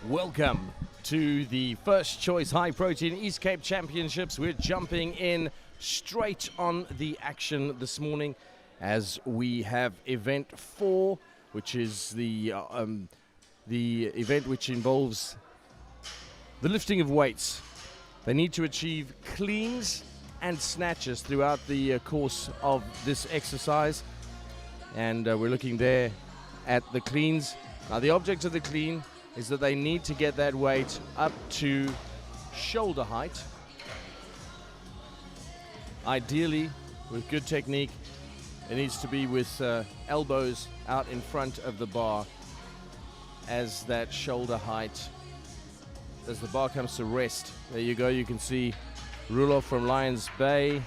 Welcome to the first choice high protein East Cape Championships. We're jumping in straight on the action this morning as we have event 4, which is the event which involves the lifting of weights. They need to achieve cleans and snatches throughout the course of this exercise, and we're looking there at the cleans. Now the object of the clean is that they need to get that weight up to shoulder height. Ideally, with good technique, it needs to be with elbows out in front of the bar as that shoulder height, as the bar comes to rest. There you go, you can see Rulof from Lions Bay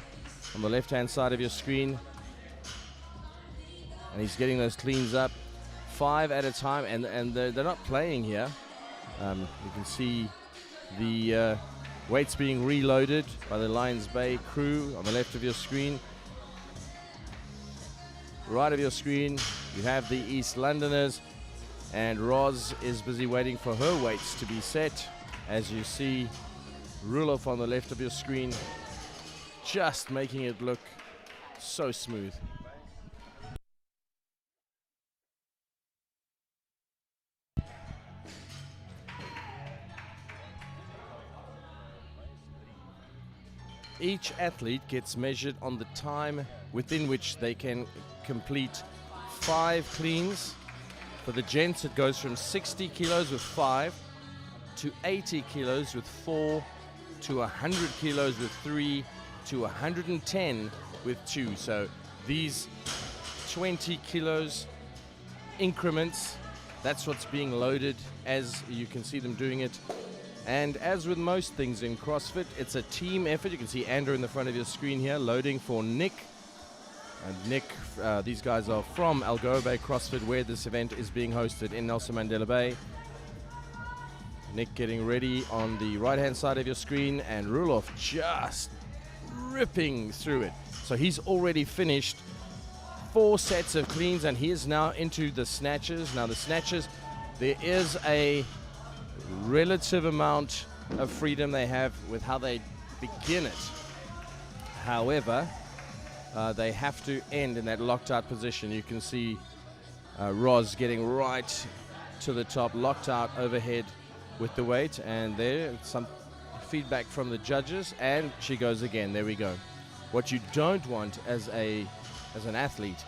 on the left-hand side of your screen. And he's getting those cleans up. 5 at a time, and they're not playing here. You can see the weights being reloaded by the Lions Bay crew on the left of your screen. Right of your screen, you have the East Londoners, and Roz is busy waiting for her weights to be set. As you see, Rulof on the left of your screen, just making it look so smooth. Each athlete gets measured on the time within which they can complete 5 cleans. For the gents, it goes from 60 kilos with 5 to 80 kilos with 4 to 100 kilos with 3 to 110 with 2. So these 20 kilos increments, that's what's being loaded as you can see them doing it. And as with most things in CrossFit, it's a team effort. You can see Andrew in the front of your screen here, loading for Nick. And Nick, these guys are from Algoa CrossFit, where this event is being hosted in Nelson Mandela Bay. Nick getting ready on the right-hand side of your screen, and Rulof just ripping through it. So he's already finished 4 sets of cleans, and he is now into the snatches. Now the snatches, there is a relative amount of freedom they have with how they begin it. However, they have to end in that locked out position. You can see Roz getting right to the top, locked out overhead with the weight, and there some feedback from the judges, and she goes again. There we go. What you don't want as an athlete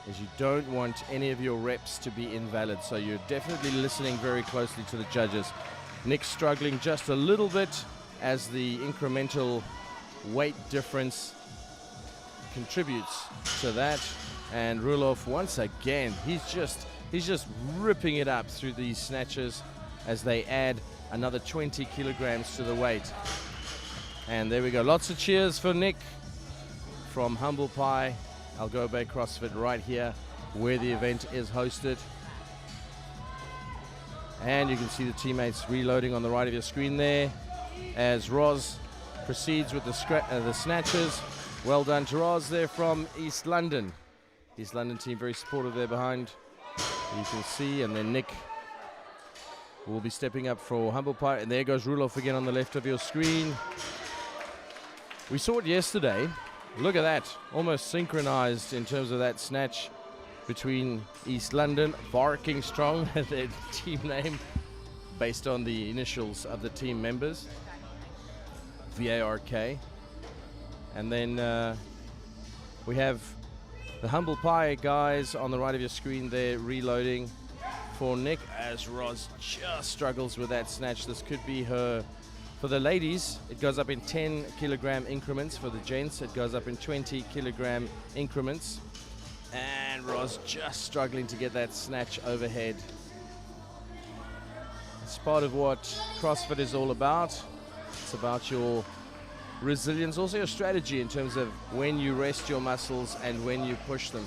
is you don't want any of your reps to be invalid, so you're definitely listening very closely to the judges. Nick's struggling just a little bit as the incremental weight difference contributes to that, and Rulof once again, he's just ripping it up through these snatches as they add another 20 kilograms to the weight. And there we go, lots of cheers for Nick from Humble Pie, Algoa CrossFit, right here where the event is hosted. And you can see the teammates reloading on the right of your screen there as Roz proceeds with the snatches. Well done to Roz there from East London. East London team very supportive there behind, you can see. And then Nick will be stepping up for Humble Pie. And there goes Rulof again on the left of your screen. We saw it yesterday. Look at that, almost synchronized in terms of that snatch between East London, Barking Strong, their team name, based on the initials of the team members, VARK. And then we have the Humble Pie guys on the right of your screen there, reloading for Nick, as Roz just struggles with that snatch. This could be her. For the ladies, it goes up in 10 kilogram increments. For the gents, it goes up in 20 kilogram increments. And Roz just struggling to get that snatch overhead. It's part of what CrossFit is all about. It's about your resilience, also your strategy in terms of when you rest your muscles and when you push them.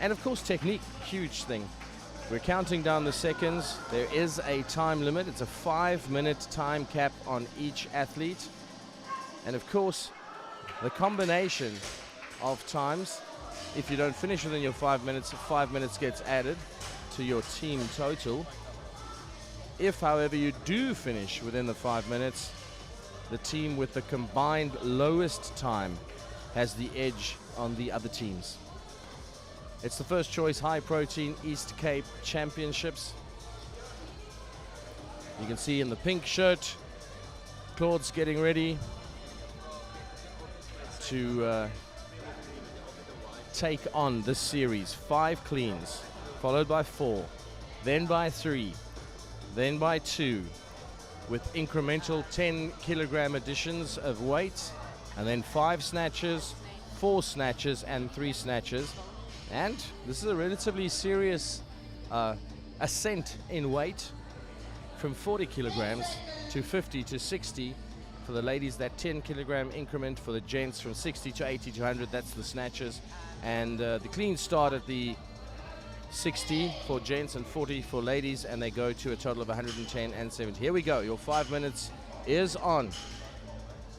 And of course, technique, huge thing. We're counting down the seconds. There is a time limit. It's a 5-minute time cap on each athlete. And of course, the combination of times, if you don't finish within your 5 minutes gets added to your team total. If, however, you do finish within the 5 minutes, the team with the combined lowest time has the edge on the other teams. It's the first choice high protein East Cape Championships. You can see in the pink shirt, Claude's getting ready to take on this series. 5 cleans, followed by 4, then by 3, then by 2, with incremental 10 kilogram additions of weight, and then 5 snatches, 4 snatches, and 3 snatches. And this is a relatively serious ascent in weight from 40 kilograms to 50 to 60. For the ladies, that 10 kilogram increment. For the gents, from 60 to 80 to 100, that's the snatches. And the cleans start at the 60 for gents and 40 for ladies, and they go to a total of 110 and 70. Here we go. Your 5 minutes is on.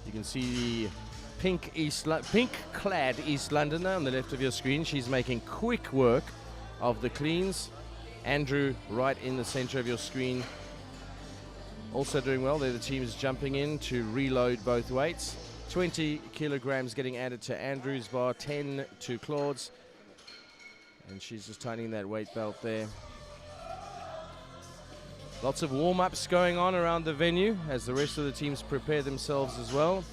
You can see the pink-clad East Londoner on the left of your screen. She's making quick work of the cleans. Andrew right in the center of your screen, also doing well. They're the teams jumping in to reload both weights. 20 kilograms getting added to Andrew's bar, 10 to Claude's. And she's just tightening that weight belt there. Lots of warm-ups going on around the venue as the rest of the teams prepare themselves as well.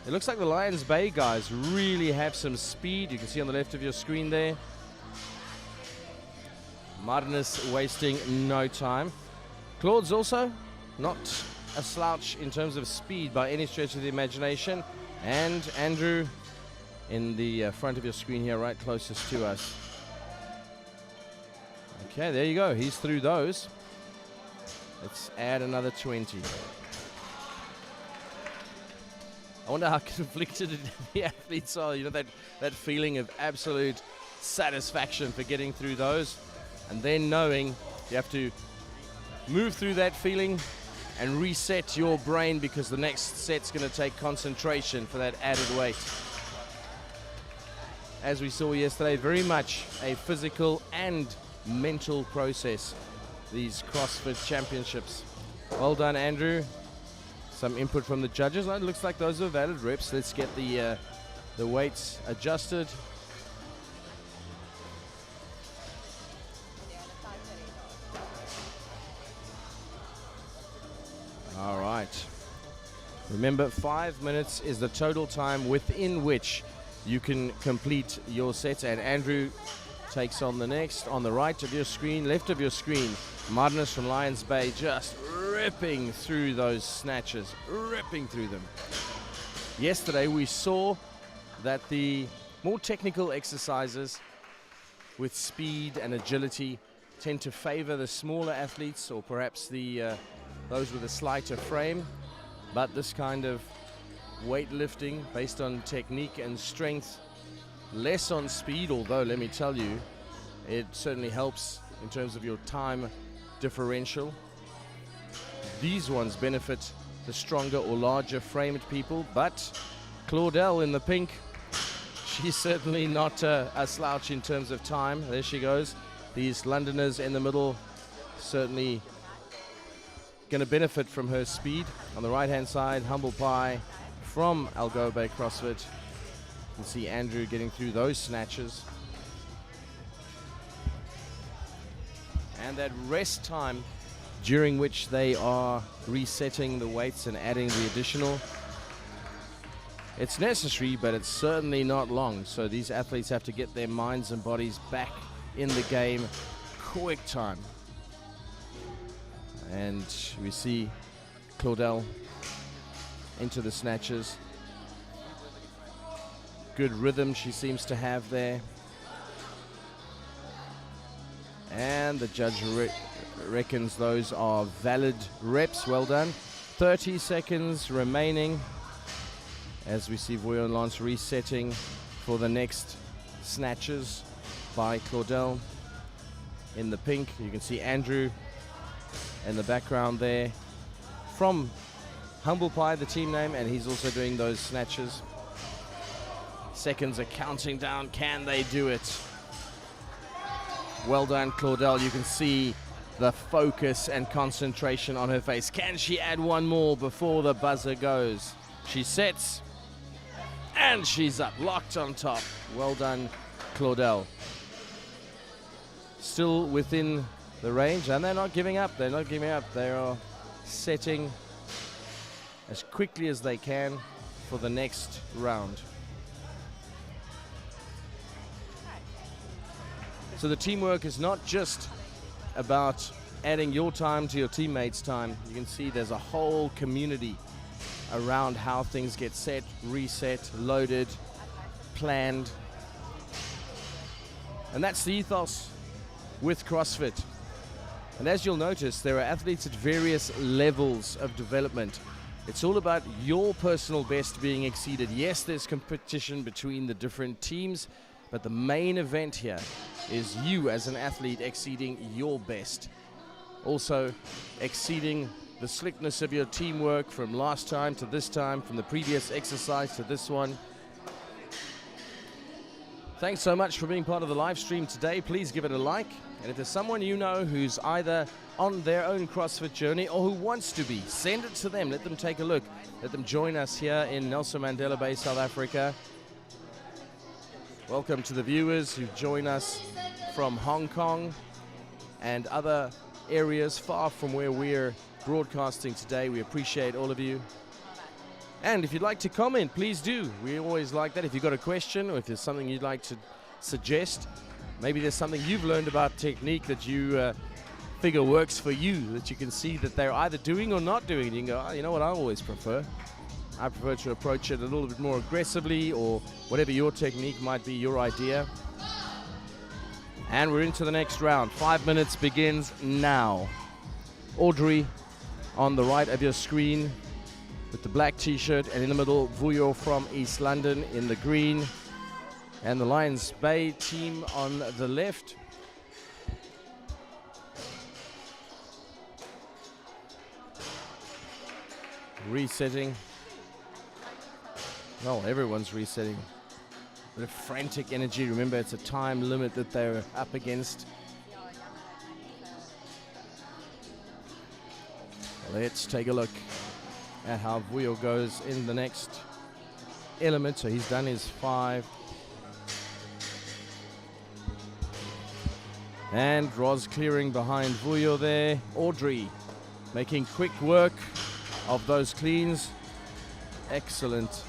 It looks like the Lions Bay guys really have some speed. You can see on the left of your screen there. Martinus wasting no time. Claude's also not a slouch in terms of speed by any stretch of the imagination. And Andrew in the front of your screen here, right closest to us. Okay, there you go. He's through those. Let's add another 20. I wonder how conflicted the athletes are. You know, that feeling of absolute satisfaction for getting through those, and then knowing you have to move through that feeling and reset your brain because the next set's going to take concentration for that added weight. As we saw yesterday, very much a physical and mental process, these CrossFit Championships. Well done, Andrew. Some input from the judges. It looks like those are valid reps. Let's get the weights adjusted. All right. Remember, 5 minutes is the total time within which you can complete your set. And Andrew takes on the next. On the right of your screen, left of your screen, Martinus from Lions Bay just ripping through those snatches, ripping through them. Yesterday we saw that the more technical exercises with speed and agility tend to favor the smaller athletes, or perhaps those with a slighter frame. But this kind of weightlifting based on technique and strength, less on speed, although let me tell you, it certainly helps in terms of your time differential. These ones benefit the stronger or larger framed people, but Claudel in the pink, she's certainly not a slouch in terms of time. There she goes. These Londoners in the middle certainly going to benefit from her speed. On the right hand side, Humble Pie from Algoa CrossFit. You can see Andrew getting through those snatches. And that rest time during which they are resetting the weights and adding the additional, it's necessary, but it's certainly not long. So these athletes have to get their minds and bodies back in the game quick time. And we see Claudel into the snatches. Good rhythm she seems to have there. And the judge reckons those are valid reps. Well done. 30 seconds remaining as we see Vuyo and Lance resetting for the next snatches by Claudel. In the pink, you can see Andrew in the background there from Humble Pie, the team name, and he's also doing those snatches. Seconds are counting down. Can they do it? Well done, Claudel. You can see the focus and concentration on her face. Can she add one more before the buzzer goes? She sets, and she's up, locked on top. Well done, Claudel. Still within the range, and they're not giving up. They're not giving up. They are setting as quickly as they can for the next round. So the teamwork is not just about adding your time to your teammates' time. You can see there's a whole community around how things get set, reset, loaded, planned. And that's the ethos with CrossFit. And as you'll notice, there are athletes at various levels of development. It's all about your personal best being exceeded. Yes, there's competition between the different teams, but the main event here is you as an athlete exceeding your best. Also exceeding the slickness of your teamwork from last time to this time, from the previous exercise to this one. Thanks so much for being part of the live stream today. Please give it a like. And if there's someone you know who's either on their own CrossFit journey or who wants to be, send it to them. Let them take a look. Let them join us here in Nelson Mandela Bay, South Africa. Welcome to the viewers who join us from Hong Kong and other areas far from where we're broadcasting today. We appreciate all of you. And if you'd like to comment, please do. We always like that. If you've got a question or if there's something you'd like to suggest, maybe there's something you've learned about technique that you figure works for you, that you can see that they're either doing or not doing. And you can go, oh, you know what I always prefer? I prefer to approach it a little bit more aggressively, or whatever your technique might be, your idea. And we're into the next round. 5 minutes begins now. Audrey on the right of your screen with the black t-shirt, and in the middle, Vuyo from East London in the green. And the Lions Bay team on the left. Resetting. Well, everyone's resetting. Bit of frantic energy. Remember, it's a time limit that they're up against. Let's take a look at how Vuyo goes in the next element. So he's done his 5. And Roz clearing behind Vuyo there. Audrey making quick work of those cleans. Excellent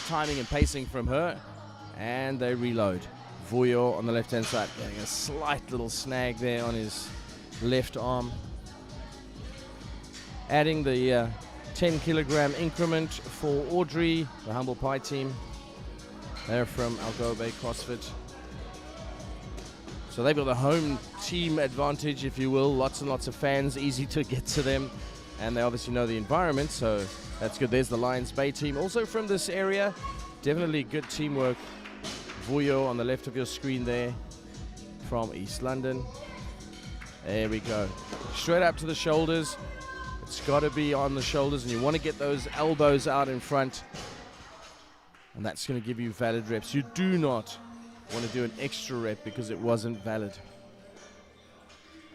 timing and pacing from her. And they reload. Vuyo on the left-hand side getting a slight little snag there on his left arm. Adding the 10 kilogram increment for Audrey, the Humble Pie team. They're from Algoa Bay CrossFit. So they've got the home team advantage, if you will. Lots and lots of fans, easy to get to them. And they obviously know the environment, so that's good. There's the Lions Bay team, also from this area. Definitely good teamwork. Vuyo on the left of your screen there from East London. There we go. Straight up to the shoulders. It's got to be on the shoulders, and you want to get those elbows out in front. And that's going to give you valid reps. You do not want to do an extra rep because it wasn't valid.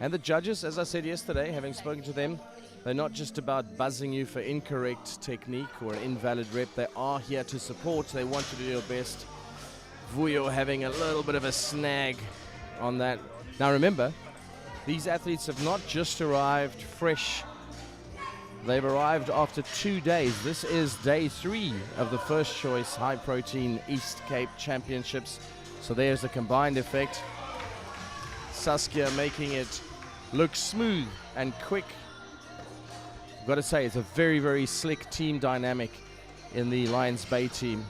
And the judges, as I said yesterday, having spoken to them, they're not just about buzzing you for incorrect technique or an invalid rep. They are here to support. They want you to do your best. Vuyo having a little bit of a snag on that. Now remember, these athletes have not just arrived fresh. They've arrived after 2 days. This is day 3 of the first choice high protein East Cape Championships. So there's the combined effect. Saskia making it look smooth and quick. I've got to say, it's a very, very slick team dynamic in the Lions Bay team.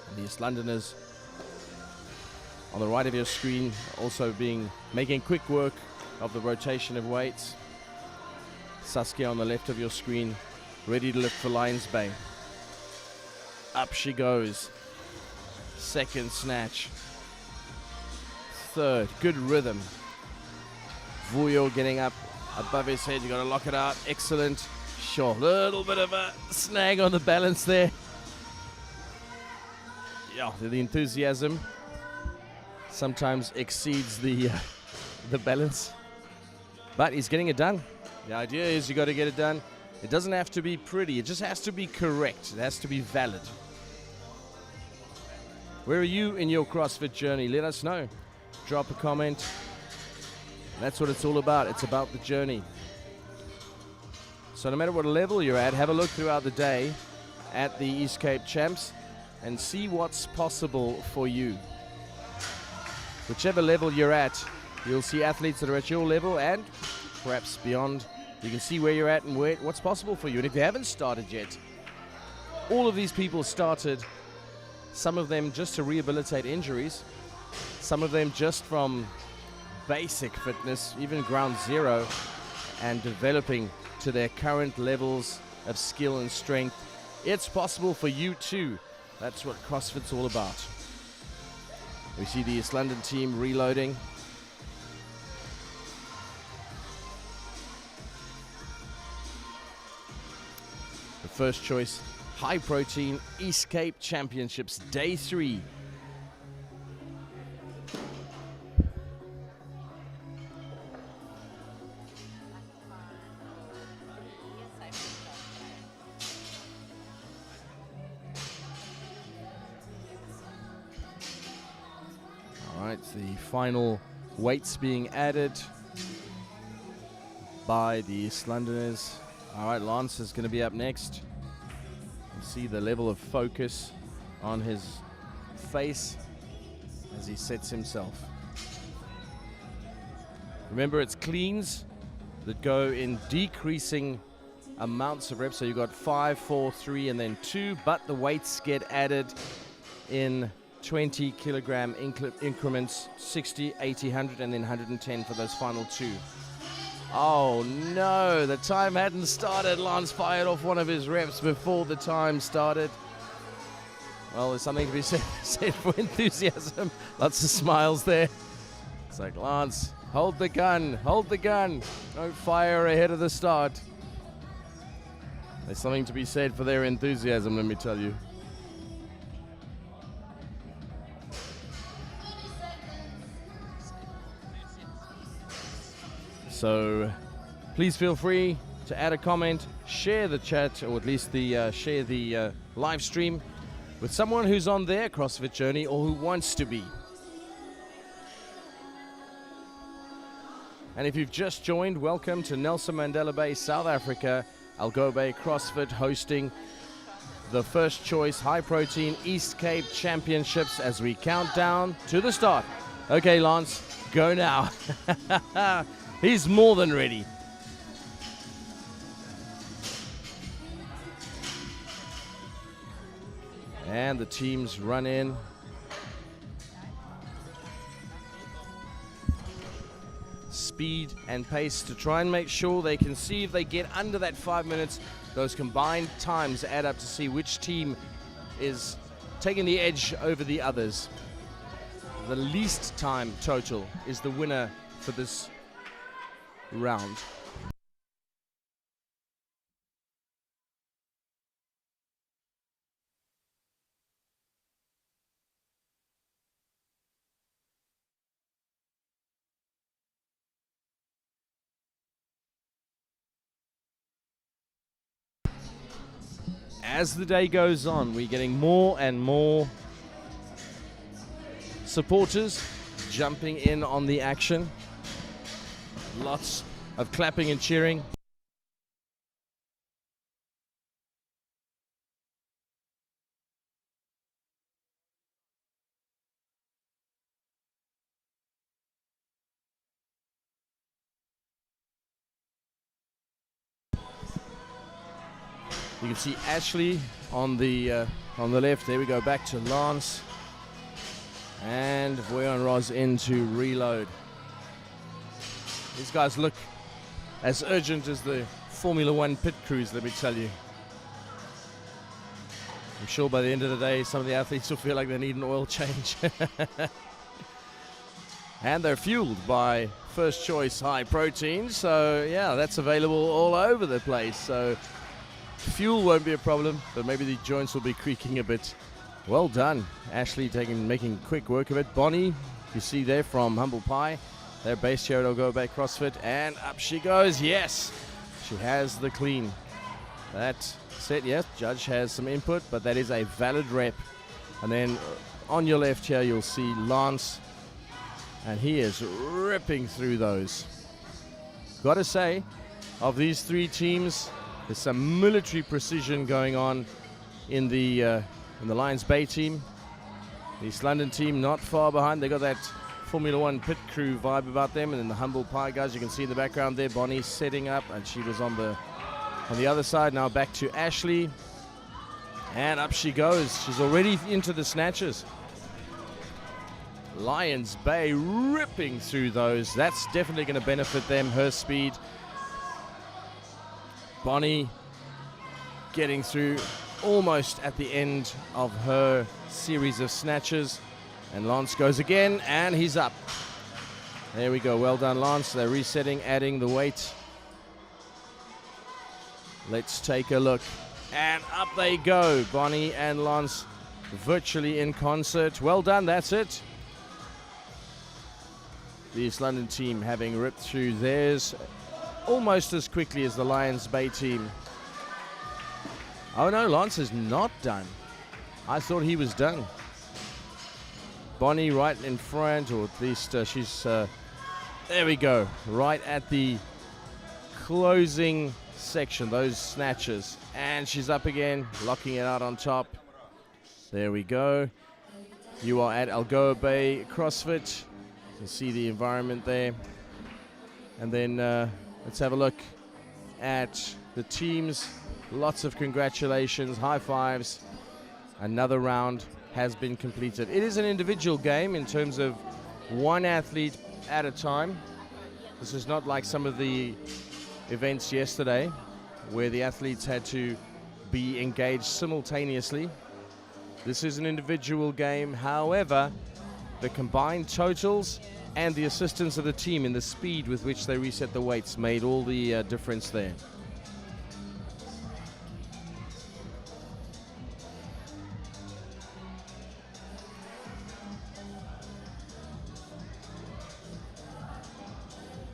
And the East Londoners on the right of your screen also making quick work of the rotation of weights. Saskia on the left of your screen, ready to lift for Lions Bay. Up she goes. Second snatch. Third, good rhythm. Vuyo getting up above his head. You got to lock it out. Excellent. Sure, little bit of a snag on the balance there. Yeah, the enthusiasm sometimes exceeds the balance, but he's getting it done. The idea is you got to get it done. It doesn't have to be pretty. It just has to be correct. It has to be valid. Where are you in your CrossFit journey? Let us know. Drop a comment. That's what it's all about. It's about the journey. So no matter what level you're at, have a look throughout the day at the East Cape Champs and see what's possible for you. Whichever level you're at, you'll see athletes that are at your level and perhaps beyond. You can see where you're at and what's possible for you. And if you haven't started yet, all of these people started, some of them just to rehabilitate injuries, some of them just from basic fitness, even ground zero, and developing to their current levels of skill and strength. It's possible for you too. That's what CrossFit's all about. We see the East London team reloading. The first choice, high protein East Cape Championships, day 3. The final weights being added by the East Londoners. All right, Lance is going to be up next. You see the level of focus on his face as he sets himself. Remember, it's cleans that go in decreasing amounts of reps. So you've got 5, 4, 3, and then 2, but the weights get added in 20 kilogram increments, 60, 80, 100, and then 110 for those final 2. Oh no, the time hadn't started. Lance fired off one of his reps before the time started. Well, there's something to be said for enthusiasm. Lots of smiles there. It's like, Lance, hold the gun, hold the gun. Don't fire ahead of the start. There's something to be said for their enthusiasm, let me tell you. So please feel free to add a comment, share the chat, or at least share the live stream with someone who's on their CrossFit journey or who wants to be. And if you've just joined, welcome to Nelson Mandela Bay, South Africa, Algoa Bay CrossFit hosting the first choice high protein East Cape Championships as we count down to the start. Okay, Lance, go now. He's more than ready. And the teams run in. Speed and pace to try and make sure they can see if they get under that 5 minutes. Those combined times add up to see which team is taking the edge over the others. The least time total is the winner for this round. As the day goes on, we're getting more and more supporters jumping in on the action. Lots of clapping and cheering. You can see Ashley on the left. There we go, back to Lance. And Vuyo and Roz into reload. These guys look as urgent as the Formula One pit crews, let me tell you. I'm sure by the end of the day, some of the athletes will feel like they need an oil change. And they're fueled by First Choice High Protein. So, yeah, that's available all over the place. So, fuel won't be a problem, but maybe the joints will be creaking a bit. Well done. Ashley making quick work of it. Bonnie, you see there from Humble Pie. They're based here at Gqerbeha CrossFit. And up she goes. Yes, she has the clean. That's it. Yes, judge has some input, but that is a valid rep. And then on your left here, you'll see Lance. And he is ripping through those. Got to say, of these three teams, there's some military precision going on in the Lions Bay team. The East London team not far behind. They got that Formula One pit crew vibe about them. And then the Humble Pie guys, you can see in the background there, Bonnie setting up, and she was on the other side. Now back to Ashley. And up she goes. She's already into the snatches. Lions Bay ripping through those. That's definitely going to benefit them, her speed. Bonnie getting through almost at the end of her series of snatches. And Lance goes again, and he's up. There we go. Well done, Lance. They're resetting, adding the weight. Let's take a look. And up they go. Bonnie and Lance virtually in concert. Well done. That's it. The East London team having ripped through theirs almost as quickly as the Lions Bay team. Oh no, Lance is not done. I thought he was done. Bonnie right in front, or at least she's, there we go, right at the closing section, those snatches. And she's up again, locking it out on top. There we go. You are at Gqerbeha CrossFit. You can see the environment there. And then let's have a look at the teams. Lots of congratulations, high fives. Another round has been completed. It is an individual game in terms of one athlete at a time. This is not like some of the events yesterday where the athletes had to be engaged simultaneously. This is an individual game. However, the combined totals and the assistance of the team in the speed with which they reset the weights made all the difference there.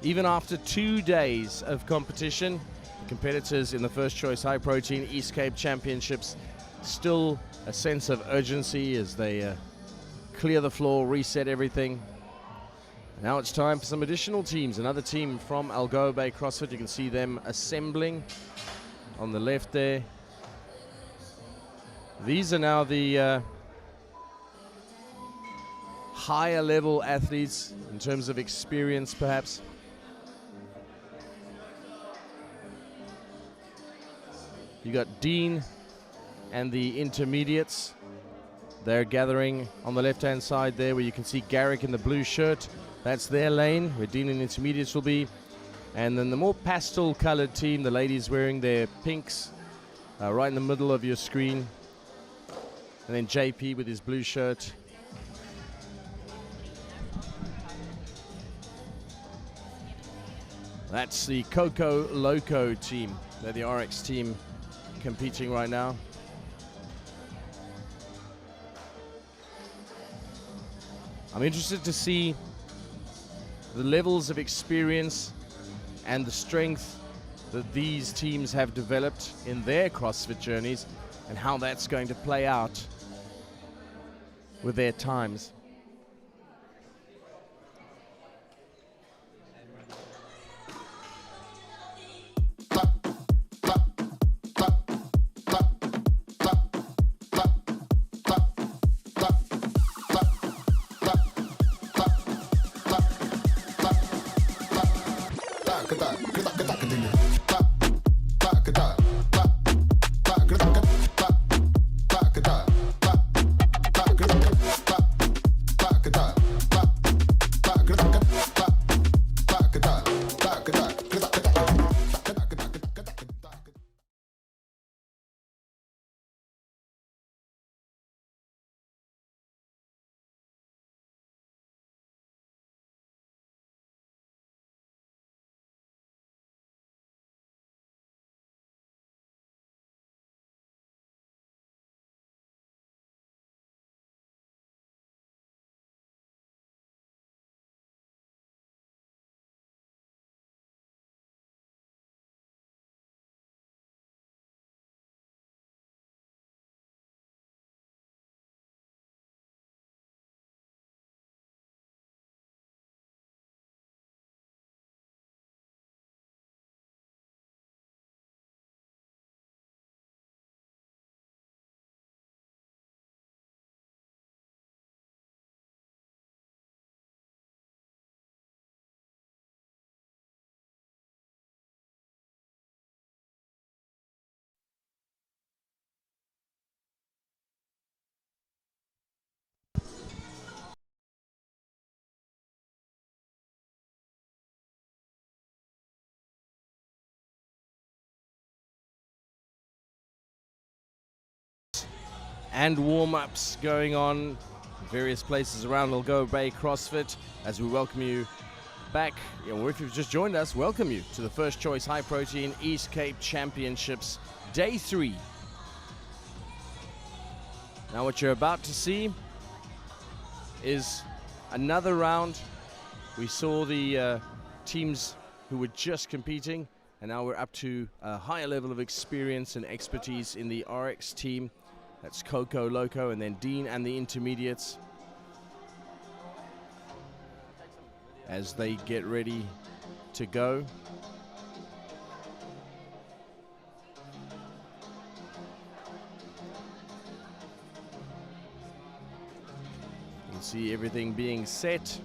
Even after 2 days of competition, competitors in the First Choice High Protein East Cape Championships still a sense of urgency as they clear the floor, reset everything. Now it's time for some additional teams. Another team from Algoa CrossFit. You can see them assembling on the left there. These are now the higher level athletes in terms of experience, perhaps. You got Dean and the intermediates. They're gathering on the left-hand side there, where you can see Garrick in the blue shirt. That's their lane, where Dean and intermediates will be. And then the more pastel-colored team, the ladies wearing their pinks, right in the middle of your screen. And then JP with his blue shirt. That's the Coco Loco team. They're the RX team competing right now. I'm interested to see the levels of experience and the strength that these teams have developed in their CrossFit journeys and how that's going to play out with their times. and warm-ups going on in various places around Gqerbeha CrossFit as we welcome you back, or if you've just joined us, welcome you to the First Choice High Protein East Cape Championships Day 3. Now what you're about to see is another round. We saw the teams who were just competing, and now we're up to a higher level of experience and expertise in the RX team. That's Coco, Loco, and then Dean and the intermediates as they get ready to go. You can see everything being set.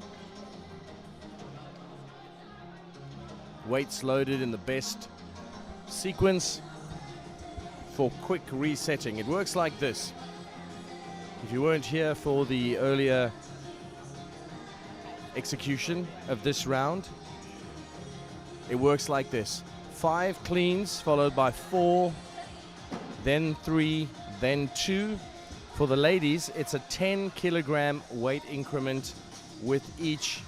Weights loaded in the best sequence for quick resetting. It works like this. If you weren't here for the earlier execution of this round, it works like this: 5 cleans followed by 4, then 3, then 2. For the ladies, it's a 10 kilogram weight increment with each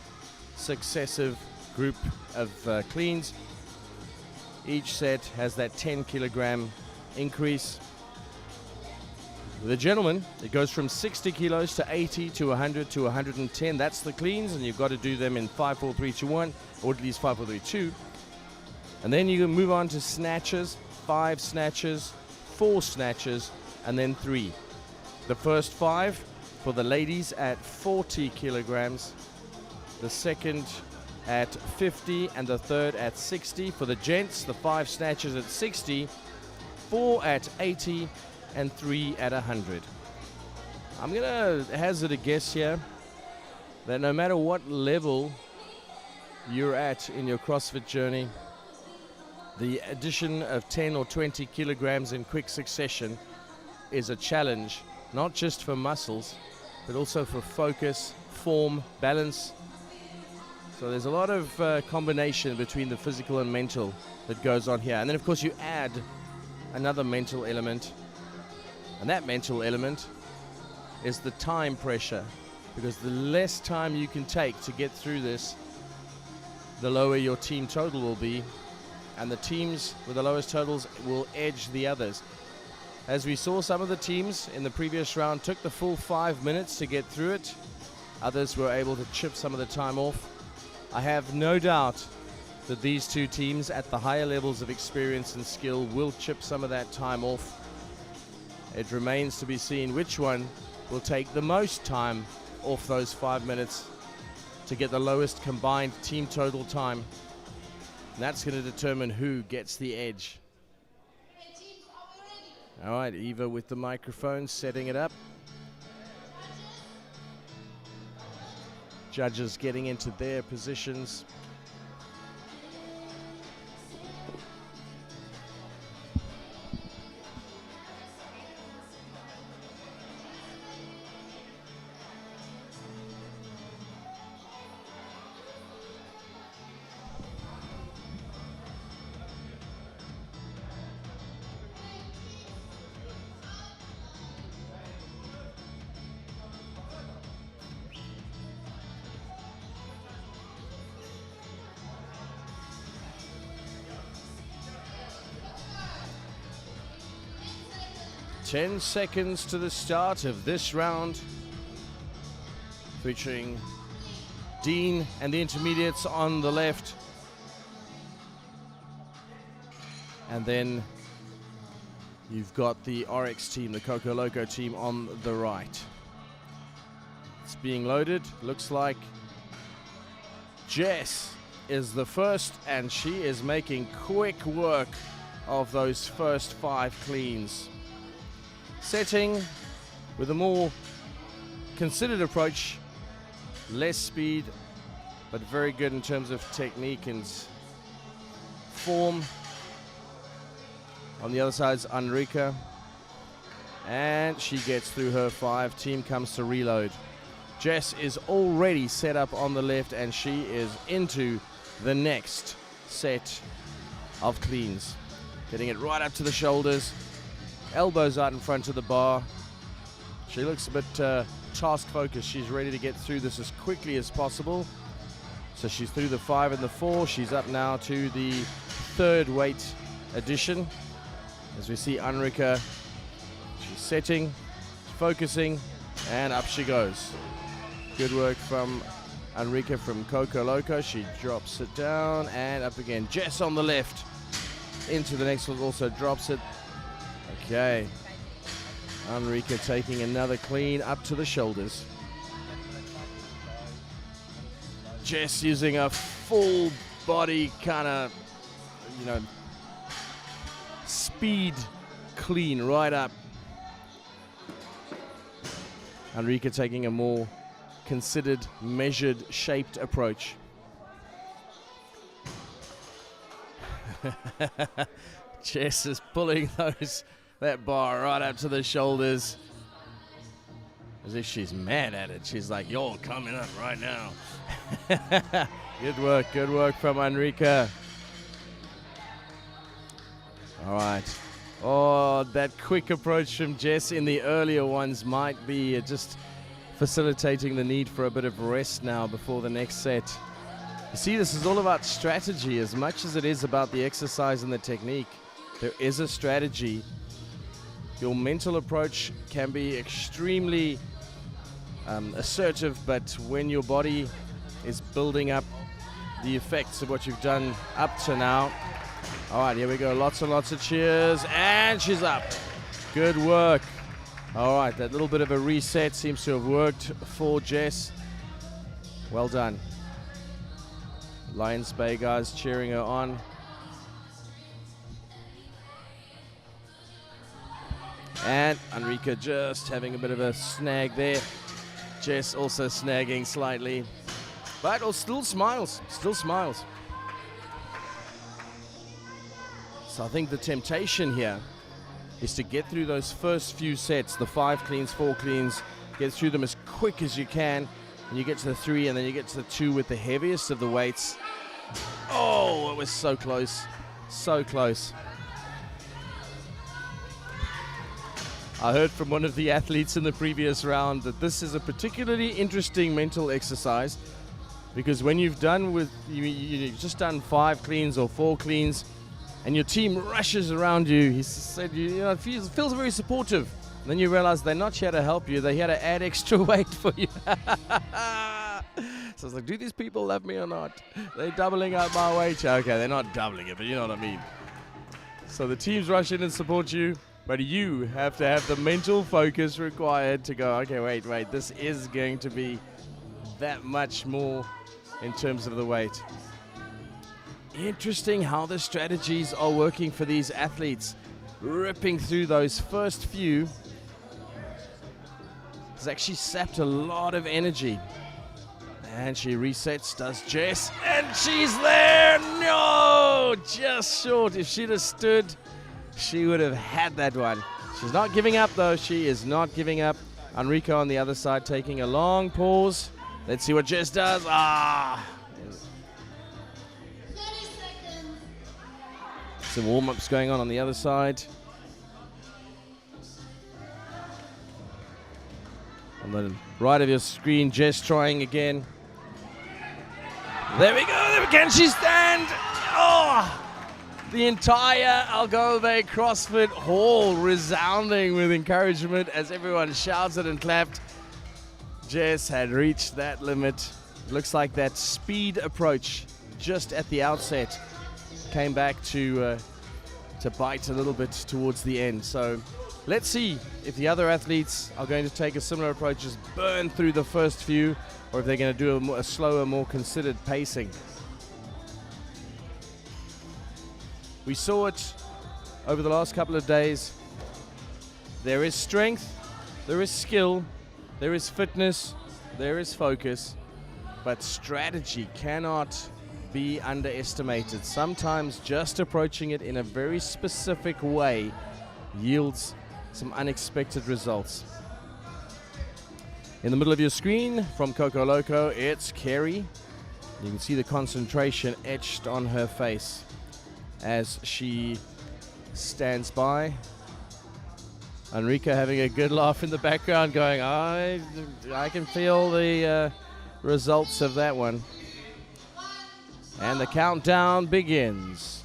successive group of cleans. Each set has that 10 kilogram increase. The gentlemen, it goes from 60 kilos to 80 to 100 to 110. That's the cleans, and you've got to do them in 5, 4, 3, 2, 1, or at least 5, 4, 3, 2. And then you can move on to snatches: 5 snatches, 4 snatches, and then 3. The first 5 for the ladies at 40 kilograms, the second at 50, and the third at 60. For the gents, the 5 snatches at 60, 4 at 80, and 3 at 100. I'm gonna hazard a guess here that no matter what level you're at in your CrossFit journey, the addition of 10 or 20 kilograms in quick succession is a challenge, not just for muscles, but also for focus, form, balance. So there's a lot of combination between the physical and mental that goes on here. And then of course you add another mental element, and that mental element is the time pressure, because the less time you can take to get through this, the lower your team total will be, and the teams with the lowest totals will edge the others. As we saw, some of the teams in the previous round took the full 5 minutes to get through it. Others were able to chip some of the time off. I have no doubt that these two teams at the higher levels of experience and skill will chip some of that time off. It remains to be seen which one will take the most time off those 5 minutes to get the lowest combined team total time. And that's going to determine who gets the edge. All right, Eva with the microphone, setting it up. Judges getting into their positions. Ten seconds to the start of this round, featuring Dean and the intermediates on the left, and then you've got the RX team, the Coco Loco team, on the right. It's being loaded. Looks like Jess is the first, and she is making quick work of those first 5 cleans. Setting with a more considered approach, less speed, but very good in terms of technique and form. On the other side is Enrica, and she gets through her 5. Team comes to reload. Jess is already set up on the left, and she is into the next set of cleans. Getting it right up to the shoulders. Elbows out in front of the bar. She looks a bit task focused. She's ready to get through this as quickly as possible. So she's through the 5 and the 4. She's up now to the 3rd weight addition. As we see Enrique, she's setting, focusing, and up she goes. Good work from Enrique from Coco Loco. She drops it down and up again. Jess on the left into the next one, also drops it. Okay. Enrique taking another clean up to the shoulders. Jess using a full body kind of, speed clean right up. Enrique taking a more considered, measured, shaped approach. Jess is pulling that bar right up to the shoulders as if she's mad at it. She's like, "You're coming up right now." Good work from Enrique. All right. Oh, that quick approach from Jess in the earlier ones might be just facilitating the need for a bit of rest now before the next set. You see, this is all about strategy as much as it is about the exercise and the technique. There is a strategy. Your mental approach can be extremely assertive, but when your body is building up the effects of what you've done up to now. All right, here we go. Lots and lots of cheers, and she's up. Good work. All right, that little bit of a reset seems to have worked for Jess. Well done. Lions Bay guys cheering her on. And Enrique just having a bit of a snag there. Jess also snagging slightly. But still smiles, So I think the temptation here is to get through those first few sets, the 5 cleans, 4 cleans, get through them as quick as you can, and you get to the 3, and then you get to the 2 with the heaviest of the weights. Oh, it was so close, so close. I heard from one of the athletes in the previous round that this is a particularly interesting mental exercise because when you've you've just done 5 cleans or 4 cleans and your team rushes around you, he said, it feels very supportive. And then you realize they're not here to help you, they're here to add extra weight for you. So I was like, do these people love me or not? They're doubling up my weight. Okay, they're not doubling it, but you know what I mean. So the teams rush in and support you. But you have to have the mental focus required to go, okay, wait, this is going to be that much more in terms of the weight. Interesting how the strategies are working for these athletes. Ripping through those first few has actually sapped a lot of energy. And she resets, does Jess, and she's there! No! Just short. If she'd have stood, she would have had that one. She's not giving up, though. She is not giving up. Enrique on the other side taking a long pause. Let's see what Jess does. 30 seconds. Some warm-ups going on the other side. On the right of your screen, Jess trying again. There we go. Can she stand? Oh! The entire Algoa CrossFit Hall resounding with encouragement as everyone shouted and clapped. Jess had reached that limit. Looks like that speed approach just at the outset came back to bite a little bit towards the end. So let's see if the other athletes are going to take a similar approach, just burn through the first few, or if they're going to do a slower, more considered pacing. We saw it over the last couple of days. There is strength, there is skill, there is fitness, there is focus, but strategy cannot be underestimated. Sometimes just approaching it in a very specific way yields some unexpected results. In the middle of your screen from Coco Loco, it's Kerry. You can see the concentration etched on her face as she stands by. Enrico having a good laugh in the background going, I can feel the results of that one. And the countdown begins.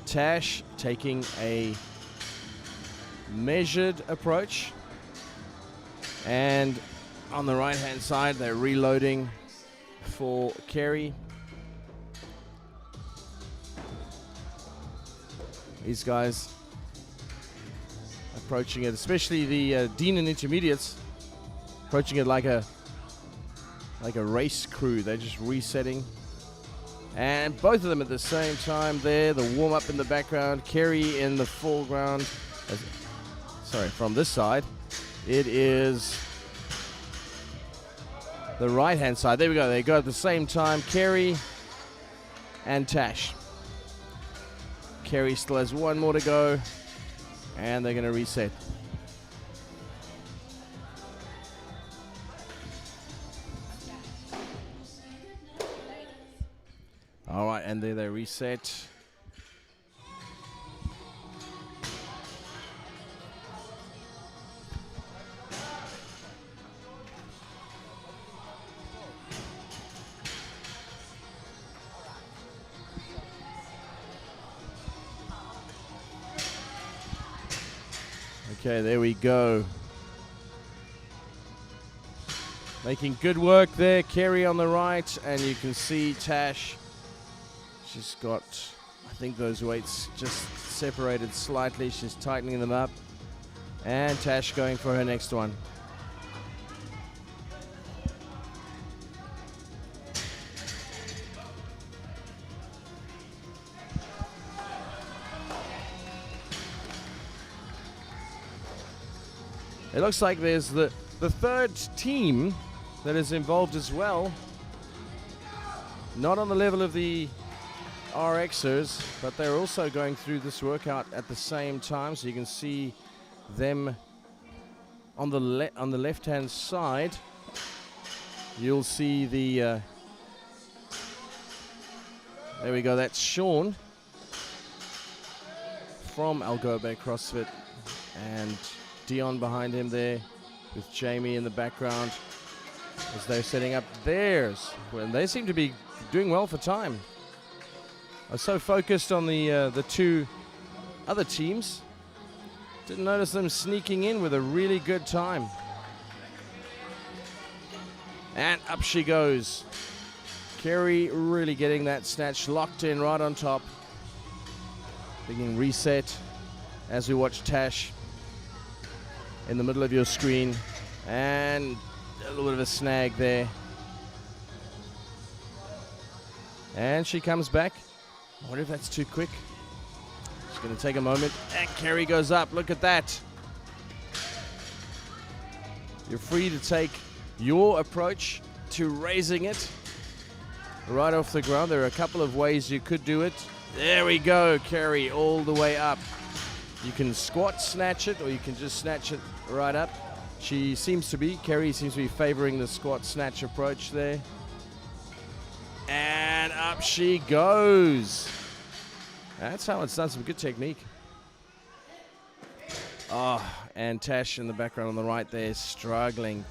Tash taking a measured approach, and on the right hand side they're reloading for Kerry. These guys approaching it, especially the Dean and Intermediates, approaching it like a race crew. They're just resetting. And both of them at the same time there, the warm-up in the background, Kerry in the foreground. Sorry, from this side, it is the right-hand side. There we go. They go at the same time, Kerry and Tash. Kerry still has one more to go, and they're going to reset. All right, and there they reset. Okay, there we go. Making good work there, Kerry on the right, and you can see Tash. She's got, I think those weights just separated slightly. She's tightening them up. And Tash going for her next one. It looks like there's the third team that is involved as well. Not on the level of the RXers, but they're also going through this workout at the same time, so you can see them on the left hand side. You'll see the there we go, that's Sean from Algoa CrossFit, and Dion behind him there with Jamie in the background as they're setting up theirs. Well, they seem to be doing well for time. I was so focused on the two other teams, didn't notice them sneaking in with a really good time. And up she goes. Kerry really getting that snatch locked in right on top. Beginning reset as we watch Tash in the middle of your screen. And a little bit of a snag there. And she comes back. I wonder if that's too quick. She's going to take a moment. And Kerry goes up. Look at that. You're free to take your approach to raising it right off the ground. There are a couple of ways you could do it. There we go. Kerry all the way up. You can squat snatch it, or you can just snatch it right up. Kerry seems to be favoring the squat snatch approach there. And up she goes. That's how it's done. Some good technique. Oh, and Tash in the background on the right there struggling.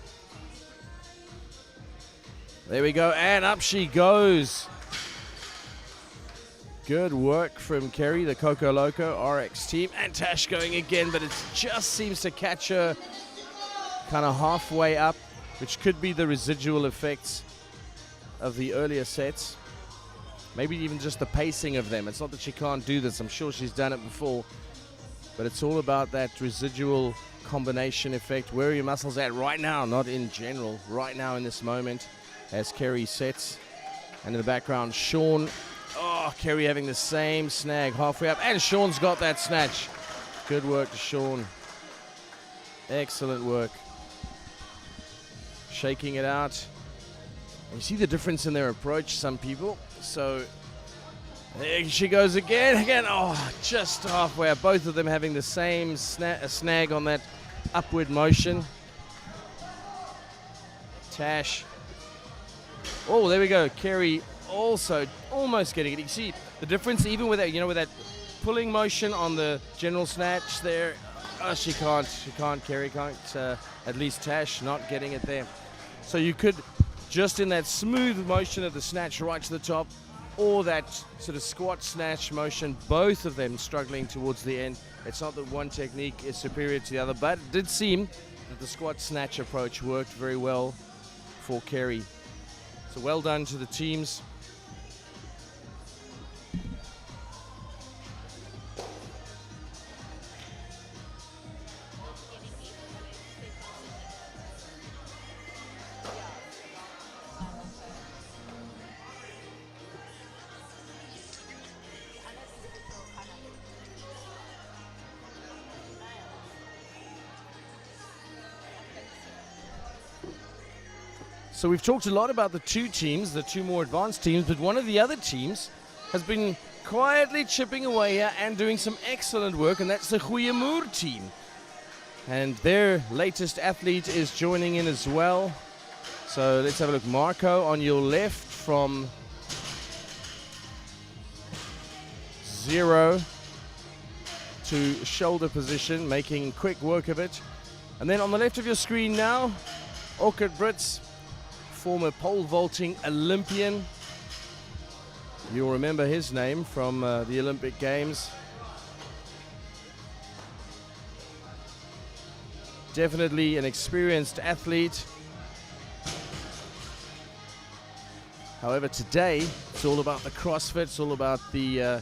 There we go, and up she goes. Good work from Kerry, the Coco Loco RX team, and Tash going again, but it just seems to catch her kind of halfway up, which could be the residual effects of the earlier sets. Maybe even just the pacing of them. It's not that she can't do this. I'm sure she's done it before, but it's all about that residual combination effect. Where are your muscles at right now? Not in general. Right now in this moment as Kerry sets. And in the background, Sean. Oh, Kerry having the same snag halfway up. And Sean's got that snatch. Good work to Sean. Excellent work. Shaking it out. And you see the difference in their approach, some people. So there she goes again. Oh, just halfway up. Both of them having the same snag on that upward motion. Tash Oh, there we go. Kerry also almost getting it. You see the difference even with that, with that pulling motion on the general snatch there. Oh, she can't, Kerry can't, at least Tash not getting it there. So you could, just in that smooth motion of the snatch right to the top, or that sort of squat snatch motion, both of them struggling towards the end. It's not that one technique is superior to the other, but it did seem that the squat snatch approach worked very well for Kerry. So well done to the teams. So we've talked a lot about the two teams, the two more advanced teams, but one of the other teams has been quietly chipping away here and doing some excellent work, and that's the Gqerbeha team. And their latest athlete is joining in as well. So let's have a look. Marco on your left from 0 to shoulder position, making quick work of it. And then on the left of your screen now, Gqerbeha, former pole vaulting Olympian. You'll remember his name from the Olympic Games. Definitely an experienced athlete. However, today it's all about the CrossFit, it's all about the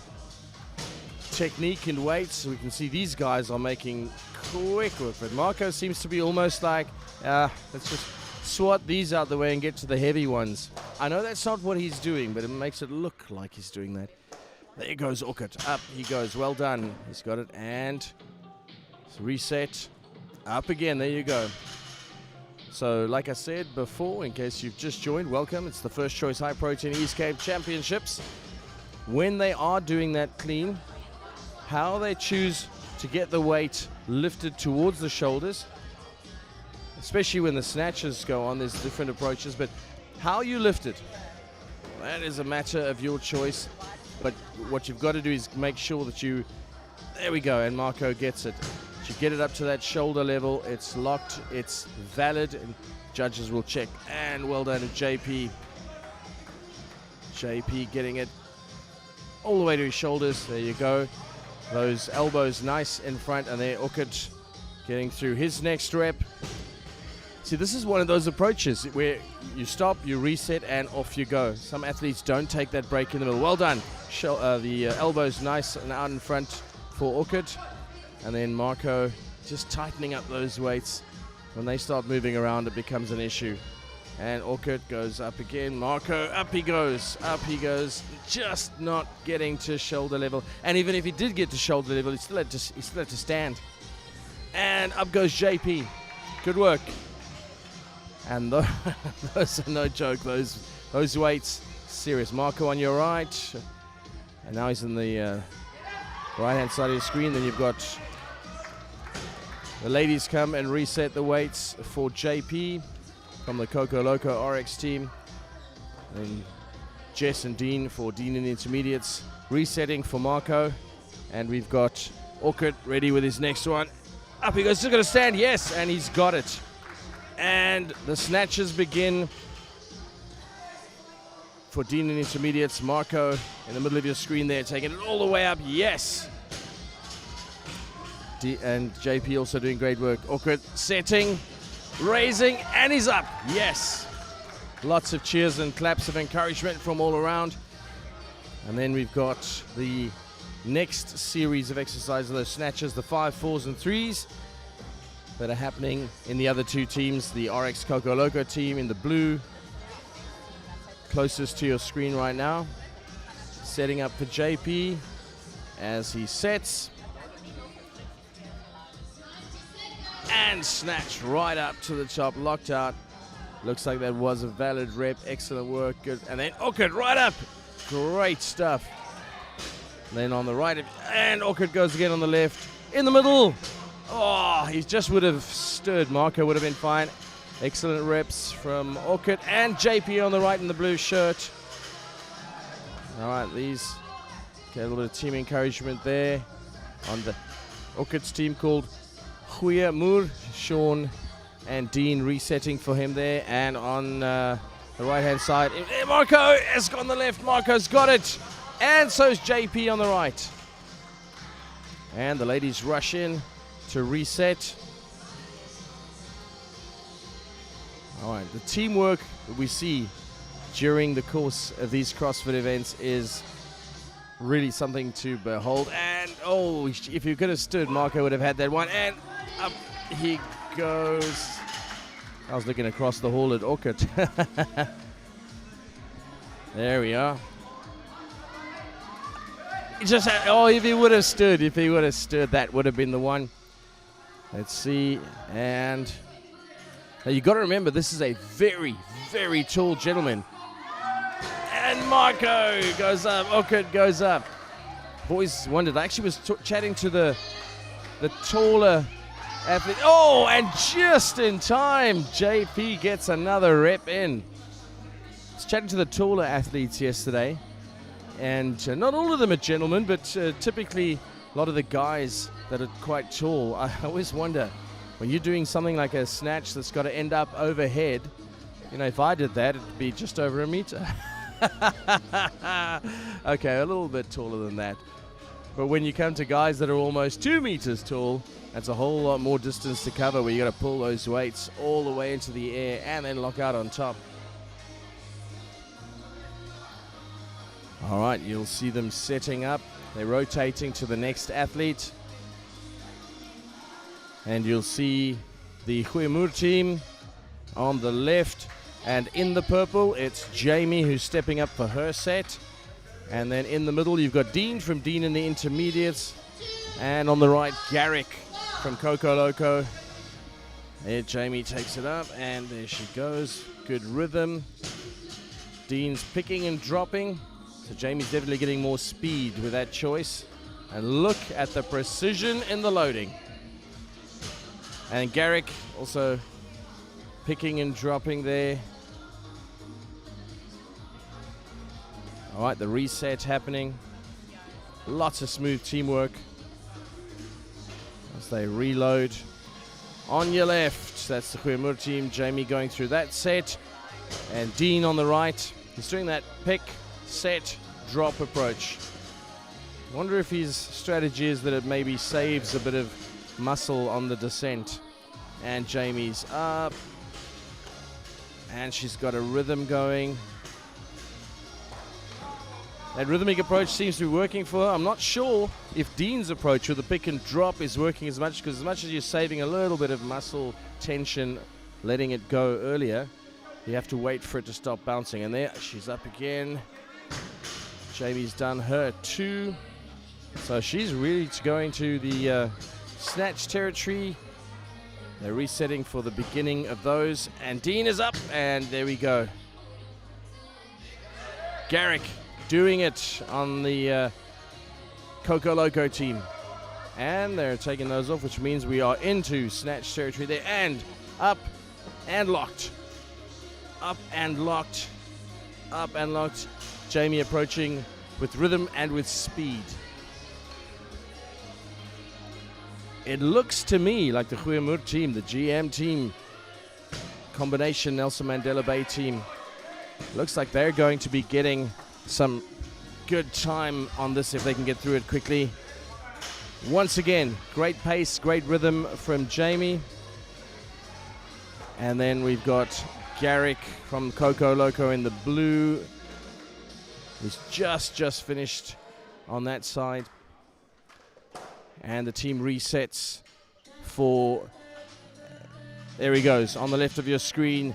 technique and weights. We can see these guys are making quick work, but Marco seems to be almost like, let's just swat these out the way and get to the heavy ones. I know that's not what he's doing, but it makes it look like he's doing that. There goes Gqerbeha. Up he goes. Well done. He's got it. And reset. Up again. There you go. So, like I said before, in case you've just joined, welcome. It's the First Choice High Protein East Cape Championships. When they are doing that clean, how they choose to get the weight lifted towards the shoulders, especially when the snatches go on, there's different approaches, but how you lift it, that is a matter of your choice. But what you've got to do is make sure that you, there we go, and Marco gets it. You get it up to that shoulder level, it's locked, it's valid, and judges will check. And well done to JP. JP getting it all the way to his shoulders. There you go. Those elbows nice in front, and there Gqerbeha getting through his next rep. See, this is one of those approaches where you stop, you reset, and off you go. Some athletes don't take that break in the middle. Well done. The elbows nice and out in front for Gqerbeha. And then Marco just tightening up those weights. When they start moving around, it becomes an issue. And Gqerbeha goes up again. Marco, up he goes. Up he goes. Just not getting to shoulder level. And even if he did get to shoulder level, he still had to stand. And up goes JP. Good work. And those are no joke. Those weights, serious. Marco on your right. And now he's in the right-hand side of the screen. Then you've got the ladies come and reset the weights for JP from the Coco Loco RX team. And Jess and Dean for Dean and Intermediates resetting for Marco. And we've got Gqerbeha ready with his next one. Up he goes, still going to stand, yes, and he's got it. And the snatches begin for Dean and Intermediates. Marco in the middle of your screen there, taking it all the way up, yes. And JP also doing great work. Gqerbeha setting, raising, and he's up, yes. Lots of cheers and claps of encouragement from all around. And then we've got the next series of exercises, those snatches, the 5, 4s, and 3s that are happening in the other two teams. The RX Coco Loco team in the blue, closest to your screen right now. Setting up for JP as he sets. And snatch right up to the top, locked out. Looks like that was a valid rep. Excellent work. Good. And then Gqerbeha right up. Great stuff. And then on the right, and Gqerbeha goes again on the left. In the middle. Oh, he just would have stood. Marco would have been fine. Excellent reps from Orchid and JP on the right in the blue shirt. All right, these get a little bit of team encouragement there on the Orchid's team called Gqerbeha. Sean and Dean resetting for him there. And on the right-hand side, Marco has gone the left. Marco's got it. And so's JP on the right. And the ladies rush in to reset. All right, the teamwork that we see during the course of these CrossFit events is really something to behold. And oh, if you could have stood, Marco would have had that one. And up he goes. I was looking across the hall at Orchid. There we are. Just if he would have stood, that would have been the one. Let's see. And now you got to remember, this is a very, very tall gentleman. And Marco goes up. Orchid goes up. Boys wondered. I actually was chatting to the taller athlete. Oh, and just in time, JP gets another rep in. I was chatting to the taller athletes yesterday. And not all of them are gentlemen, but typically a lot of the guys that are quite tall. I always wonder, when you're doing something like a snatch that's got to end up overhead, if I did that, it'd be just over a meter. Okay, a little bit taller than that. But when you come to guys that are almost 2 meters tall, that's a whole lot more distance to cover, where you got to pull those weights all the way into the air and then lock out on top. All right, you'll see them setting up. They're rotating to the next athlete. And you'll see the Gqerbeha team on the left. And in the purple, it's Jamie who's stepping up for her set. And then in the middle, you've got Dean from Dean in the intermediates. And on the right, Garrick from Coco Loco. There, Jamie takes it up, and there she goes. Good rhythm. Dean's picking and dropping. So Jamie's definitely getting more speed with that choice. And look at the precision in the loading. And Garrick also picking and dropping there. All right, the reset happening. Lots of smooth teamwork as they reload. On your left, that's the Gqerbeha team. Jamie going through that set. And Dean on the right. He's doing that pick, set, drop approach. I wonder if his strategy is that it maybe saves a bit of muscle on the descent. And Jamie's up. And she's got a rhythm going. That rhythmic approach seems to be working for her. I'm not sure if Dean's approach with the pick and drop is working as much, because as much as you're saving a little bit of muscle tension, letting it go earlier, you have to wait for it to stop bouncing. And there, she's up again. Jamie's done her two. So she's really going to the snatch territory. They're resetting for the beginning of those. And Dean is up, and there we go. Garrick doing it on the Coco Loco team. And they're taking those off, which means we are into snatch territory there. And up and locked. Up and locked. Up and locked. Jamie approaching with rhythm and with speed. It looks to me like the Gqerbeha team, the GM team, combination Nelson Mandela Bay team, looks like they're going to be getting some good time on this if they can get through it quickly. Once again, great pace, great rhythm from Jamie. And then we've got Garrick from Coco Loco in the blue, who's just finished on that side. And the team resets for, there he goes, on the left of your screen.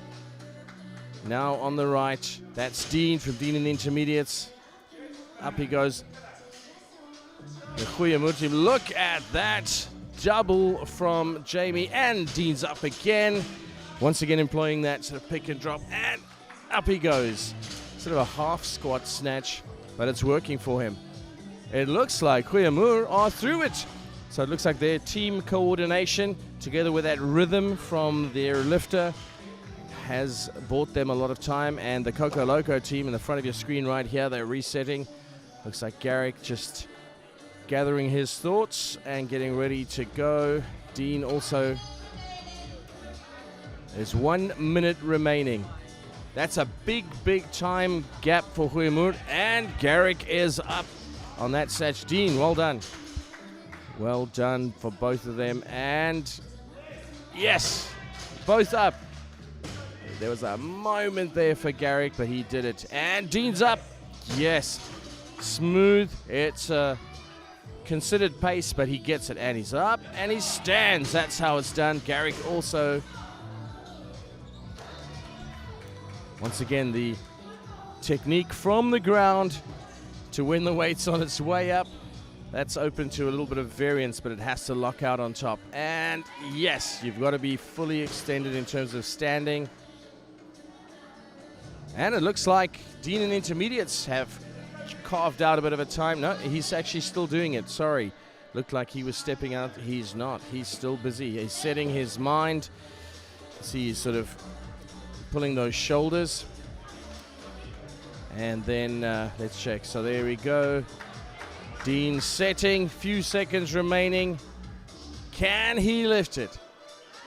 Now on the right, that's Dean from Dean in the intermediates. Up he goes. The Gqerbeha team, look at that double from Jamie, and Dean's up again. Once again employing that sort of pick and drop, and up he goes. Sort of a half squat snatch, but it's working for him. It looks like Gqerbeha are through it. So it looks like their team coordination, together with that rhythm from their lifter, has bought them a lot of time, and the Coco Loco team in the front of your screen right here, they're resetting. Looks like Garrick just gathering his thoughts and getting ready to go. Dean also. There's 1 minute remaining. That's a big, big time gap for Gqerbeha, and Garrick is up on that Satch. Dean, well done. Well done for both of them, and yes, both up. There was a moment there for Garrick, but he did it. And Dean's up. Yes. Smooth. It's a considered pace, but he gets it. And he's up and he stands. That's how it's done. Garrick also. Once again, the technique from the ground to when the weight's on its way up. That's open to a little bit of variance, but it has to lock out on top. And yes, you've got to be fully extended in terms of standing. And it looks like Dean and Intermediates have carved out a bit of a time. No, he's actually still doing it. Sorry. Looked like he was stepping out. He's not. He's still busy. He's setting his mind. See, he's sort of pulling those shoulders. And then let's check. So there we go. Dean setting. Few seconds remaining. Can he lift it?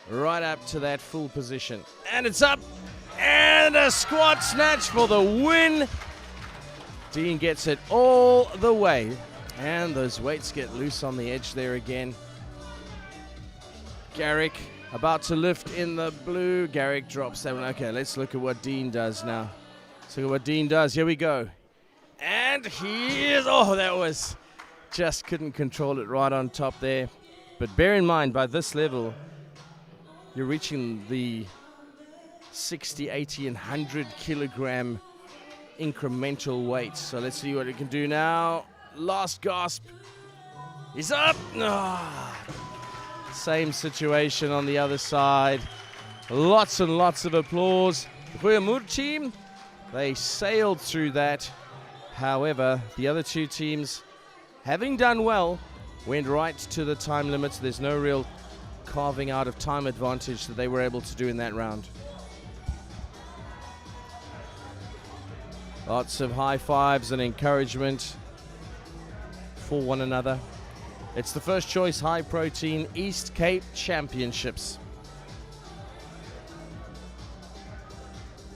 Right up to that full position. And it's up. And a squat snatch for the win. Dean gets it all the way. And those weights get loose on the edge there again. Garrick about to lift in the blue. Garrick drops that one. Okay, let's look at what Dean does now. Let's look at what Dean does. Here we go. And he is, oh, that was, just couldn't control it right on top there. But bear in mind, by this level, you're reaching the 60, 80, and 100 kilogram incremental weights. So let's see what it can do now. Last gasp. He's up. Same situation on the other side. Lots and lots of applause. The Gqerbeha team, they sailed through that. However, the other two teams, having done well, went right to the time limits. There's no real carving out of time advantage that they were able to do in that round. Lots of high fives and encouragement for one another. It's the first choice high protein East Cape Championships.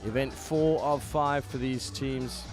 Event 4 of 5 for these teams.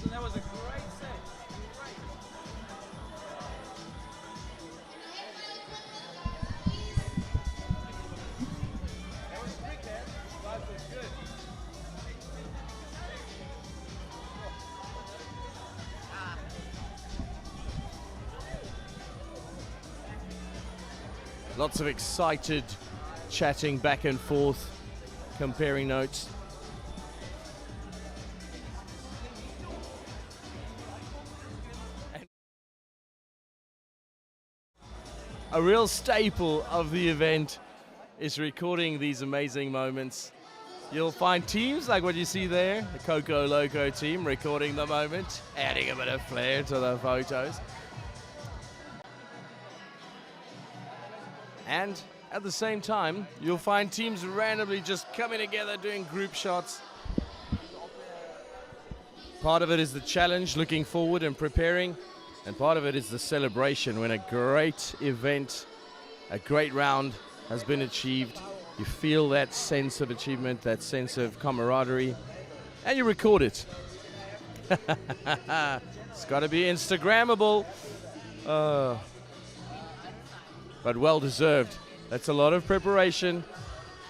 That was a great set. That was quick, man. Life was good. Lots of excited chatting back and forth, comparing notes. A real staple of the event is recording these amazing moments. You'll find teams like what you see there, the Coco Loco team recording the moment, adding a bit of flair to the photos. And at the same time, you'll find teams randomly just coming together, doing group shots, Part of it is the challenge, looking forward and preparing, and part of it is the celebration when a great event, a great round has been achieved. You feel that sense of achievement, that sense of camaraderie, and you record it. It's got to be Instagrammable, but well deserved. That's a lot of preparation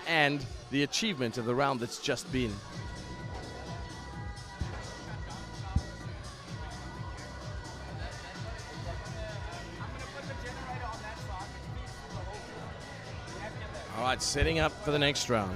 and the achievement of the round that's just been. All right, setting up for the next round.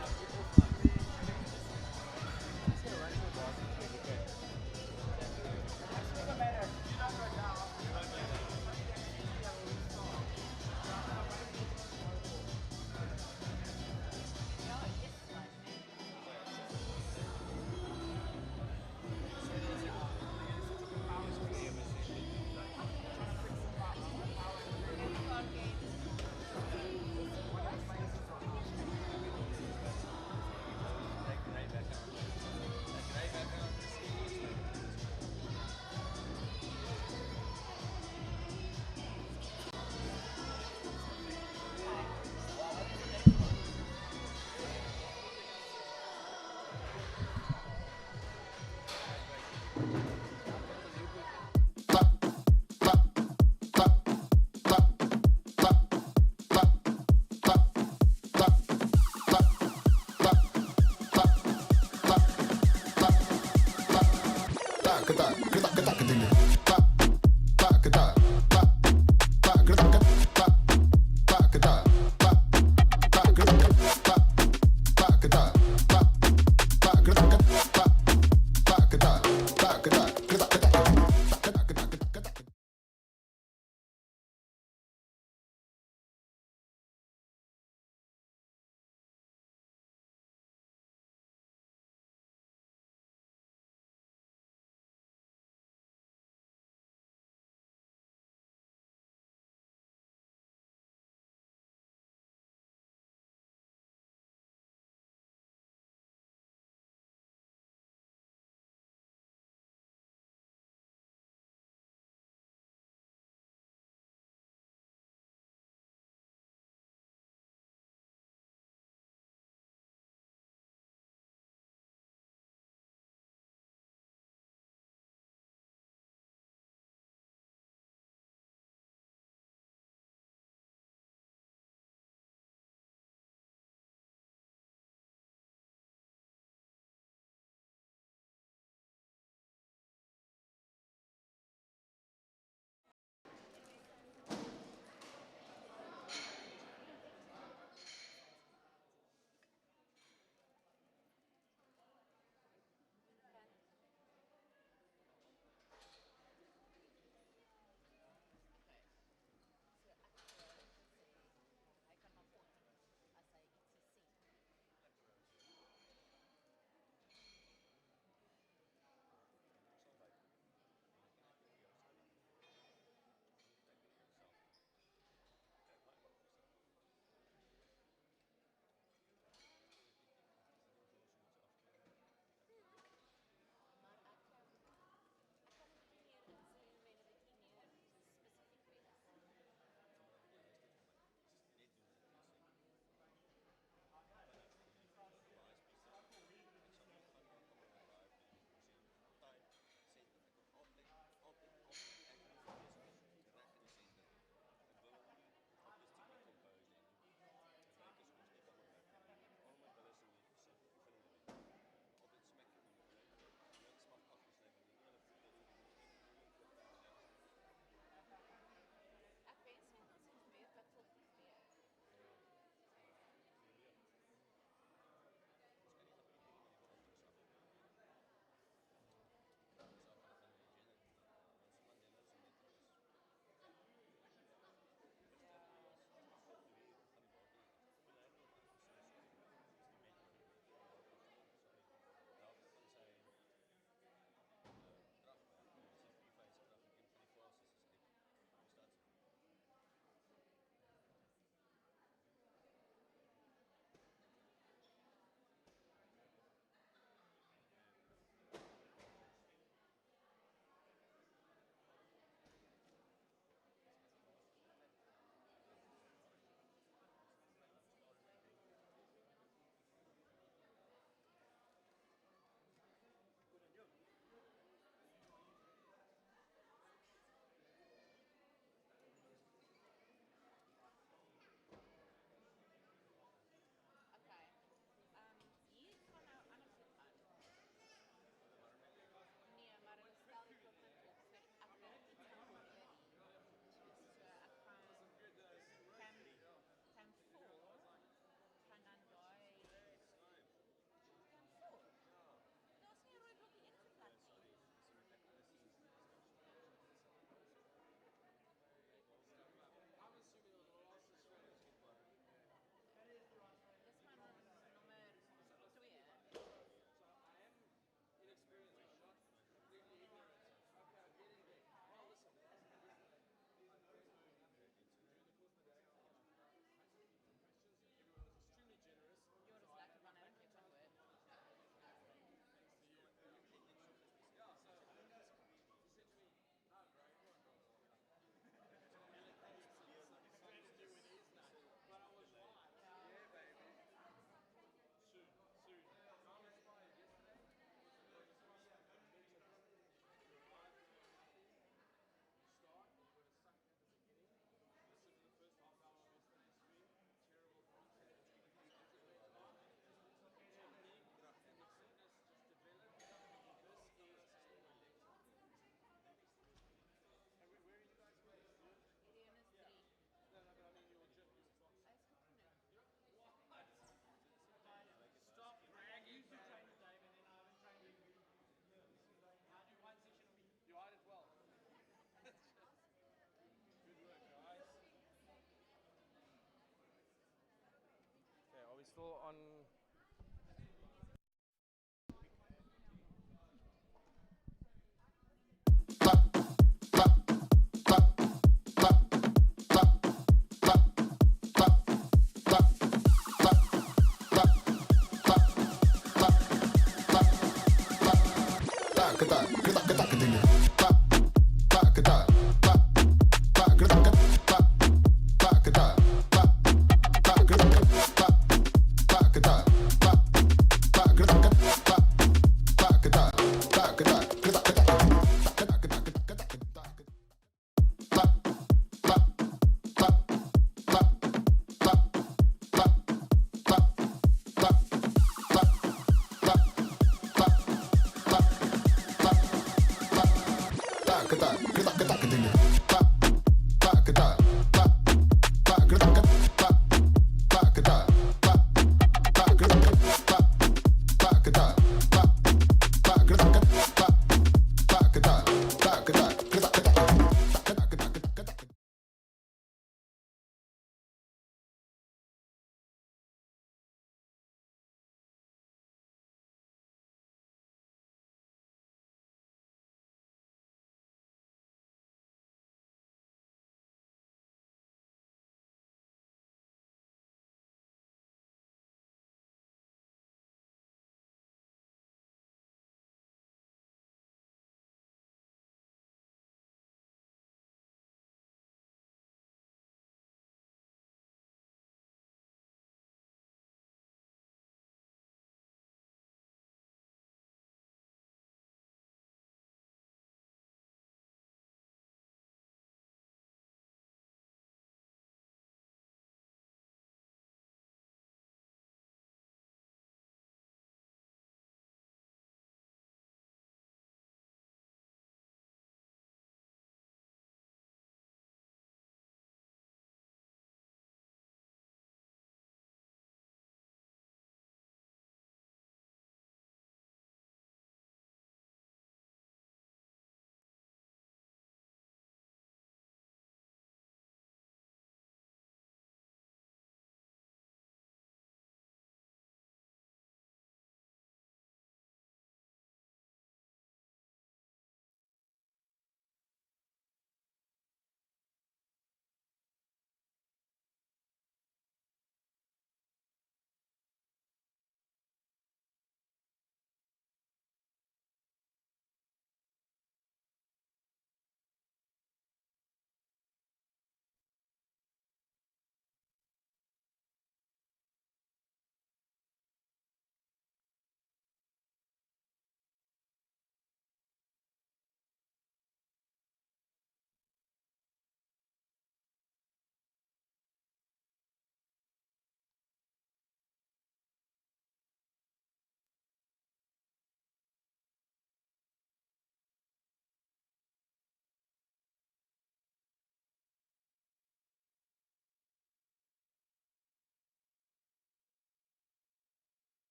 still on.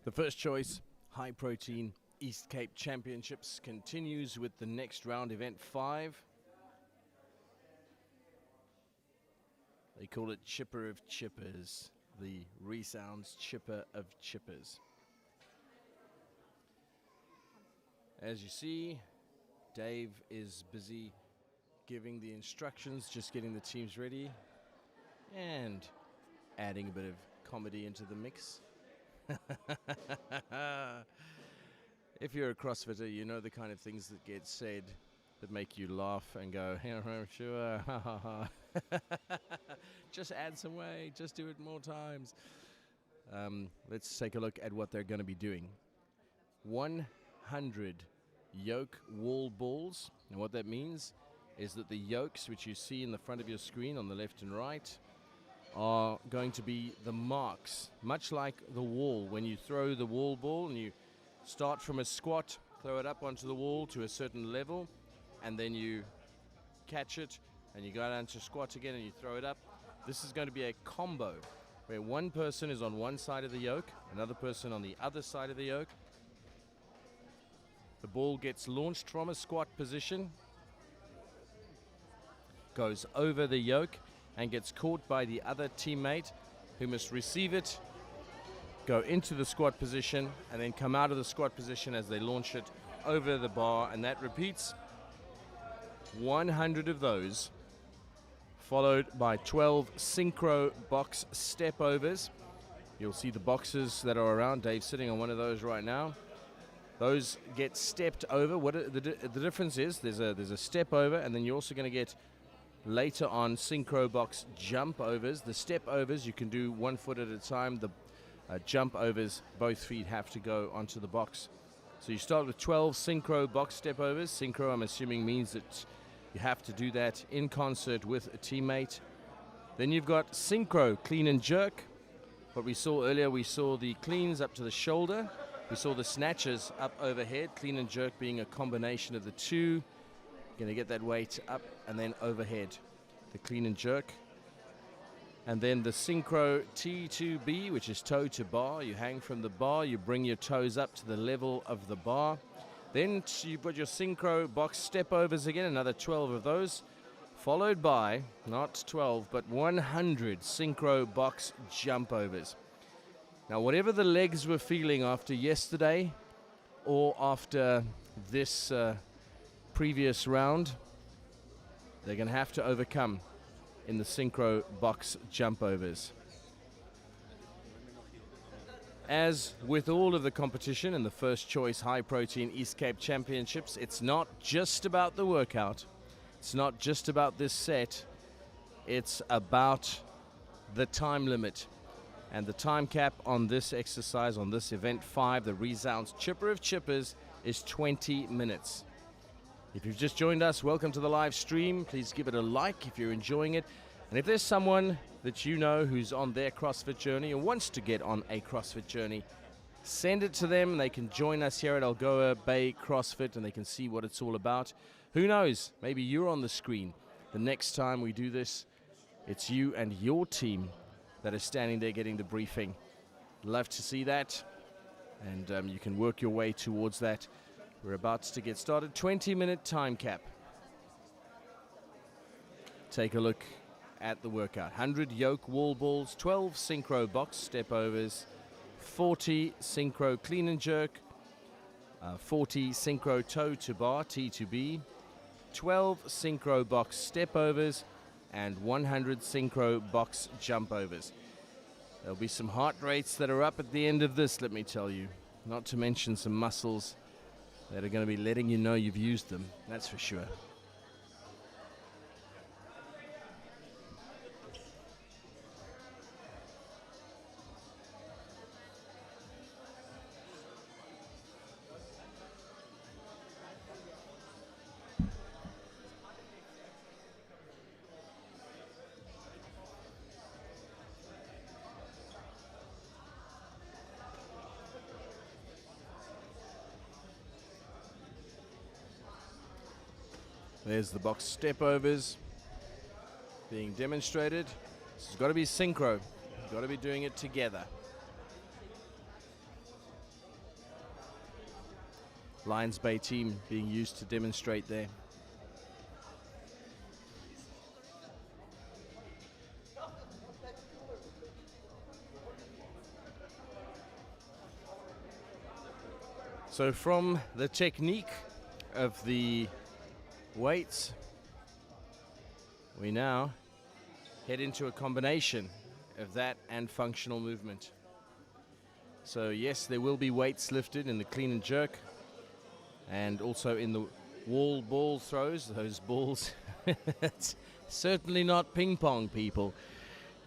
The first choice, high protein East Cape Championships continues with the next round, event 5. They call it Chipper of Chippers, the resounds Chipper of Chippers. As you see, Dave is busy giving the instructions, just getting the teams ready and adding a bit of comedy into the mix. If you're a CrossFitter, you know the kind of things that get said that make you laugh and go, yeah, sure, just add some weight, just do it more times. Let's take a look at what they're going to be doing. 100 yoke wall balls, and what that means is that the yokes, which you see in the front of your screen on the left and right, are going to be the marks, much like the wall. When you throw the wall ball and you start from a squat, throw it up onto the wall to a certain level, and then you catch it and you go down to squat again and you throw it up. This is going to be a combo where one person is on one side of the yoke, another person on the other side of the yoke. The ball gets launched from a squat position, goes over the yoke, and gets caught by the other teammate, who must receive it, go into the squat position, and then come out of the squat position as they launch it over the bar, and that repeats 100 of those, followed by 12 synchro box step overs. You'll see the boxes that are around. Dave's sitting on one of those right now. Those get stepped over. What the difference is, there's a step over, and then you're also going to get later on synchro box jump overs. The step overs you can do 1 foot at a time. The jump overs, both feet have to go onto the box. So you start with 12 synchro box step overs. Synchro, I'm assuming, means that you have to do that in concert with a teammate. Then you've got synchro clean and jerk. What we saw earlier, we saw the cleans up to the shoulder. We saw the snatches up overhead, clean and jerk being a combination of the two. Going to get that weight up and then overhead, the clean and jerk. And then the synchro T2B, which is toe to bar. You hang from the bar, you bring your toes up to the level of the bar. Then you've got your synchro box step overs again, another 12 of those, followed by, not 12, but 100 synchro box jump overs. Now, whatever the legs were feeling after yesterday or after this previous round, they're going to have to overcome in the synchro box jump overs. As with all of the competition in the first choice high protein East Cape Championships, it's not just about the workout. It's not just about this set. It's about the time limit. And the time cap on this exercise, on this event 5, the resounds Chipper of Chippers, is 20 minutes. If you've just joined us, welcome to the live stream. Please give it a like if you're enjoying it. And if there's someone that you know who's on their CrossFit journey or wants to get on a CrossFit journey, send it to them. They can join us here at Algoa Bay CrossFit and they can see what it's all about. Who knows? Maybe you're on the screen. The next time we do this, it's you and your team that are standing there getting the briefing. Love to see that. And you can work your way towards that. We're about to get started. 20-minute time cap. Take a look at the workout. 100 yoke wall balls, 12 synchro box step overs, 40 synchro clean and jerk, 40 synchro toe to bar, T to B, 12 synchro box step overs, and 100 synchro box jump overs. There'll be some heart rates that are up at the end of this, let me tell you. Not to mention some muscles that are going to be letting you know you've used them, that's for sure. There's the box step overs being demonstrated. This has got to be synchro. You've got to be doing it together. Lions Bay team being used to demonstrate there. So from the technique of the weights, we now head into a combination of that and functional movement. So yes, there will be weights lifted in the clean and jerk, and also in the wall ball throws. Those balls, it's certainly not ping pong, people.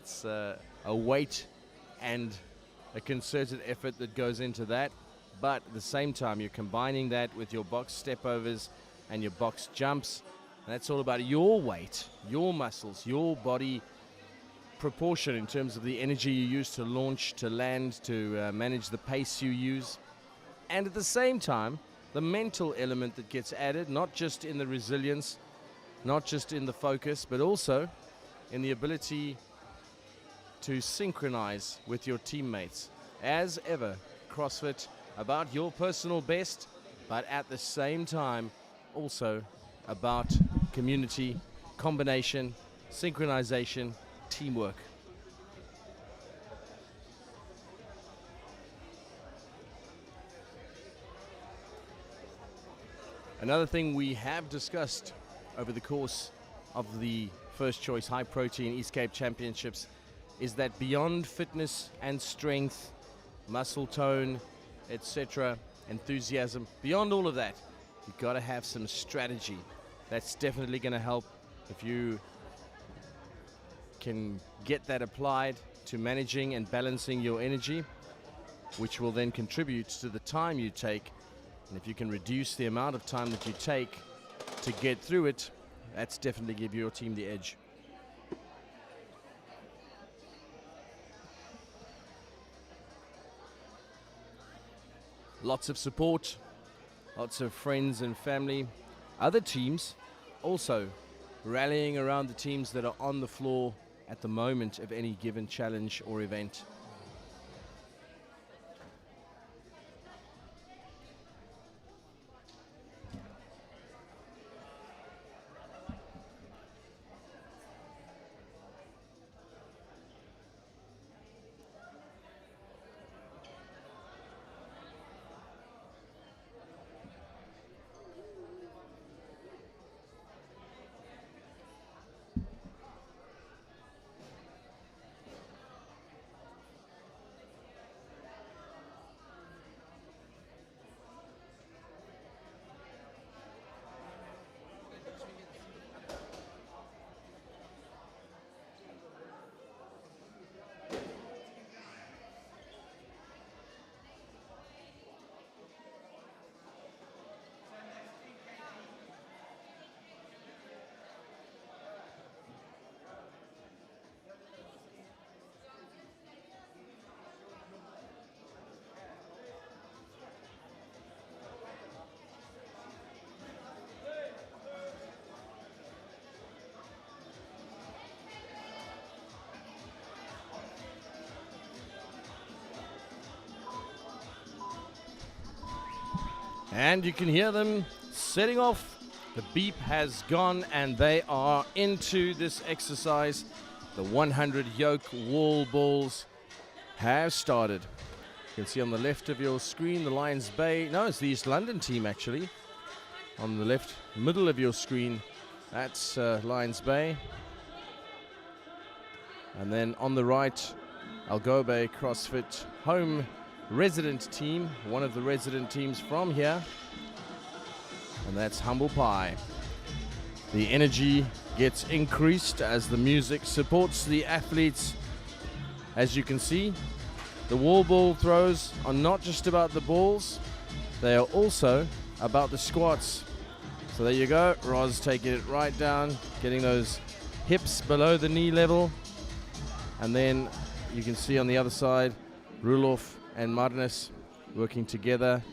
It's a weight and a concerted effort that goes into that. But at the same time, you're combining that with your box step overs and your box jumps. And that's all about your weight, your muscles, your body proportion in terms of the energy you use to launch, to land, to manage the pace you use. And at the same time, the mental element that gets added, not just in the resilience, not just in the focus, but also in the ability to synchronize with your teammates. As ever, CrossFit, about your personal best, but at the same time, also about community, combination, synchronization, teamwork. Another thing we have discussed over the course of the First Choice High Protein East Cape Championships is that beyond fitness and strength, muscle tone, etc., enthusiasm, beyond all of that, you've got to have some strategy. That's definitely going to help if you can get that applied to managing and balancing your energy, which will then contribute to the time you take. And if you can reduce the amount of time that you take to get through it, that's definitely give your team the edge. Lots of support, lots of friends and family. Other teams also rallying around the teams that are on the floor at the moment of any given challenge or event. And you can hear them setting off. The beep has gone and they are into this exercise. The 100 yoke wall balls have started. You can see on the left of your screen the Lions Bay. No, it's the East London team actually. On the left middle of your screen, that's Lions Bay. And then on the right, Algoa CrossFit home resident team, one of the resident teams from here, and that's Humble Pie. The energy gets increased as the music supports the athletes. As you can see, the wall ball throws are not just about the balls, they are also about the squats. So there you go, Roz taking it right down, getting those hips below the knee level, and then you can see on the other side, Rulof and Marnus working together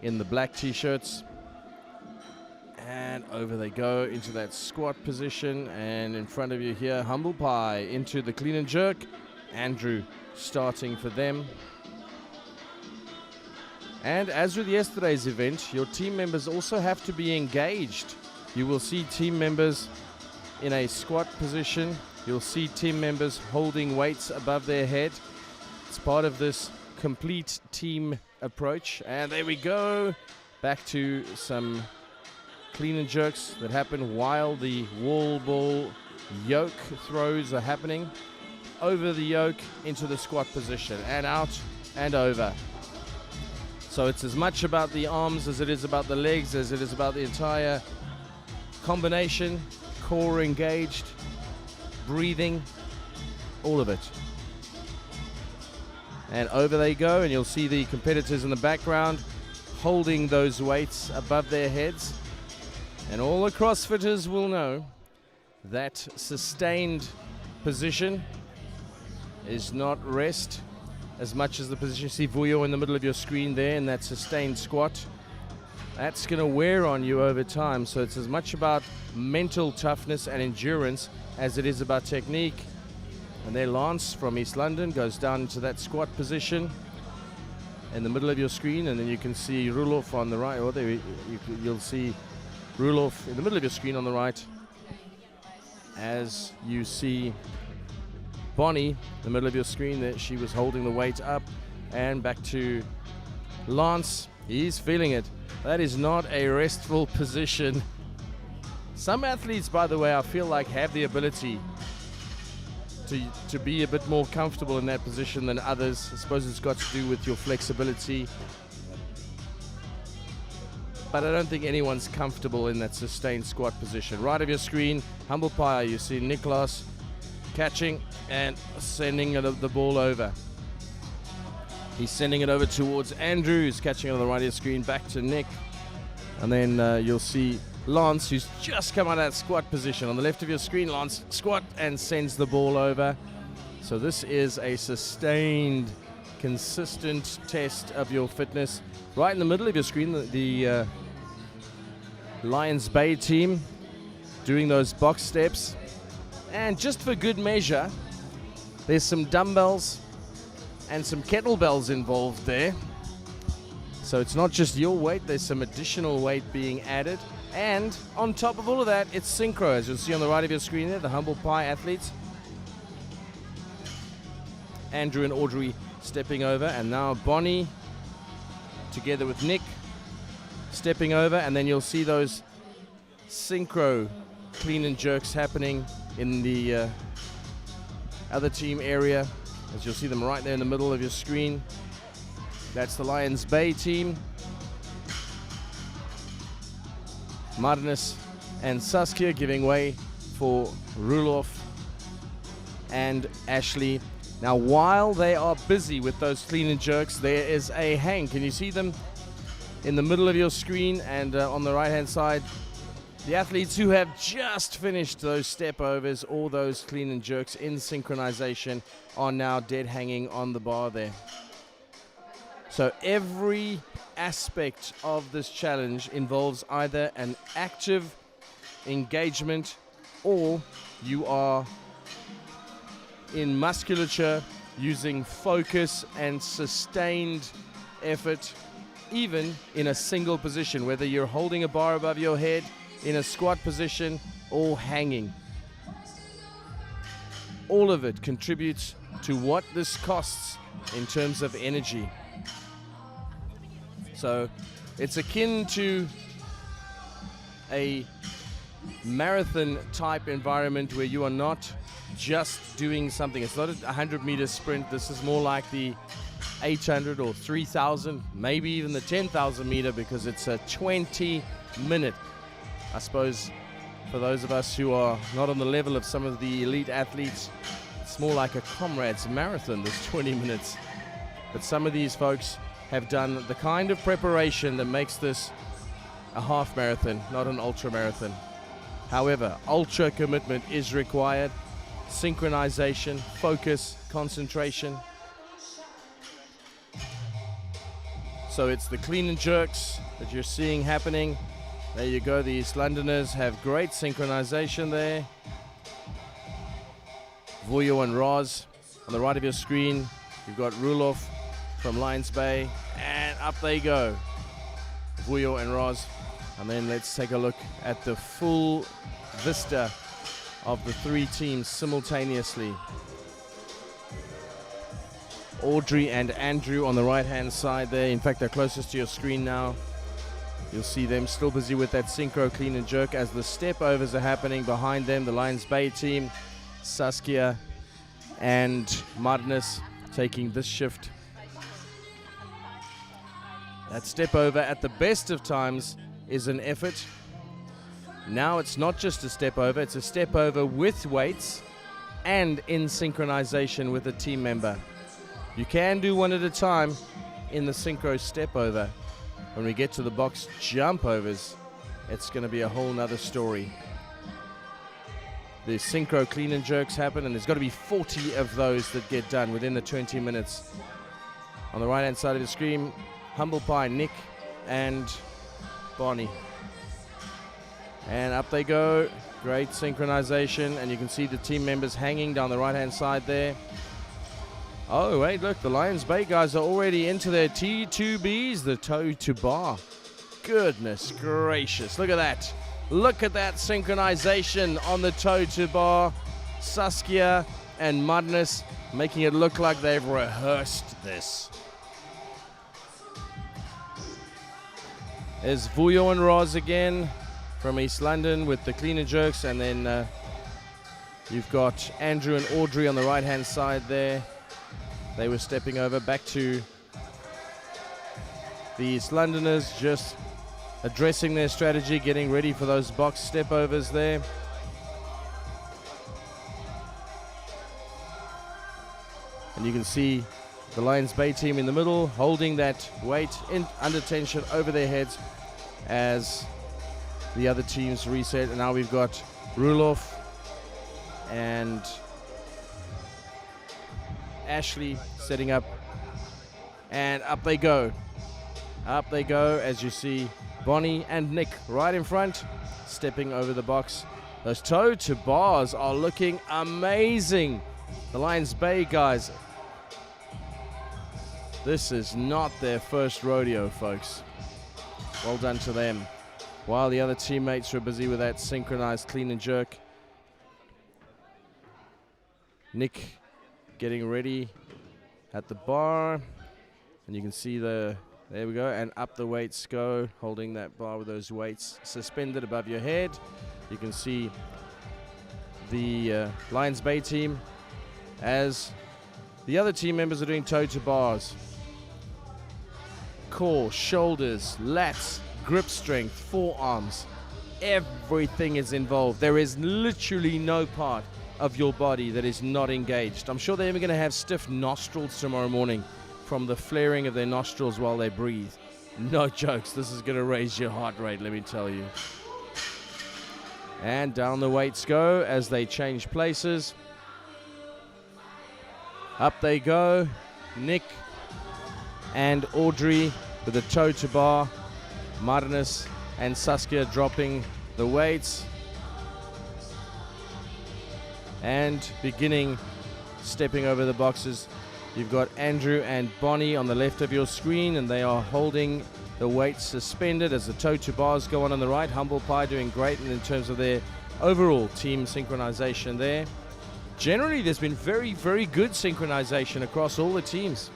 in the black t-shirts, and over they go into that squat position. And in front of you here, Humble Pie into the clean and jerk. Andrew starting for them. And as with yesterday's event, your team members also have to be engaged. You will see team members in a squat position. You'll see team members holding weights above their head. It's part of this complete team approach. And there we go. Back to some clean and jerks that happen while the wall ball yoke throws are happening. Over the yoke into the squat position and out and over. So it's as much about the arms as it is about the legs, as it is about the entire combination, core engaged, breathing, all of it. And over they go, and you'll see the competitors in the background holding those weights above their heads. And all the CrossFitters will know that sustained position is not rest as much as the position. You see Vuyo in the middle of your screen there in that sustained squat. That's going to wear on you over time. So it's as much about mental toughness and endurance as it is about technique. And there Lance from East London goes down into that squat position in the middle of your screen. And then you can see Rulof on the right. Or there you'll see Rulof in the middle of your screen on the right. As you see Bonnie, in the middle of your screen, that she was holding the weight up. And back to Lance. He's feeling it. That is not a restful position. Some athletes, by the way, I feel like have the ability to be a bit more comfortable in that position than others. I suppose it's got to do with your flexibility. But I don't think anyone's comfortable in that sustained squat position. Right of your screen, humble pie, you see Niklas catching and sending the ball over. He's sending it over towards Andrew, who's catching it on the right of your screen, back to Nick. And then you'll see Lance, who's just come out of that squat position. On the left of your screen, Lance squat and sends the ball over. So this is a sustained, consistent test of your fitness. Right in the middle of your screen, the Lions Bay team doing those box steps. And just for good measure, there's some dumbbells and some kettlebells involved there. So it's not just your weight, there's some additional weight being added. And on top of all of that, it's synchro, as you'll see on the right of your screen there, the humble pie athletes. Andrew and Audrey stepping over, and now Bonnie together with Nick stepping over, and then you'll see those synchro clean and jerks happening in the other team area, as you'll see them right there in the middle of your screen. That's the Lions Bay team. Martinus and Saskia giving way for Rulof and Ashley. Now, while they are busy with those clean and jerks, there is a hang. Can you see them in the middle of your screen and on the right-hand side? The athletes who have just finished those step overs or those clean and jerks in synchronization are now dead hanging on the bar there. So every aspect of this challenge involves either an active engagement or you are in musculature using focus and sustained effort, even in a single position, whether you're holding a bar above your head, in a squat position, or hanging. All of it contributes to what this costs in terms of energy. So it's akin to a marathon type environment where you are not just doing something. It's not a 100-meter sprint. This is more like the 800 or 3,000, maybe even the 10,000 meter, because it's a 20-minute. I suppose for those of us who are not on the level of some of the elite athletes, it's more like a comrades marathon, this 20 minutes. But some of these folks have done the kind of preparation that makes this a half marathon, not an ultra marathon. However, ultra commitment is required. Synchronization, focus, concentration. So it's the clean and jerks that you're seeing happening. There you go, the East Londoners have great synchronization there. Vuyo and Roz on the right of your screen. You've got Rulof from Lions Bay, and up they go. Vuyo and Roz. And then let's take a look at the full vista of the three teams simultaneously. Audrey and Andrew on the right-hand side there. In fact, they're closest to your screen now. You'll see them still busy with that synchro clean and jerk as the step overs are happening behind them. The Lions Bay team, Saskia and Magnus taking this shift. That step over at the best of times is an effort. Now it's not just a step over, it's a step over with weights and in synchronization with a team member. You can do one at a time in the synchro step over. When we get to the box jump overs, it's going to be a whole nother story. The synchro clean and jerks happen, and there's got to be 40 of those that get done within the 20 minutes. On the right hand side of the screen, Humble Pie, Nick and Bonnie. And up they go. Great synchronization, and you can see the team members hanging down the right hand side there. Oh, wait, look, the Lions Bay guys are already into their T2Bs, the toe to bar. Goodness gracious, look at that. Look at that synchronization on the toe to bar. Saskia and Magnus making it look like they've rehearsed this. There's Vuyo and Roz again from East London with the clean and jerks, and then you've got Andrew and Audrey on the right-hand side there. They were stepping over back to the East Londoners, just addressing their strategy, getting ready for those box step overs there. And you can see the Lions Bay team in the middle holding that weight under tension over their heads as the other teams reset. And now we've got Rulof and Ashley setting up, and up they go. Up they go as you see Bonnie and Nick right in front, stepping over the box. Those toe to bars are looking amazing. The Lions Bay guys, this is not their first rodeo, folks. Well done to them. While the other teammates are busy with that synchronized clean and jerk. Nick getting ready at the bar, and you can see there we go, and up the weights go, holding that bar with those weights suspended above your head. You can see the Lions Bay team as the other team members are doing toe to bars. Core, shoulders, lats, grip strength, forearms, everything is involved. There is literally no part of your body that is not engaged. I'm sure they're even going to have stiff nostrils tomorrow morning from the flaring of their nostrils while they breathe. No jokes, this is going to raise your heart rate, let me tell you. And down the weights go as they change places. Up they go. Nick and Audrey with the toe to bar. Magnus and Saskia dropping the weights. And beginning stepping over the boxes, you've got Andrew and Bonnie on the left of your screen, and they are holding the weights suspended as the toe to bars go on the right. Humble Pie doing great in terms of their overall team synchronization there. Generally, there's been very, very good synchronization across all the teams.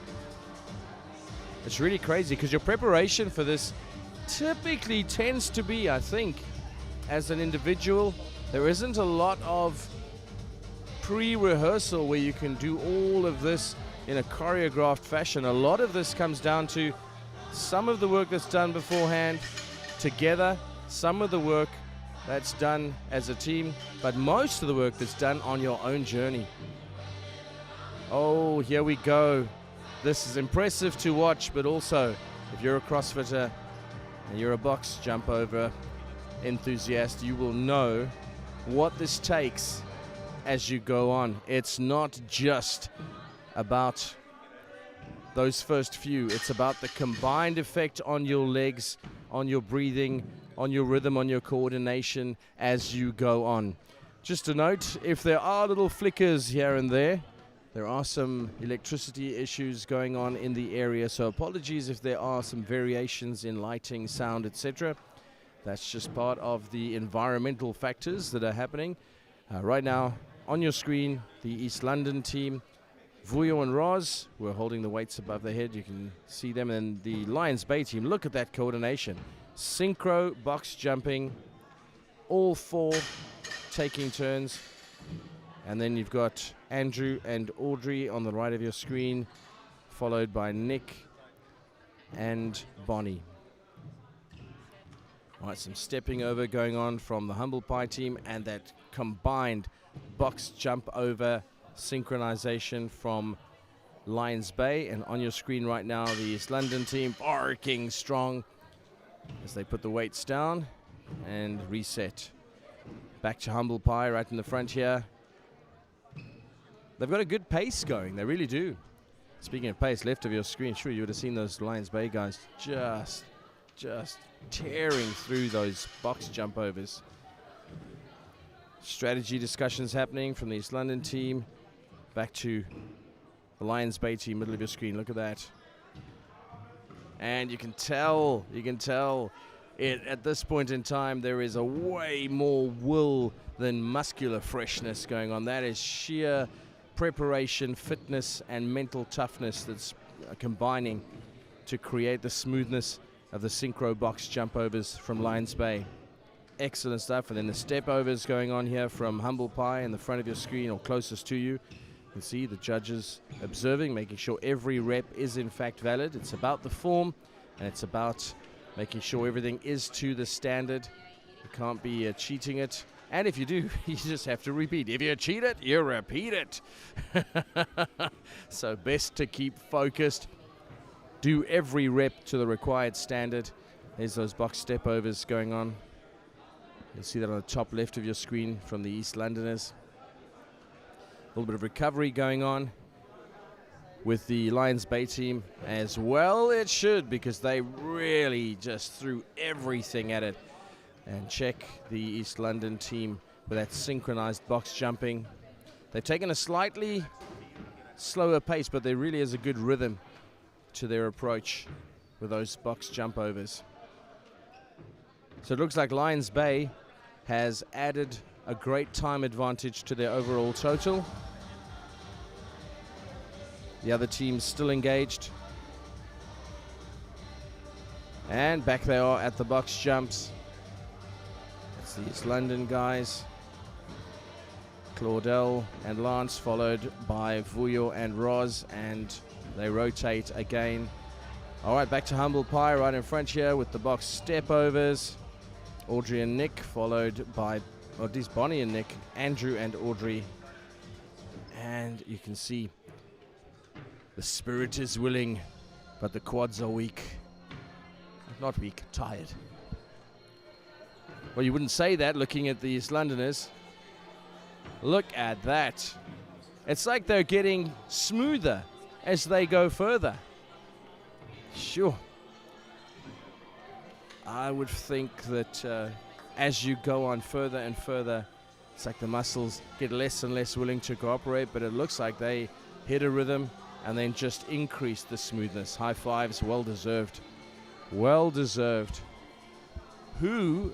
It's really crazy because your preparation for this typically tends to be, I think, as an individual, there isn't a lot of pre-rehearsal where you can do all of this in a choreographed fashion. A lot of this comes down to some of the work that's done beforehand together, some of the work that's done as a team, but most of the work that's done on your own journey. Oh, here we go. This is impressive to watch, but also if you're a CrossFitter and you're a box jump over enthusiast, you will know what this takes as you go on. It's not just about those first few. It's about the combined effect on your legs, on your breathing, on your rhythm, on your coordination as you go on. Just a note, if there are little flickers here and there, There are some electricity issues going on in the area, so apologies if there are some variations in lighting, sound, etc. That's just part of the environmental factors that are happening. Right now, on your screen, the East London team, Vuyo and Roz, who are holding the weights above their head. You can see them. And the Lions Bay team, look at that coordination. Synchro box jumping, all four taking turns. And then you've got Andrew and Audrey on the right of your screen, followed by Nick and Bonnie. All right, some stepping over going on from the Humble Pie team, and that combined box jump over synchronization from Lions Bay. And on your screen right now, the East London team barking strong as they put the weights down and reset. Back to Humble Pie right in the front here. They've got a good pace going, they really do. Speaking of pace, left of your screen, sure you would have seen those Lions Bay guys just tearing through those box jump overs. Strategy discussions happening from the East London team. Back to the Lions Bay team, middle of your screen, look at that. And you can tell it at this point in time, there is a way more will than muscular freshness going on. That is sheer preparation, fitness, and mental toughness that's combining to create the smoothness of the synchro box jump overs from Lions Bay. Excellent stuff. And then the step overs going on here from Humble Pie in the front of your screen or closest to you. You can see the judges observing, making sure every rep is in fact valid. It's about the form, and it's about making sure everything is to the standard. You can't be cheating it. And if you do, you just have to repeat. If you cheat it, you repeat it. So best to keep focused. Do every rep to the required standard. There's those box step overs going on. You'll see that on the top left of your screen from the East Londoners. A little bit of recovery going on with the Lions Bay team as well. It should, because they really just threw everything at it. And check the East London team with that synchronized box jumping. They've taken a slightly slower pace, but there really is a good rhythm to their approach with those box jump overs. So it looks like Lions Bay has added a great time advantage to their overall total. The other team's still engaged. And back they are at the box jumps. It's the East London guys. Claudel and Lance, followed by Vuyo and Roz, and they rotate again. All right, back to Humble Pie right in front here with the box step overs. Audrey and Nick, followed by, or at least Bonnie and Nick, Andrew and Audrey. And you can see the spirit is willing, but the quads are weak. Not weak, tired. Well, you wouldn't say that looking at the East Londoners. Look at that. It's like they're getting smoother as they go further. Sure. I would think that as you go on further and further, it's like the muscles get less and less willing to cooperate, but it looks like they hit a rhythm and then just increase the smoothness. High fives, well deserved. Well deserved. Who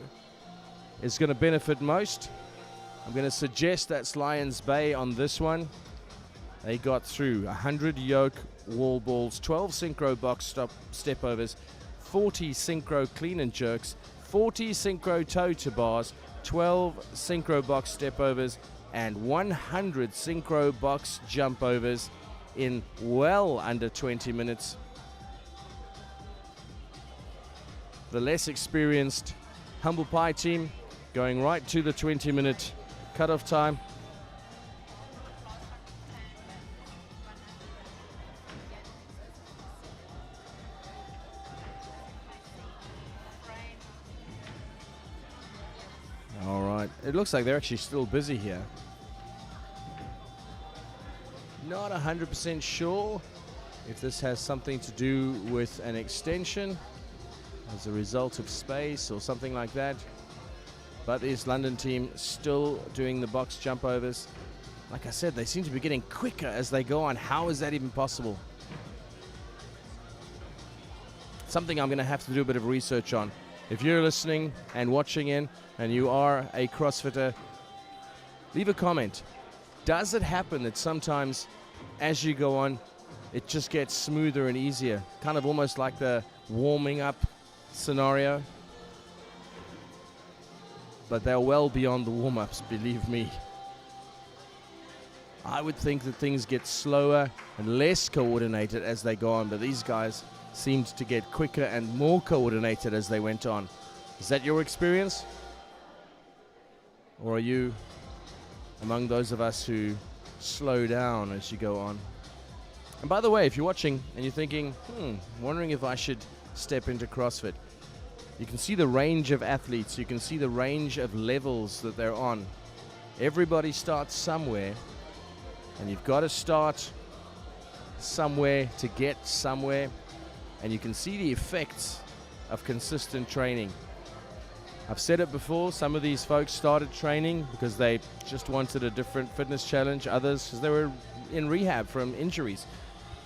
is going to benefit most? I'm going to suggest that's Lions Bay on this one. They got through 100 yoke wall balls, 12 synchro box step overs, 40 synchro clean and jerks, 40 synchro toe to bars, 12 synchro box step overs, and 100 synchro box jump overs in well under 20 minutes. The less experienced Humble Pie team going right to the 20-minute cutoff time. All right, it looks like they're actually still busy here. Not 100% sure if this has something to do with an extension as a result of space or something like that. But the East London team still doing the box jump overs. like I said, they seem to be getting quicker as they go on. How is that even possible? Something I'm going to have to do a bit of research on. If you're listening and watching in and you are a CrossFitter, leave a comment. Does it happen that sometimes as you go on, it just gets smoother and easier? Kind of almost like the warming up scenario. But they're well beyond the warm-ups, believe me. I would think that things get slower and less coordinated as they go on, but these guys seemed to get quicker and more coordinated as they went on. Is that your experience? Or are you among those of us who slow down as you go on? And by the way, if you're watching and you're thinking, wondering if I should step into CrossFit, you can see the range of athletes, you can see the range of levels that they're on. Everybody starts somewhere, and you've got to start somewhere to get somewhere, and you can see the effects of consistent training. I've said it before, some of these folks started training because they just wanted a different fitness challenge, others because they were in rehab from injuries.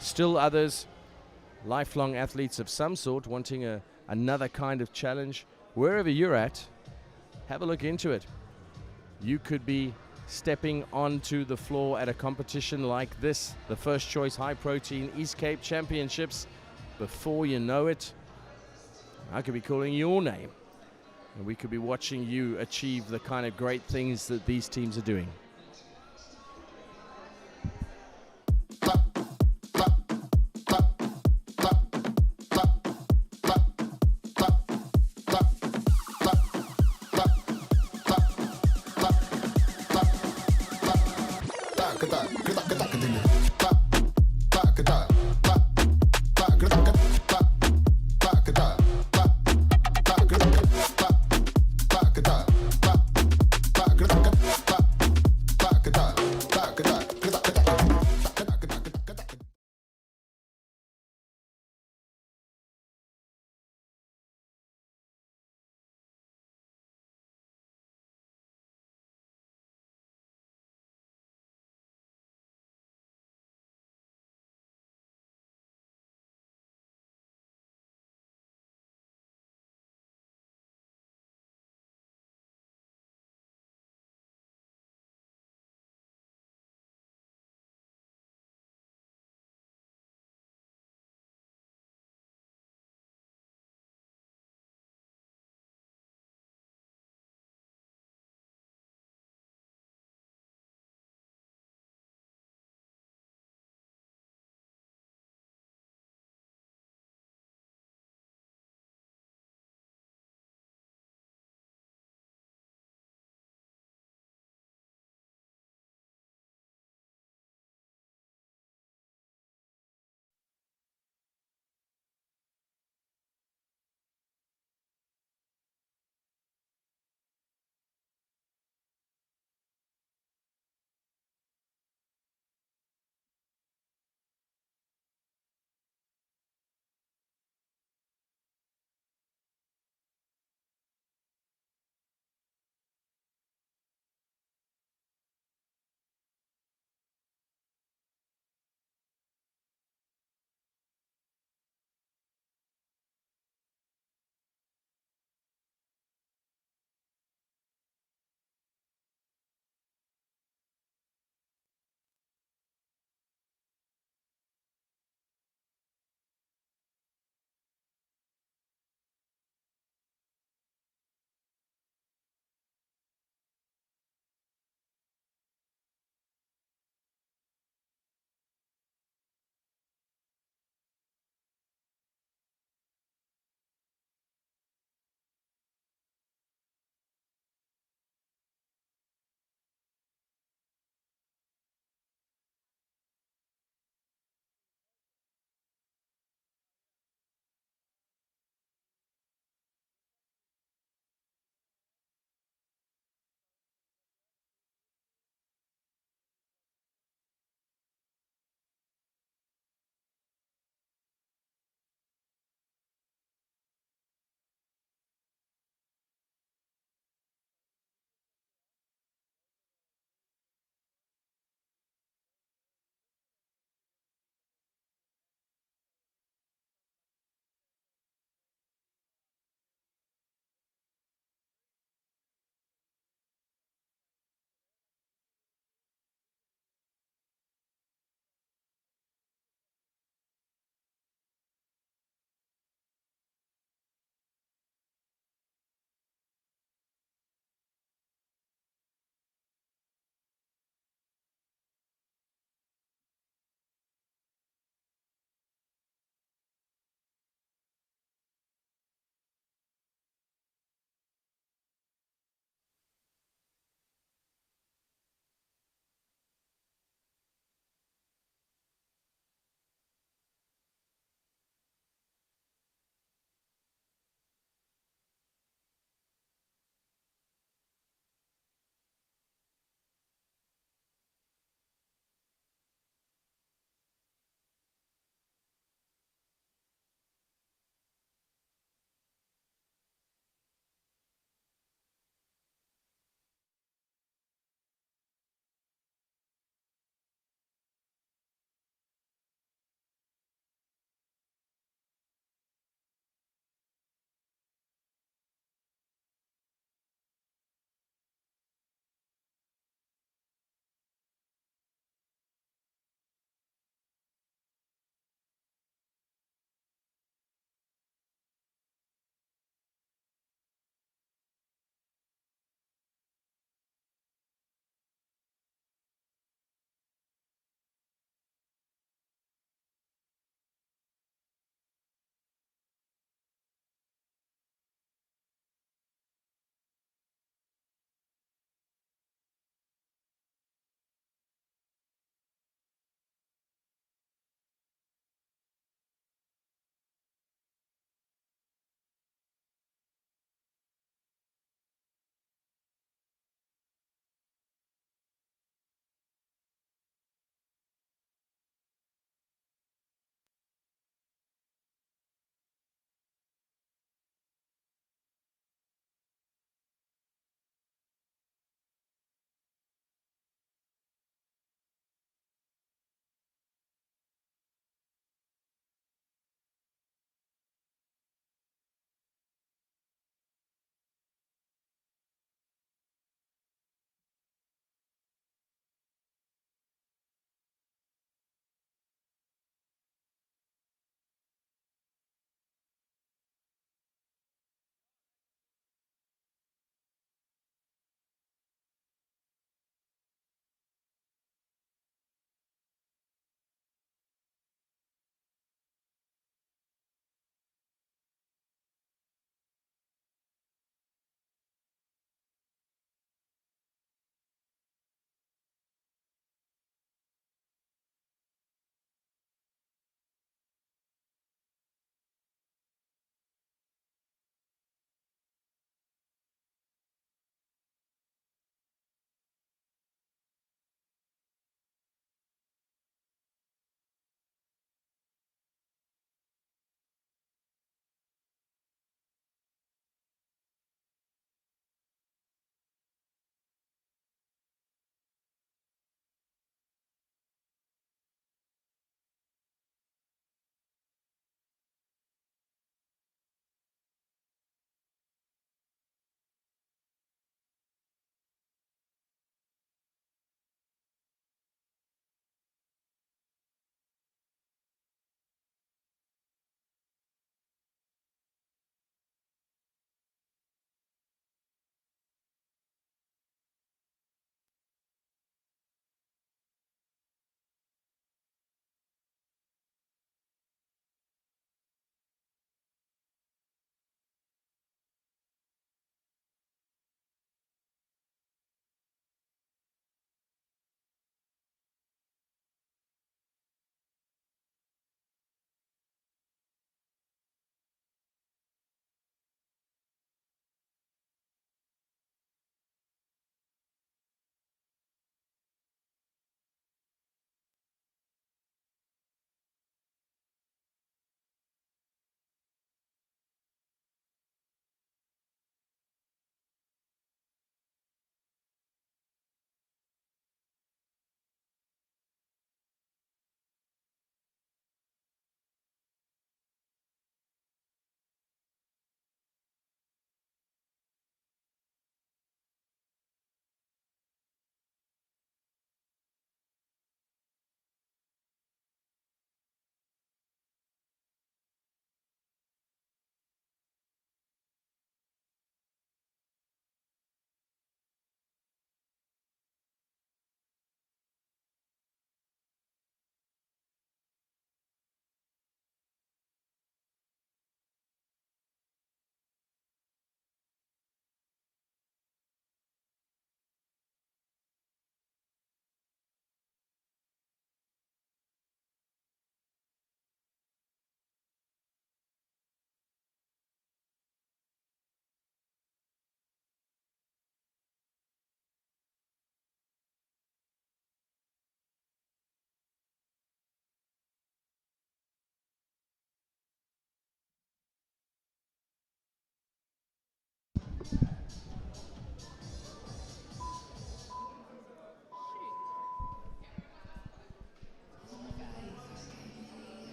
Still others, lifelong athletes of some sort, wanting another kind of challenge. Wherever you're at, have a look into it. You could be stepping onto the floor at a competition like this, the First Choice High Protein East Cape Championships. Before you know it, I could be calling your name, and we could be watching you achieve the kind of great things that these teams are doing.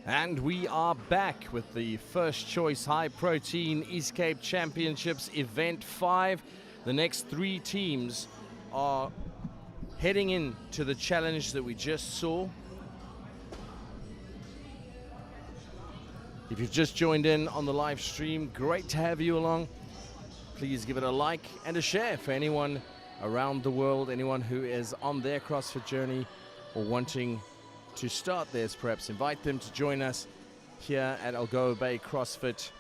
And we are back with the first choice high protein East Cape Championships event 5. The next 3 teams are heading into the challenge that we just saw. If you've just joined in on the live stream, great to have you along. Please give it a like and a share for anyone around the world, anyone who is on their CrossFit journey or wanting to start theirs. Perhaps invite them to join us here at Algoa Bay CrossFit,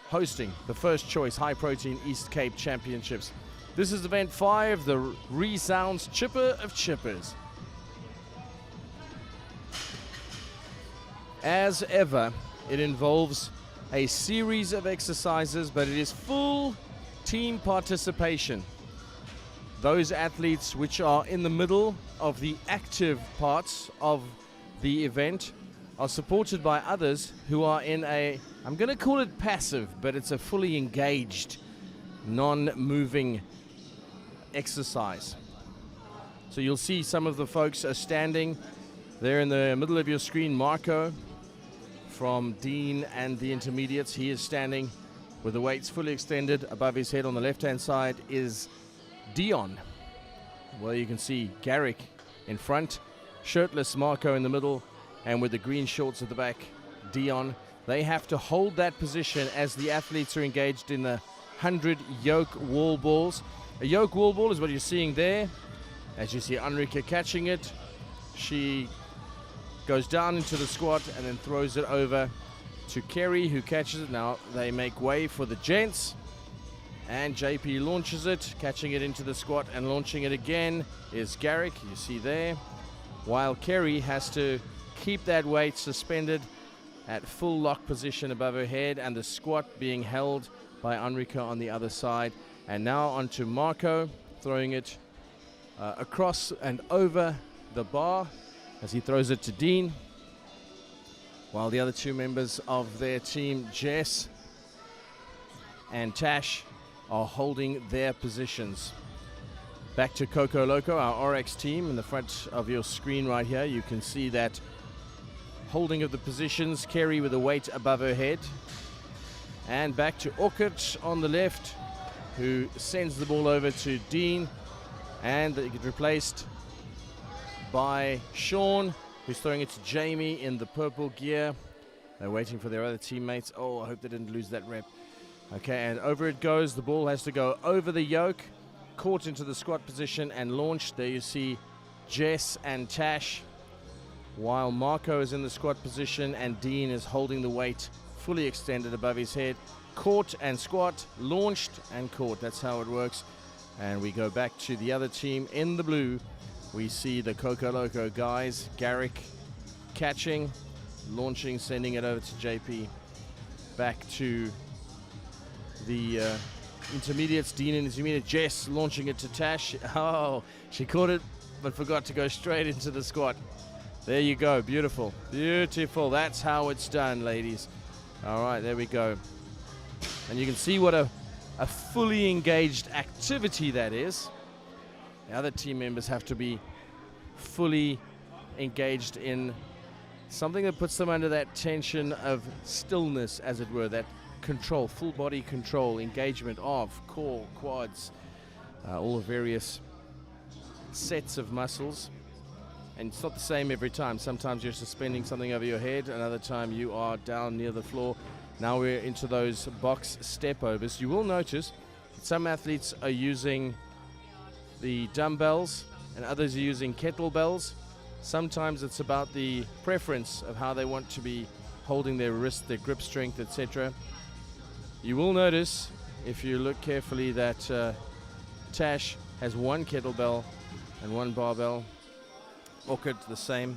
hosting the first choice high protein East Cape Championships. This is event 5, the Resounds Chipper of Chippers. As ever, it involves a series of exercises, but it is full team participation. Those athletes which are in the middle of the active parts of the event are supported by others who are in a, I'm going to call it passive, but it's a fully engaged, non-moving exercise. So you'll see some of the folks are standing there in the middle of your screen. Marco from Dean and the intermediates, he is standing with the weights fully extended above his head. On the left-hand side is Dion. Well, you can see Garrick in front, shirtless Marco in the middle, and with the green shorts at the back, Dion. They have to hold that position as the athletes are engaged in the 100 yoke wall balls. A yoke wall ball is what you're seeing there. As you see Enrique catching it, she goes down into the squat and then throws it over to Kerry, who catches it. Now they make way for the gents, and JP launches it, catching it into the squat, and launching it again is Garrick, you see there, while Kerry has to keep that weight suspended at full lock position above her head, and the squat being held by Enrique on the other side. And now onto Marco, throwing it across and over the bar as he throws it to Dean, while the other 2 members of their team, Jess and Tash, are holding their positions. Back to Coco Loco, our RX team. In the front of your screen right here, you can see that holding of the positions, Kerry with the weight above her head. And back to Orchid on the left, who sends the ball over to Dean, and it gets replaced by Sean, who's throwing it to Jamie in the purple gear. They're waiting for their other teammates. Oh, I hope they didn't lose that rep. Okay, and over it goes. The ball has to go over the yoke, caught into the squat position and launched. There you see Jess and Tash, while Marco is in the squat position and Dean is holding the weight fully extended above his head. Caught and squat, launched and caught. That's how it works. And we go back to the other team in the blue. We see the Coco Loco guys, Garrick catching, launching, sending it over to JP. Back to the intermediates, Dean and intermediate, Jess launching it to Tash. Oh, she caught it but forgot to go straight into the squat. There you go, beautiful, beautiful. That's how it's done, ladies. All right, there we go. And you can see what a fully engaged activity that is. The other team members have to be fully engaged in something that puts them under that tension of stillness, as it were, that control, full body control, engagement of core, quads, all the various sets of muscles. And it's not the same every time. Sometimes you're suspending something over your head, another time you are down near the floor. Now we're into those box step overs. You will notice that some athletes are using the dumbbells and others are using kettlebells. Sometimes it's about the preference of how they want to be holding their wrist, their grip strength, etc. You will notice, if you look carefully, that Tash has 1 kettlebell and 1 barbell. Orchid the same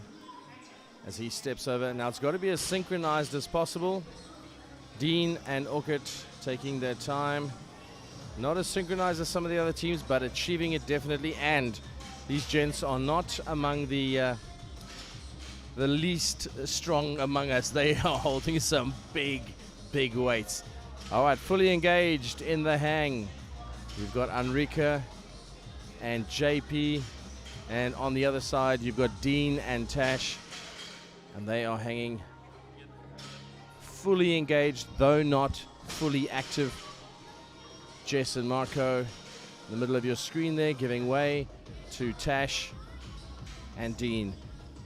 as he steps over. Now it's got to be as synchronized as possible. Dean and Orchid taking their time. Not as synchronized as some of the other teams, but achieving it definitely. And these gents are not among the least strong among us. They are holding some big weights. All right, fully engaged in the hang. You've got Enrica and JP. And on the other side, you've got Dean and Tash. And they are hanging fully engaged, though not fully active. Jess and Marco in the middle of your screen there, giving way to Tash and Dean.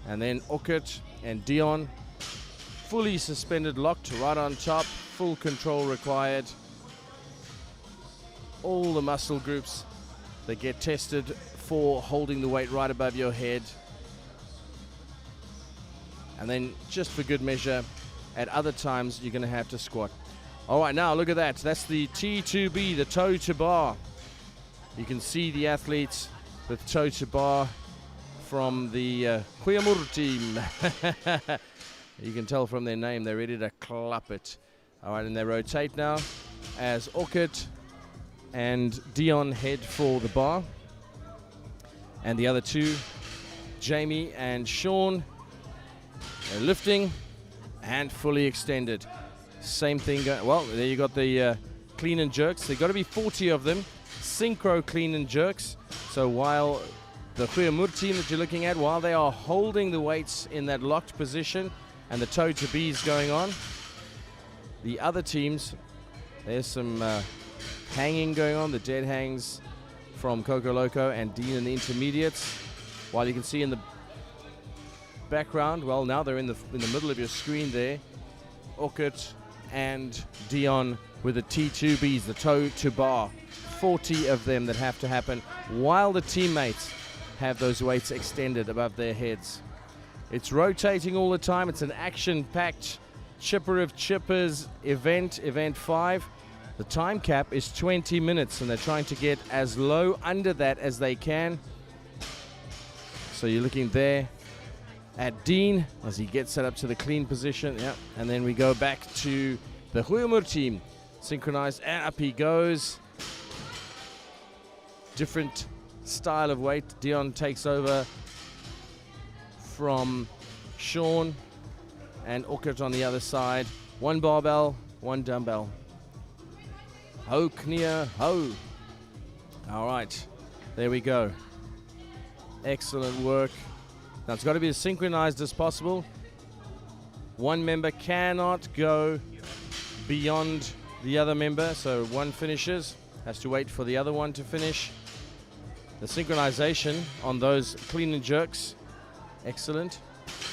And then Okert and Dion, fully suspended, locked right on top, full control required. All the muscle groups that get tested for holding the weight right above your head. And then just for good measure, at other times you're going to have to squat. All right, now look at that. That's the T2B, the toe to bar. You can see the athletes with toe to bar from the Gqerbeha team. You can tell from their name, they're ready to clap it. All right, and they rotate now as Okert and Dion head for the bar. And the other two, Jamie and Sean, they're lifting and fully extended. Same thing. Well, there you got the clean and jerks. There's got to be 40 of them. Synchro clean and jerks. So while the Gqerbeha team that you're looking at, while they are holding the weights in that locked position and the toe to bees going on, the other teams, there's some hanging going on, the dead hangs from Coco Loco and Dean in the intermediates. While you can see in the background, well, now they're in the middle of your screen there, Okert and Dion with the T2Bs, the toe to bar. 40 of them that have to happen while the teammates have those weights extended above their heads. It's rotating all the time. It's an action-packed chipper of chippers event 5. The time cap is 20 minutes, and they're trying to get as low under that as they can. So you're looking there at Dean as he gets set up to the clean position. Yep. And then we go back to the Gqerbeha team. Synchronized, and up he goes. Different style of weight. Dion takes over from Sean, and Okert on the other side. One barbell, one dumbbell. Ho, knie, ho. All right, there we go. Excellent work. Now it's got to be as synchronized as possible. One member cannot go beyond the other member, so one finishes, has to wait for the other one to finish. The synchronization on those clean and jerks, excellent.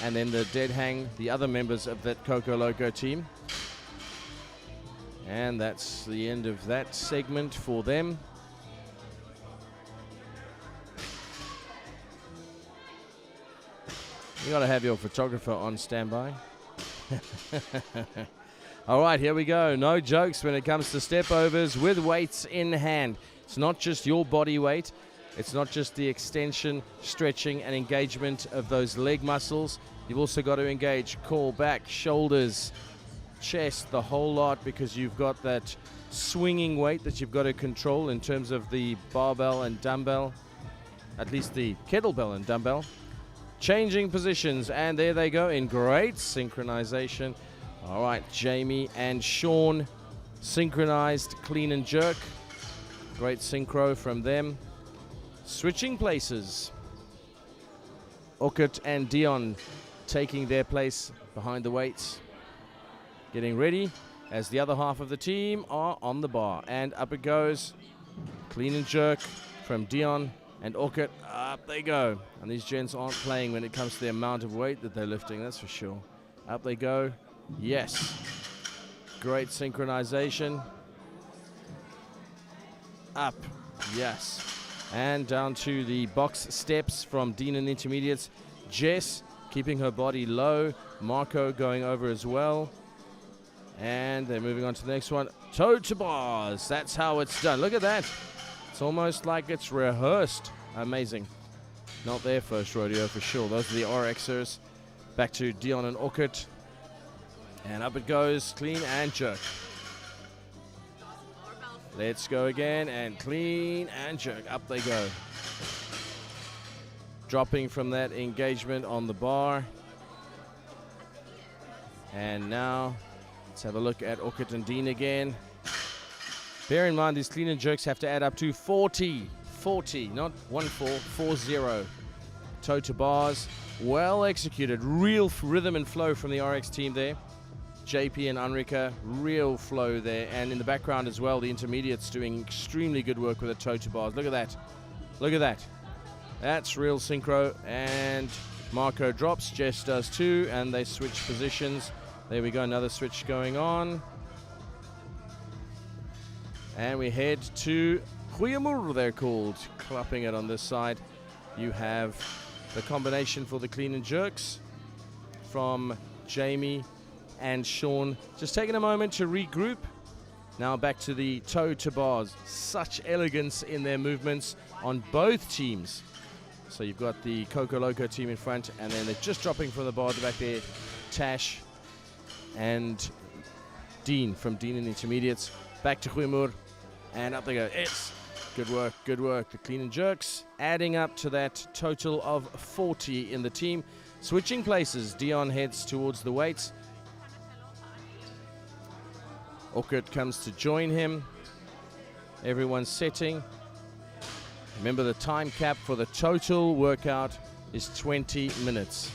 And then the dead hang, the other members of that Coco Loco team. And that's the end of that segment for them. You gotta have your photographer on standby. All right, here we go. No jokes when it comes to step overs with weights in hand. It's not just your body weight. It's not just the extension, stretching, and engagement of those leg muscles. You've also got to engage core, back, shoulders, chest, the whole lot, because you've got that swinging weight that you've got to control in terms of the barbell and dumbbell, at least the kettlebell and dumbbell. Changing positions, and there they go in great synchronization. All right, Jamie and Sean, synchronized clean and jerk. Great synchro from them. Switching places. Okert and Dion taking their place behind the weights. Getting ready as the other half of the team are on the bar. And up it goes. Clean and jerk from Dion and Okert. Up they go. And these gents aren't playing when it comes to the amount of weight that they're lifting, that's for sure. Up they go. Yes. Great synchronization. Up. Yes. And down to the box steps from Dean and Intermediates. Jess keeping her body low. Marco going over as well. And they're moving on to the next one. Toe to bars. That's how it's done. Look at that. It's almost like it's rehearsed. Amazing. Not their first rodeo for sure. Those are the RXers. Back to Dion and Okert. And up it goes. Clean and jerk. Let's go again, and clean and jerk. Up they go. Dropping from that engagement on the bar. And now Let's have a look at Orchid and Dean again. Bear in mind, these clean and jerks have to add up to 40, not 40. Toe to bars, well executed. Real rhythm and flow from the RX team there. JP and Anrika, real flow there. And in the background as well, the intermediates doing extremely good work with the toe to bars. Look at that. Look at that. That's real synchro. And Marco drops, Jess does too, and they switch positions. There we go, another switch going on. And we head to Gqerbeha, they're called. Clapping it on this side. You have the combination for the clean and jerks from Jamie and Sean. Just taking a moment to regroup. Now back to the toe to bars. Such elegance in their movements on both teams. So you've got the Coco Loco team in front, and then they're just dropping from the bar to back there. Tash and Dean from Dean and Intermediates. Back to Gqerbeha, and up they go. Yes. Good work, good work. The clean and jerks adding up to that total of 40 in the team. Switching places, Dion heads towards the weights. Orchid comes to join him. Everyone's setting. Remember, the time cap for the total workout is 20 minutes.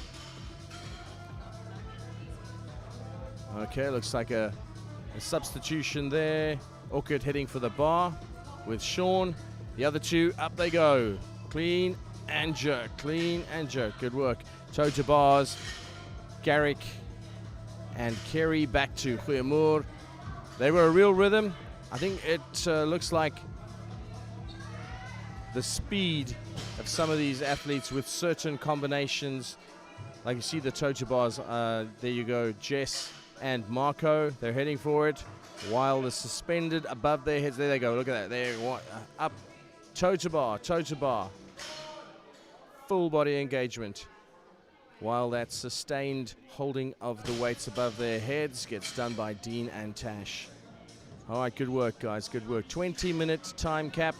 Okay, looks like a substitution there. Orchid heading for the bar with Sean. The other two, up they go. Clean and jerk, clean and jerk. Good work. Toe to bars. Garrick and Kerry back to Gqerbeha. They were a real rhythm. I think it looks like the speed of some of these athletes with certain combinations. Like you see the toe to bars. There you go, Jess and Marco. They're heading for it. While the suspended above their heads. There they go. Look at that. There, up, toe to bar, toe to bar. Full body engagement. While that sustained holding of the weights above their heads gets done by Dean and Tash. All right, good work, guys. Good work. 20-minute time cap.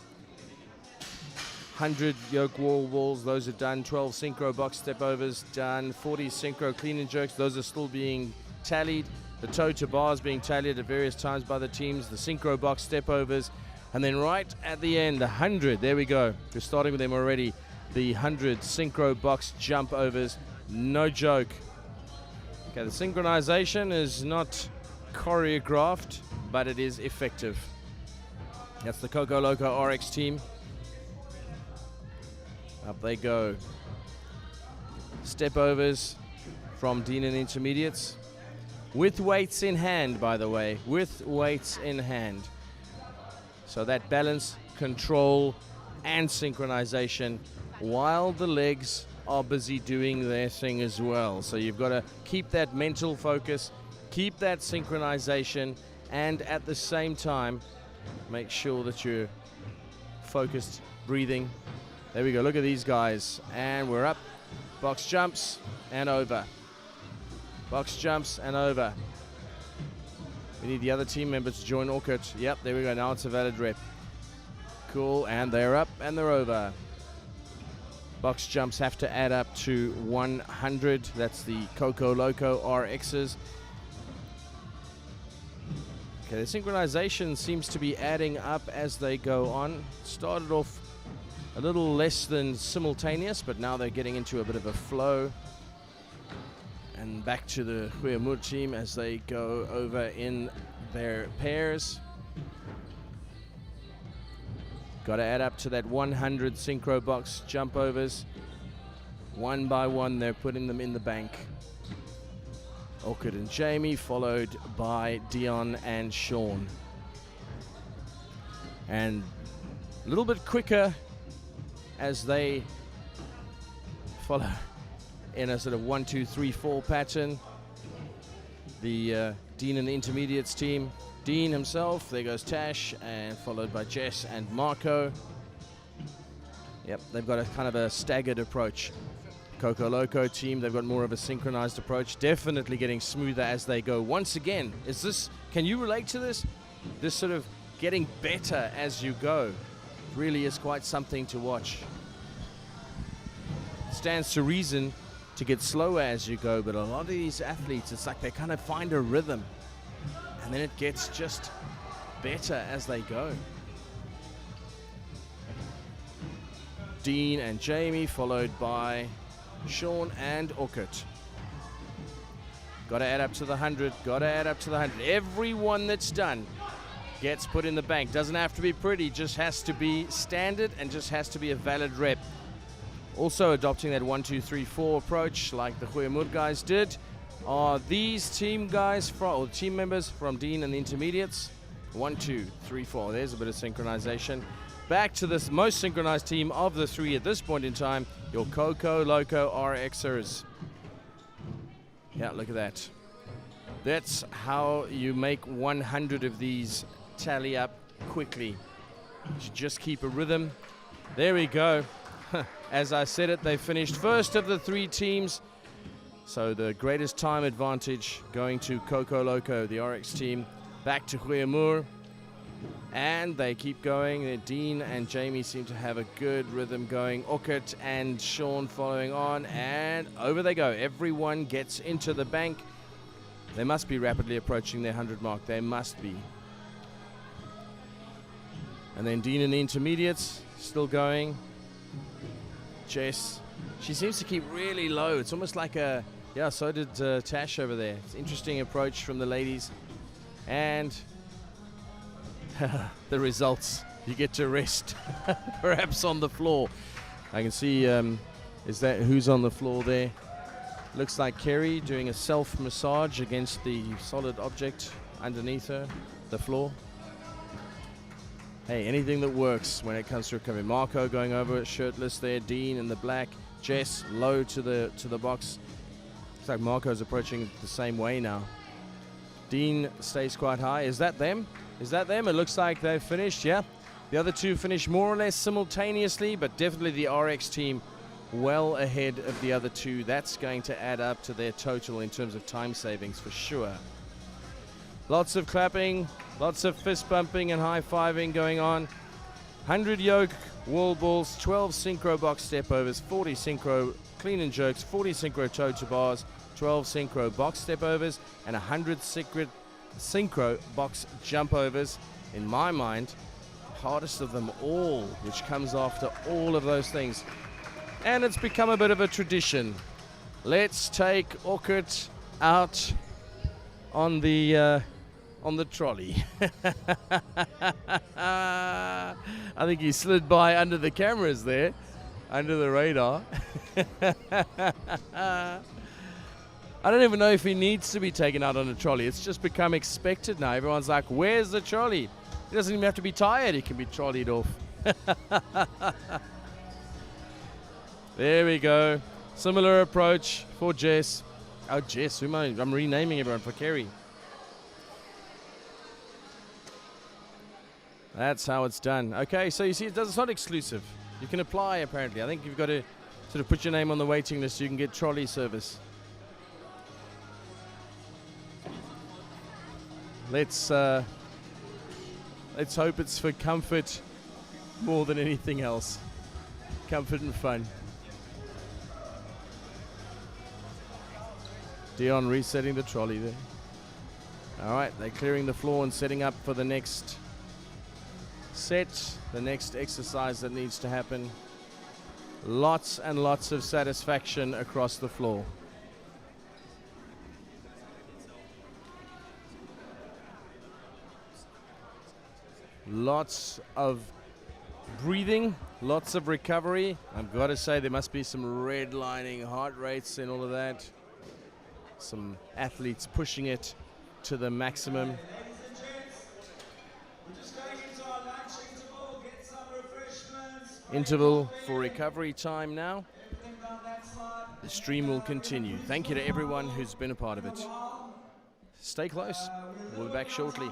100 yoke wall balls. Those are done. 12 synchro box step overs done. 40 synchro clean and jerks. Those are still being tallied. The toe to bars being tallied at various times by the teams. The synchro box step overs. And then right at the end, 100. There we go. We're starting with them already. The 100 synchro box jump overs. No joke. Okay, the synchronization is not choreographed, but it is effective. That's the Coco Loco RX team. Up they go. Step overs from Dean and Intermediates. With weights in hand, by the way. With weights in hand. So that balance, control, and synchronization while the legs are busy doing their thing as well. So you've got to keep that mental focus, keep that synchronization, and at the same time, make sure that you're focused, breathing. There we go. Look at these guys. And we're up. Box jumps and over. Box jumps and over. We need the other team members to join Orchid. Yep, there we go. Now it's a valid rep. Cool. And they're up and they're over. Box jumps have to add up to 100. That's the Coco Loco RXs. Okay, the synchronization seems to be adding up as they go on. Started off a little less than simultaneous, but now they're getting into a bit of a flow. And back to the Gqerbeha team as they go over in their pairs. Got to add up to that 100 synchro box jump overs. One by one, they're putting them in the bank. Orchid and Jamie, followed by Dion and Sean. And a little bit quicker as they follow in a sort of 1, 2, 3, 4 pattern. The Dean and the Intermediates team. Dean himself, there goes Tash, and followed by Jess and Marco. Yep, they've got a kind of a staggered approach. Coco Loco team, they've got more of a synchronized approach, definitely getting smoother as they go. Once again, can you relate to this? This sort of getting better as you go really is quite something to watch. Stands to reason to get slower as you go, but a lot of these athletes, it's like they kind of find a rhythm. And then it gets just better as they go. Dean and Jamie, followed by Sean and Orkut. Got to add up to the 100. Got to add up to the 100. Everyone that's done gets put in the bank. Doesn't have to be pretty, just has to be standard and just has to be a valid rep. Also adopting that 1, 2, 3, 4 approach like the Gqerbeha guys did are these team guys or team members from Dean and the intermediates. 1, 2, 3, 4. There's a bit of synchronization. Back to this most synchronized team of the three at this point in time, your Coco Loco RXers. Yeah, look at that. That's how you make 100 of these tally up quickly. You just keep a rhythm. There we go. As I said it, they finished first of the three teams. So the greatest time advantage going to Coco Loco, the RX team. Back to Gqerbeha. And they keep going. Dean and Jamie seem to have a good rhythm going. Orkut and Sean following on. And over they go. Everyone gets into the bank. They must be rapidly approaching their 100 mark. They must be. And then Dean and the intermediates still going. Jess, she seems to keep really low. It's almost like a, yeah, so did Tash over there. It's an interesting approach from the ladies. And the results, you get to rest perhaps on the floor. I can see, is that who's on the floor there? Looks like Kerry doing a self massage against the solid object underneath her, the floor. Hey, anything that works when it comes to recovery. Marco going over it shirtless there. Dean in the black. Jess low to the box. Looks like Marco's approaching the same way now. Dean stays quite high. Is that them? Is that them? It looks like they've finished, yeah. The other two finished more or less simultaneously, but definitely the RX team well ahead of the other two. That's going to add up to their total in terms of time savings for sure. Lots of clapping, lots of fist bumping and high-fiving going on. 100 yoke wall balls, 12 synchro box step overs, 40 synchro clean and jerks, 40 synchro toe to bars, 12 synchro box step overs, and 100 synchro box jump overs. In my mind, hardest of them all, which comes after all of those things. And it's become a bit of a tradition. Let's take Orkut out on the trolley. I think he slid by under the cameras there, under the radar. I don't even know if he needs to be taken out on a trolley. It's just become expected now. Everyone's like, where's the trolley? He doesn't even have to be tired. He can be trolleyed off. There we go. Similar approach for Jess. Oh, Jess, who am I? I'm renaming everyone for Kerry. That's how it's done. Okay, so you see, it's not exclusive. You can apply, apparently. I think you've got to sort of put your name on the waiting list so you can get trolley service. Let's hope it's for comfort more than anything else. Comfort and fun. Dion resetting the trolley there. All right, they're clearing the floor and setting up for the next set, the next exercise that needs to happen. Lots and lots of satisfaction across the floor. Lots of breathing, lots of recovery. I've got to say there must be some redlining heart rates and all of that. Some athletes pushing it to the maximum. Interval for recovery time now. The stream will continue. Thank you to everyone who's been a part of it. Stay close. We'll be back shortly.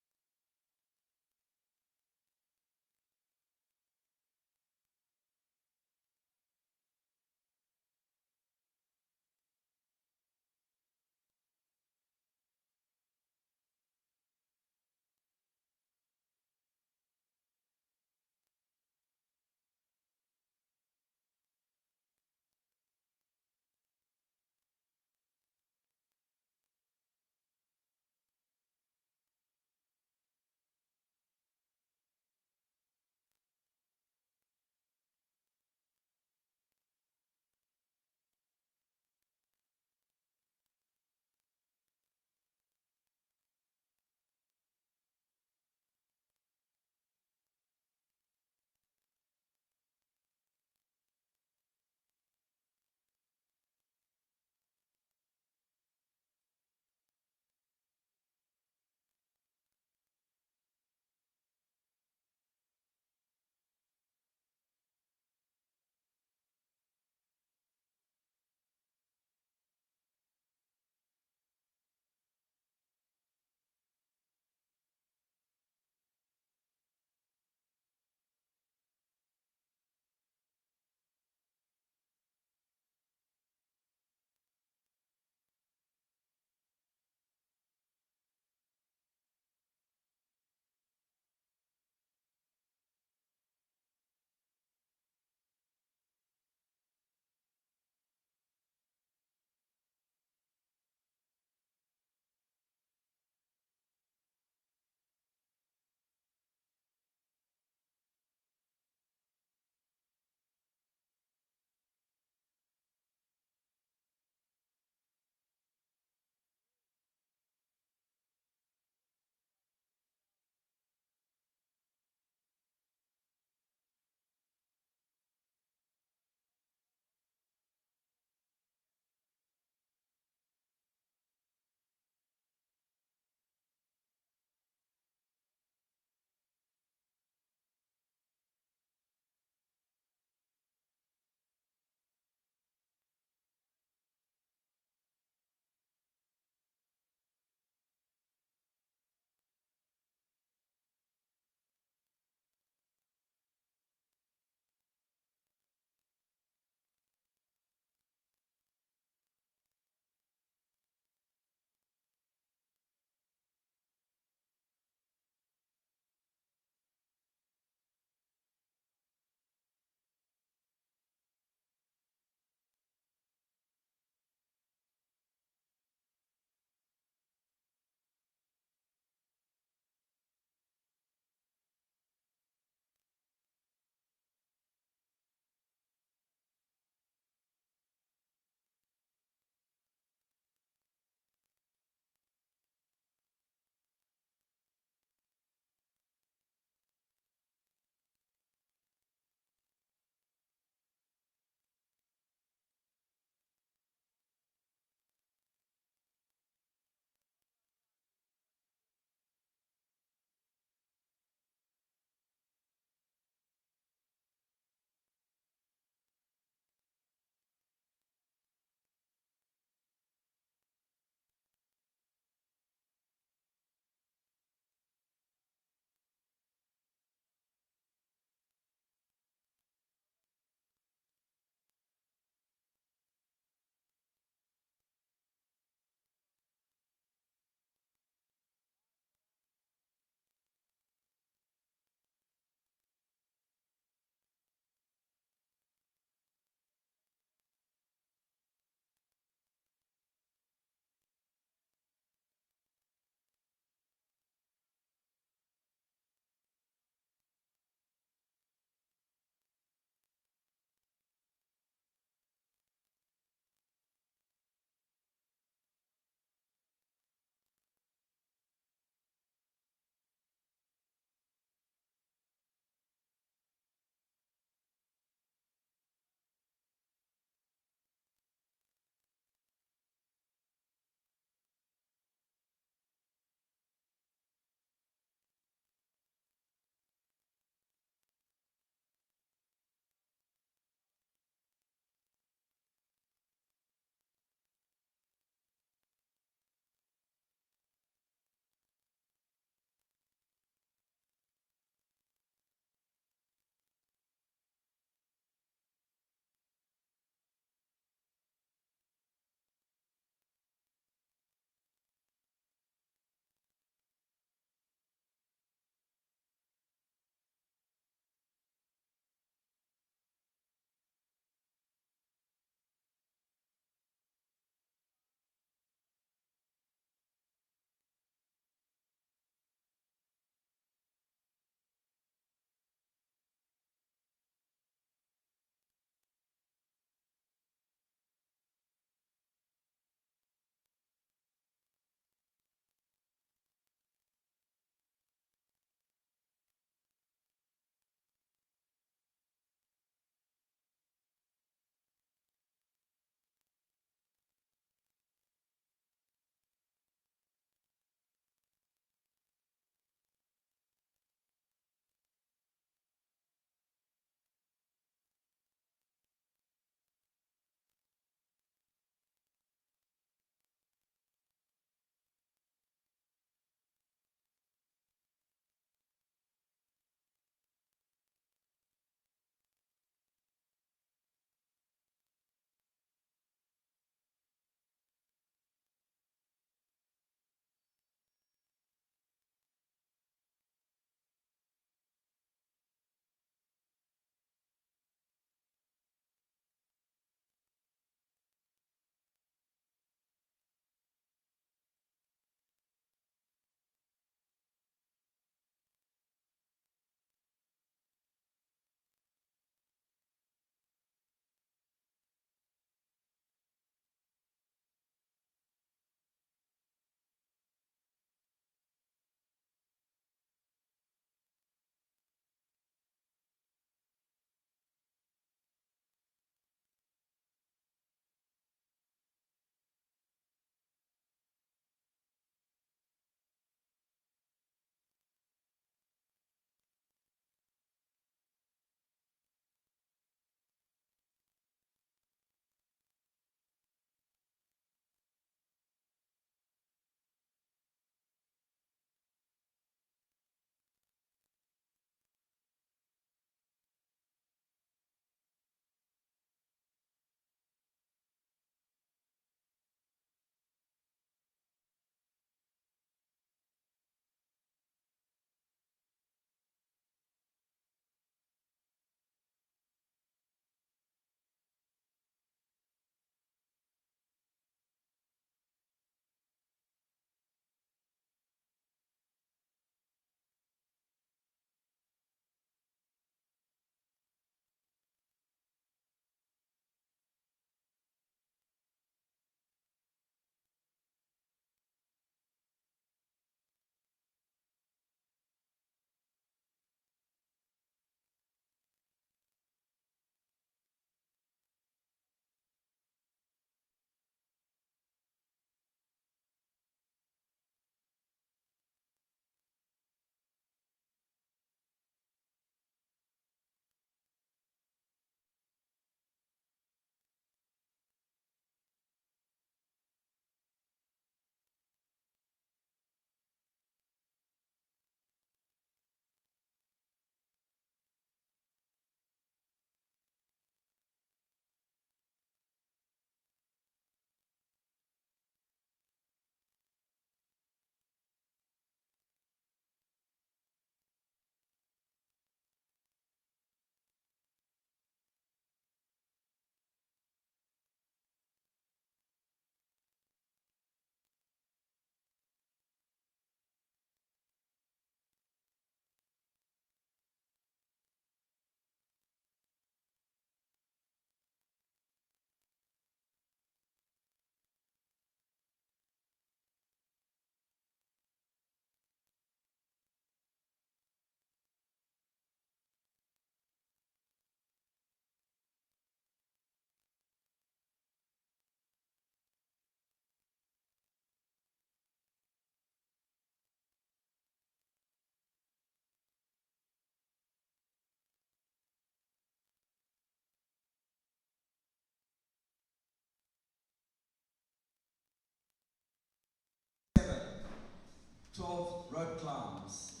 12 rope climbs.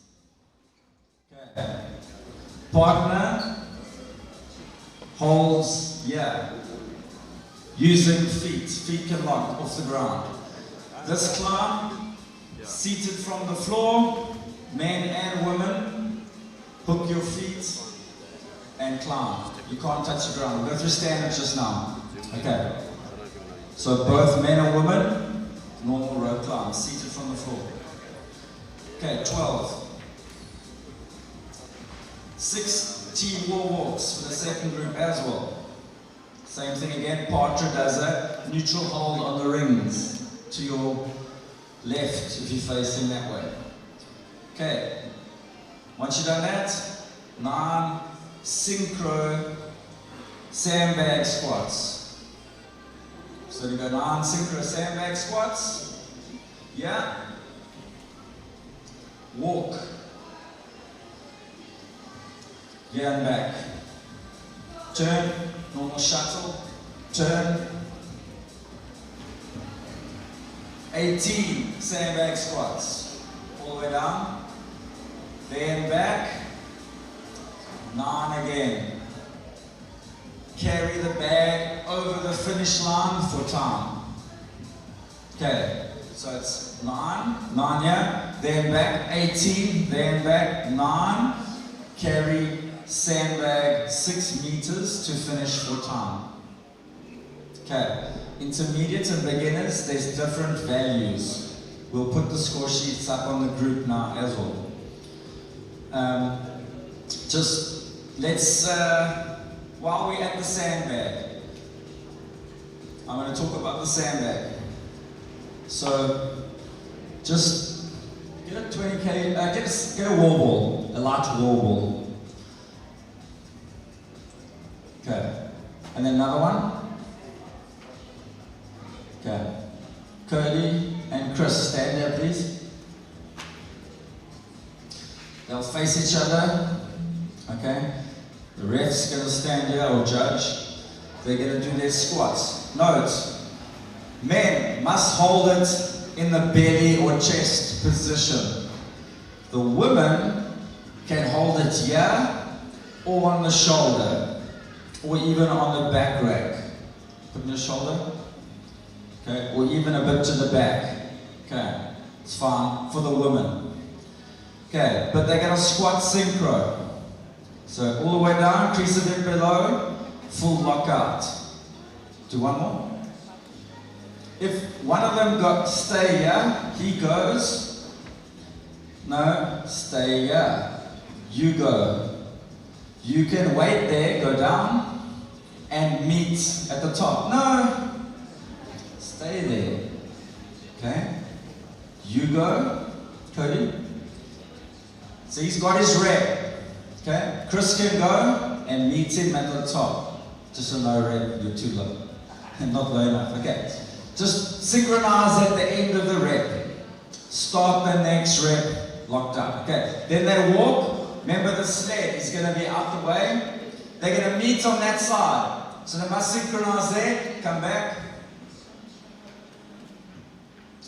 Okay. Partner holds here, using feet. Feet can lock off the ground. This climb, seated from the floor, men and women, hook your feet and climb. You can't touch the ground. Go through standards just now. Okay. So both men and women, normal rope climb, seated from the floor. Okay, 12. 6 team wall walks for the second group as well. Same thing again, partner does a neutral hold on the rings to your left if you're facing that way. Okay, once you've done that, 9 synchro sandbag squats. So you go 9 synchro sandbag squats. Yeah. Walk. Yeah and back. Turn, normal shuttle. Turn. 18 sandbag squats. All the way down. Then back. 9 again. Carry the bag over the finish line for time. Okay, so it's 9 here, then back 18, then back 9. Carry sandbag 6 meters to finish for time. Okay, intermediate and beginners, there's different values. We'll put the score sheets up on the group now as well. Just let's, while we're at the sandbag, I'm going to talk about the sandbag. So, just get a 20k, get a wall ball, a light wall ball. Okay, and then another one. Okay, Cody and Chris, stand there please. They'll face each other. Okay, the ref's going to stand here or judge. They're going to do their squats. Note, men must hold it in the belly or chest position. The women can hold it here or on the shoulder or even on the back rack. Put in the shoulder. Okay, or even a bit to the back. Okay, it's fine for the women. Okay, but they're going to squat synchro. So all the way down, crease a bit below, full lockout. Do one more. If one of them stay here, he goes. No, stay here. You go. You can wait there, go down, and meet at the top. No, stay there. Okay? You go, Cody. So he's got his rep. Okay? Chris can go and meet him at the top. Just a low rep, you're too low. Not low enough. Okay. Just synchronize at the end of the rep. Start the next rep locked up. Okay. Then they walk. Remember the sled is going to be out the way. They're going to meet on that side. So they must synchronize there. Come back.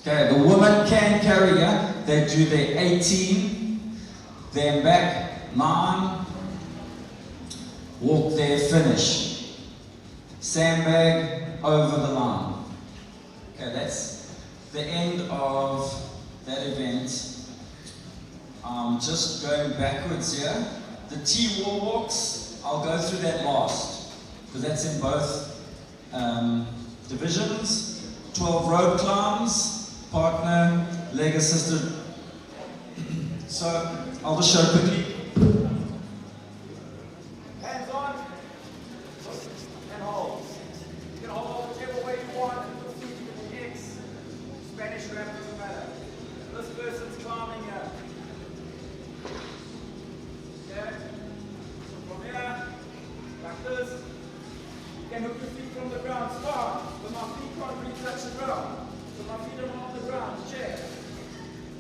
Okay. The woman can carry her. They do their 18. Then back 9. Walk there. Finish. Sandbag over the line. Okay, that's the end of that event. Just going backwards here. The T wall walks, I'll go through that last, because that's in both divisions. 12 rope climbs, partner, leg assisted. So, I'll just show quickly. Hands on, and hold. You can hold whichever way you want. Spanish rap doesn't matter. This person's climbing here. Okay? So from here, like this, you can hook your feet from the ground. Start, but my feet can't really touch the ground. So my feet are on the ground. Check.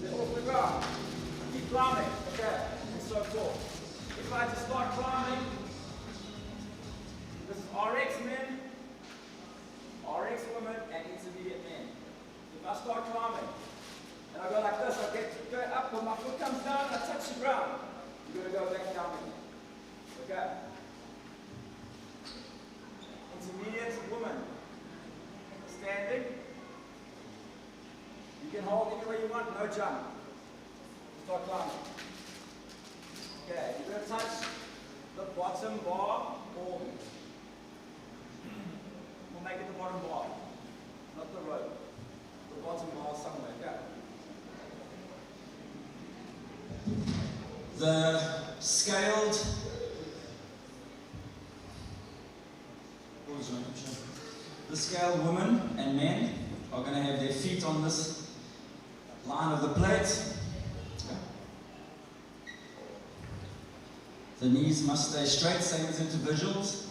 They're off the ground. Keep climbing. Okay? And so forth. If I just start climbing, this is RX men, RX women, and intermediate men. If I start climbing, and I go like this, I get to Okay. Intermediate woman. Standing. You can hold anywhere you want, no jump. Start climbing. Okay, you're going to touch the bottom bar or we'll make it the bottom bar, not the rope. The bottom bar somewhere, okay. The scaled women and men are going to have their feet on this line of the plate. The knees must stay straight, same as individuals.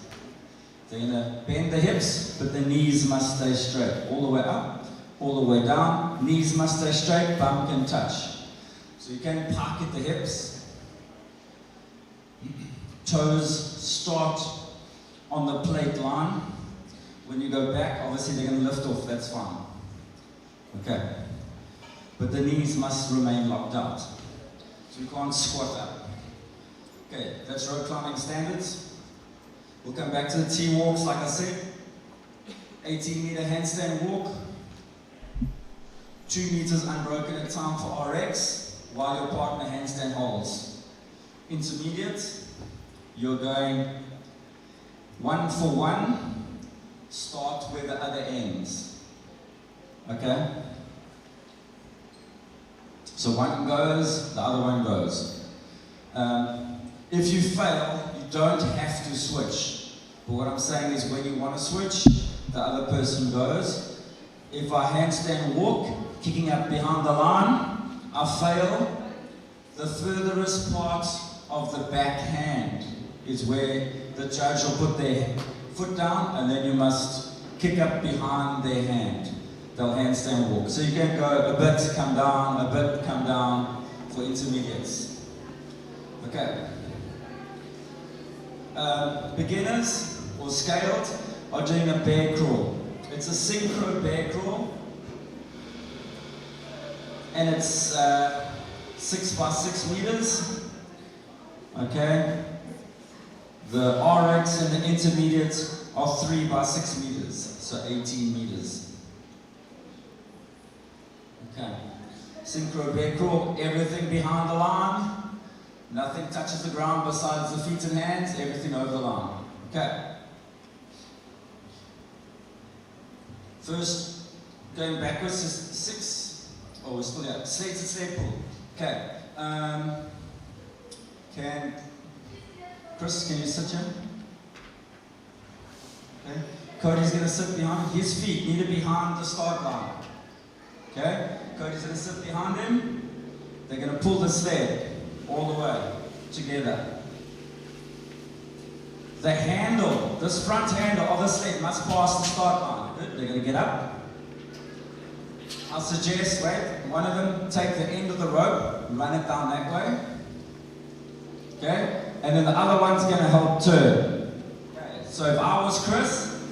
They're going to bend the hips, but the knees must stay straight. All the way up, all the way down. Knees must stay straight, bum can touch. So you can park at the hips. Toes start on the plate line. When you go back, obviously they're going to lift off, that's fine. Okay. But the knees must remain locked out. So you can't squat up. Okay, that's rope climbing standards. We'll come back to the T-walks, like I said. 18-meter handstand walk. 2 meters unbroken at time for RX, while your partner handstand holds. Intermediate, you're going 1 for 1. Start where the other ends. Okay? So one goes, the other one goes. If you fail, you don't have to switch. But what I'm saying is when you want to switch, the other person goes. If I handstand walk, kicking up behind the line, I fail. The furthest part of the back hand is where the judge will put their foot down, and then you must kick up behind their hand. They'll handstand walk. So you can go a bit, come down, a bit, come down for intermediates. Okay. Beginners or scaled are doing a bear crawl. It's a synchro bear crawl, and it's 6 by 6 meters. Okay. The RX and the intermediate are 3 by 6 meters, so 18 meters. Okay. Synchro bear crawl, everything behind the line. Nothing touches the ground besides the feet and hands, everything over the line. Okay. First, going backwards is 6. Oh, we're still here. Sled to sled pull. Okay. Chris, can you sit here? Okay. Cody's going to sit behind his feet, neither behind the start line. Okay. Cody's going to sit behind him. They're going to pull the sled all the way together. The handle, this front handle of the sled must pass the start line. Good. They're going to get up. I'll suggest, one of them take the end of the rope, run it down that way. Okay? And then the other one's going to help turn. Okay. So if I was Chris,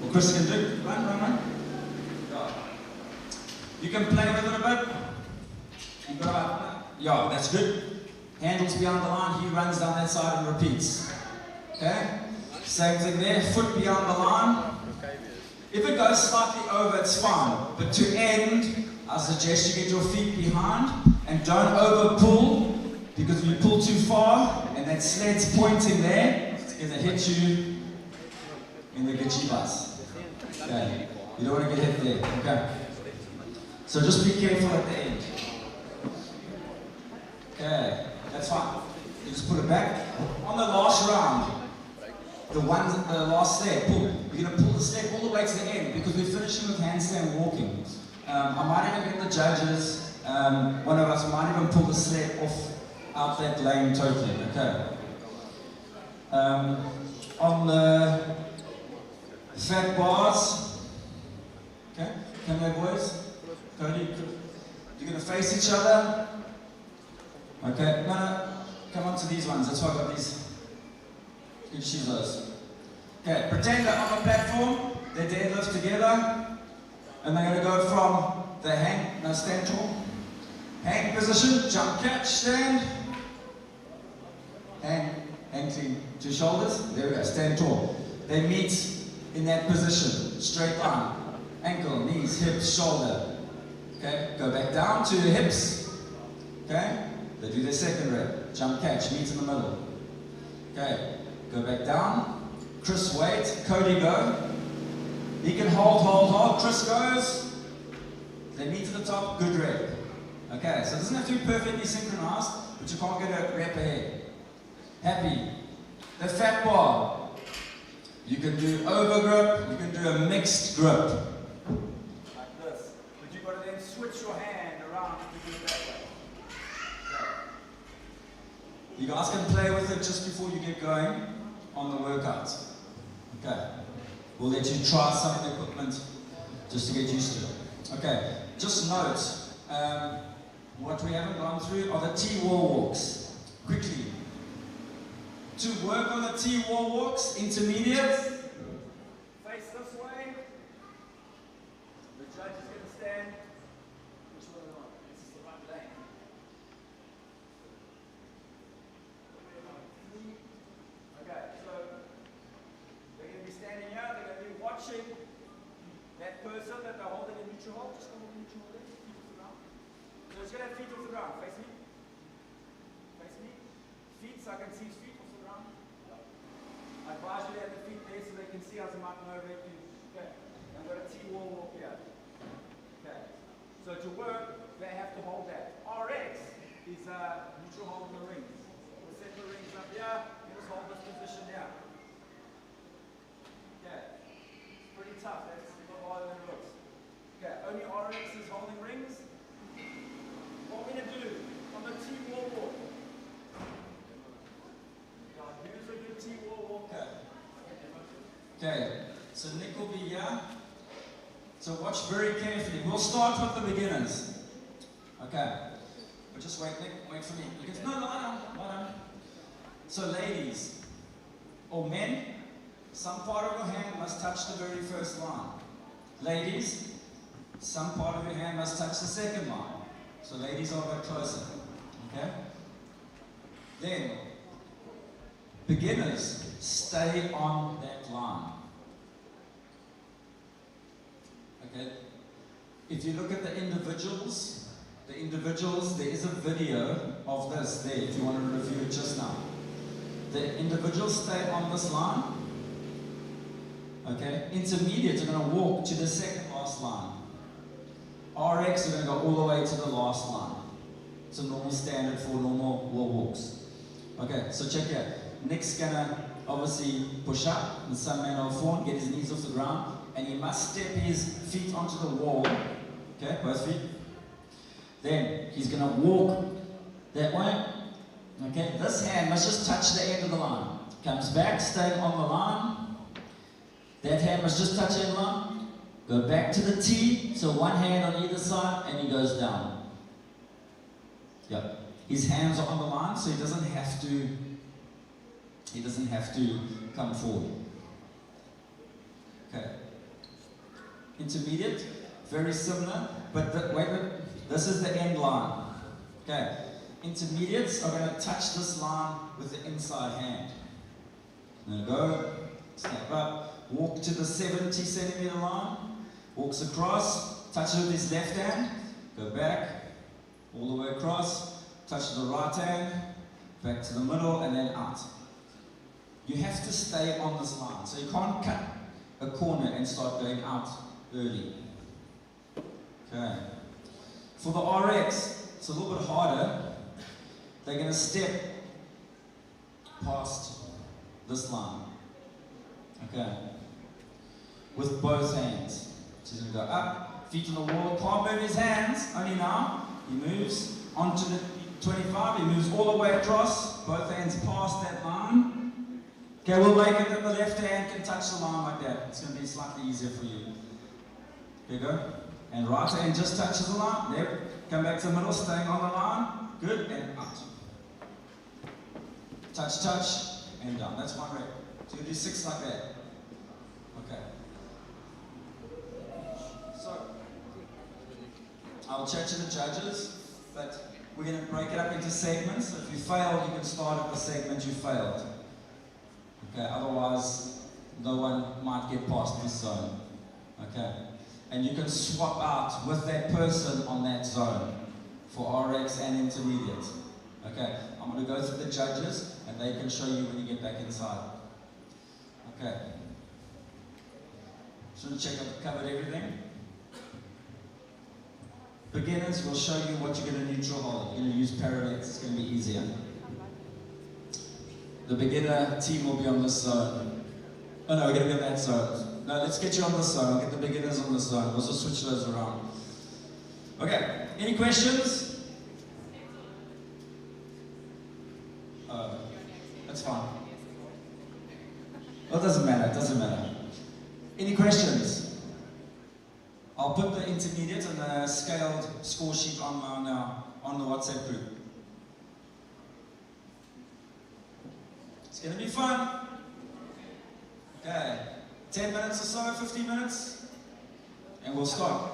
or Chris can do, run. Go. You can play with it a bit. You got yeah, that's good. Handles beyond the line, he runs down that side and repeats. Okay? Same thing there, foot beyond the line. If it goes slightly over, it's fine. But to end, I suggest you get your feet behind and don't over pull, because if you pull too far and that sled's pointing there, it's going to hit you in the Gqerbehas. Okay? You don't want to get hit there. Okay? So just be careful at the end. Okay, that's fine. You just put it back. On the last round, the last step, pull. You're going to pull the step all the way to the end because we're finishing with handstand walking. I might even get the judges, one of us might even pull the sled off out that lane totally. Okay. On the fat bars, okay, come here boys. Cody, you're going to face each other. Okay, no, come on to these ones. That's why I got these. You can choose those. Okay, pretend they're on the platform. They deadlift together. And they're going to go from the hang, no, stand tall. Hang position, jump catch, stand. Hang Hand clean to shoulders. There we go. Stand tall. They meet in that position. Straight line. Ankle, knees, hips, shoulder. Okay. Go back down to the hips. Okay. They do their second rep. Jump catch. Meet in the middle. Okay. Go back down. Chris wait. Cody go. He can hold. Chris goes. They meet at the top. Good rep. Okay. So it doesn't have to be perfectly synchronized, but you can't get a rep ahead. Happy. The fat bar. You can do over grip, you can do a mixed grip. Like this. But you've got to then switch your hand around to do it that way. Okay. You guys can play with it just before you get going on the workout. Okay. We'll let you try some of the equipment just to get used to it. Okay. Just note, what we haven't gone through are the T-wall walks. Quickly. To work on the T-wall walks, intermediate, face this way. The judge is going to stand. Which one am I? This is the right lane. Okay, so they're going to be standing here, they're going to be watching that person that they're holding a neutral hold. Just hold a neutral hold there, feet off the ground. So it's going to have feet off the ground. Face me. Face me. Feet, so I can see his feet. I advise you to have the feet there so they can see as a mountain over it. Okay. I've got a T-wall walk here. Okay. So to work, they have to hold that. RX is neutral hold in the rings. We'll set the rings up here. You just hold this position here. Okay. It's pretty tough. That's a lot harder than it looks. Okay. Only RX is holding rings. What we're going to do on the T-wall walk. Okay, so Nick will be here. So watch very carefully. We'll start with the beginners. Okay, but just wait, Nick, wait for me. You can, no, lie down. So ladies, or men, some part of your hand must touch the very first line. Ladies, some part of your hand must touch the second line. So ladies are a bit closer. Okay? Then, beginners, stay on that line. Okay? If you look at the individuals, there is a video of this there if you want to review it just now. The individuals stay on this line. Okay? Intermediates are going to walk to the second last line. RX are going to go all the way to the last line. It's a normal standard for normal wall walks. Okay, so check here. Nick's gonna obviously push up in some manner or form, get his knees off the ground, and he must step his feet onto the wall. Okay, both feet. Then he's gonna walk that way. Okay, this hand must just touch the end of the line. Comes back, staying on the line. That hand must just touch the end of the line. Go back to the T, so one hand on either side, and he goes down. Yep. His hands are on the line, so he doesn't have to come forward. Okay. Intermediate, very similar, but wait, this is the end line. Okay. Intermediates are going to touch this line with the inside hand. There go. Step up. Walk to the 70 centimeter line. Walks across. Touches with his left hand. Go back. All the way across. Touch the right hand. Back to the middle and then out. You have to stay on this line. So you can't cut a corner and start going out early. Okay. For the RX, it's a little bit harder. They're going to step past this line. Okay. With both hands. So he's going to go up, feet on the wall, can't move his hands, only now. He moves onto the 25, he moves all the way across, both hands past that line. Okay, we'll make it that the left hand can touch the line like that. It's going to be slightly easier for you. There you go. And right hand just touches the line. There. Come back to the middle, staying on the line. Good, and out. Touch, touch, and down. That's one rep. So you do 6 like that. Okay. So, I'll chat to the judges, but we're going to break it up into segments. So if you failed, you can start at the segment you failed. past this zone. Okay? And you can swap out with that person on that zone for RX and intermediate. Okay? I'm going to go through the judges and they can show you when you get back inside. Okay. Just want to check I've covered everything. Beginners will show you what you're going to neutral hold. You're going to use parallettes, it's going to be easier. The beginner team will be on this zone. Oh no, we're going to be on that zone. No, let's get you on this zone. I'll get the beginners on this zone. We'll also switch those around. Okay, any questions? That's fine. Well, it doesn't matter, it doesn't matter. Any questions? I'll put the intermediate and the scaled score sheet on the WhatsApp group. It's going to be fun. Okay, 10 minutes or so, 15 minutes, and we'll start.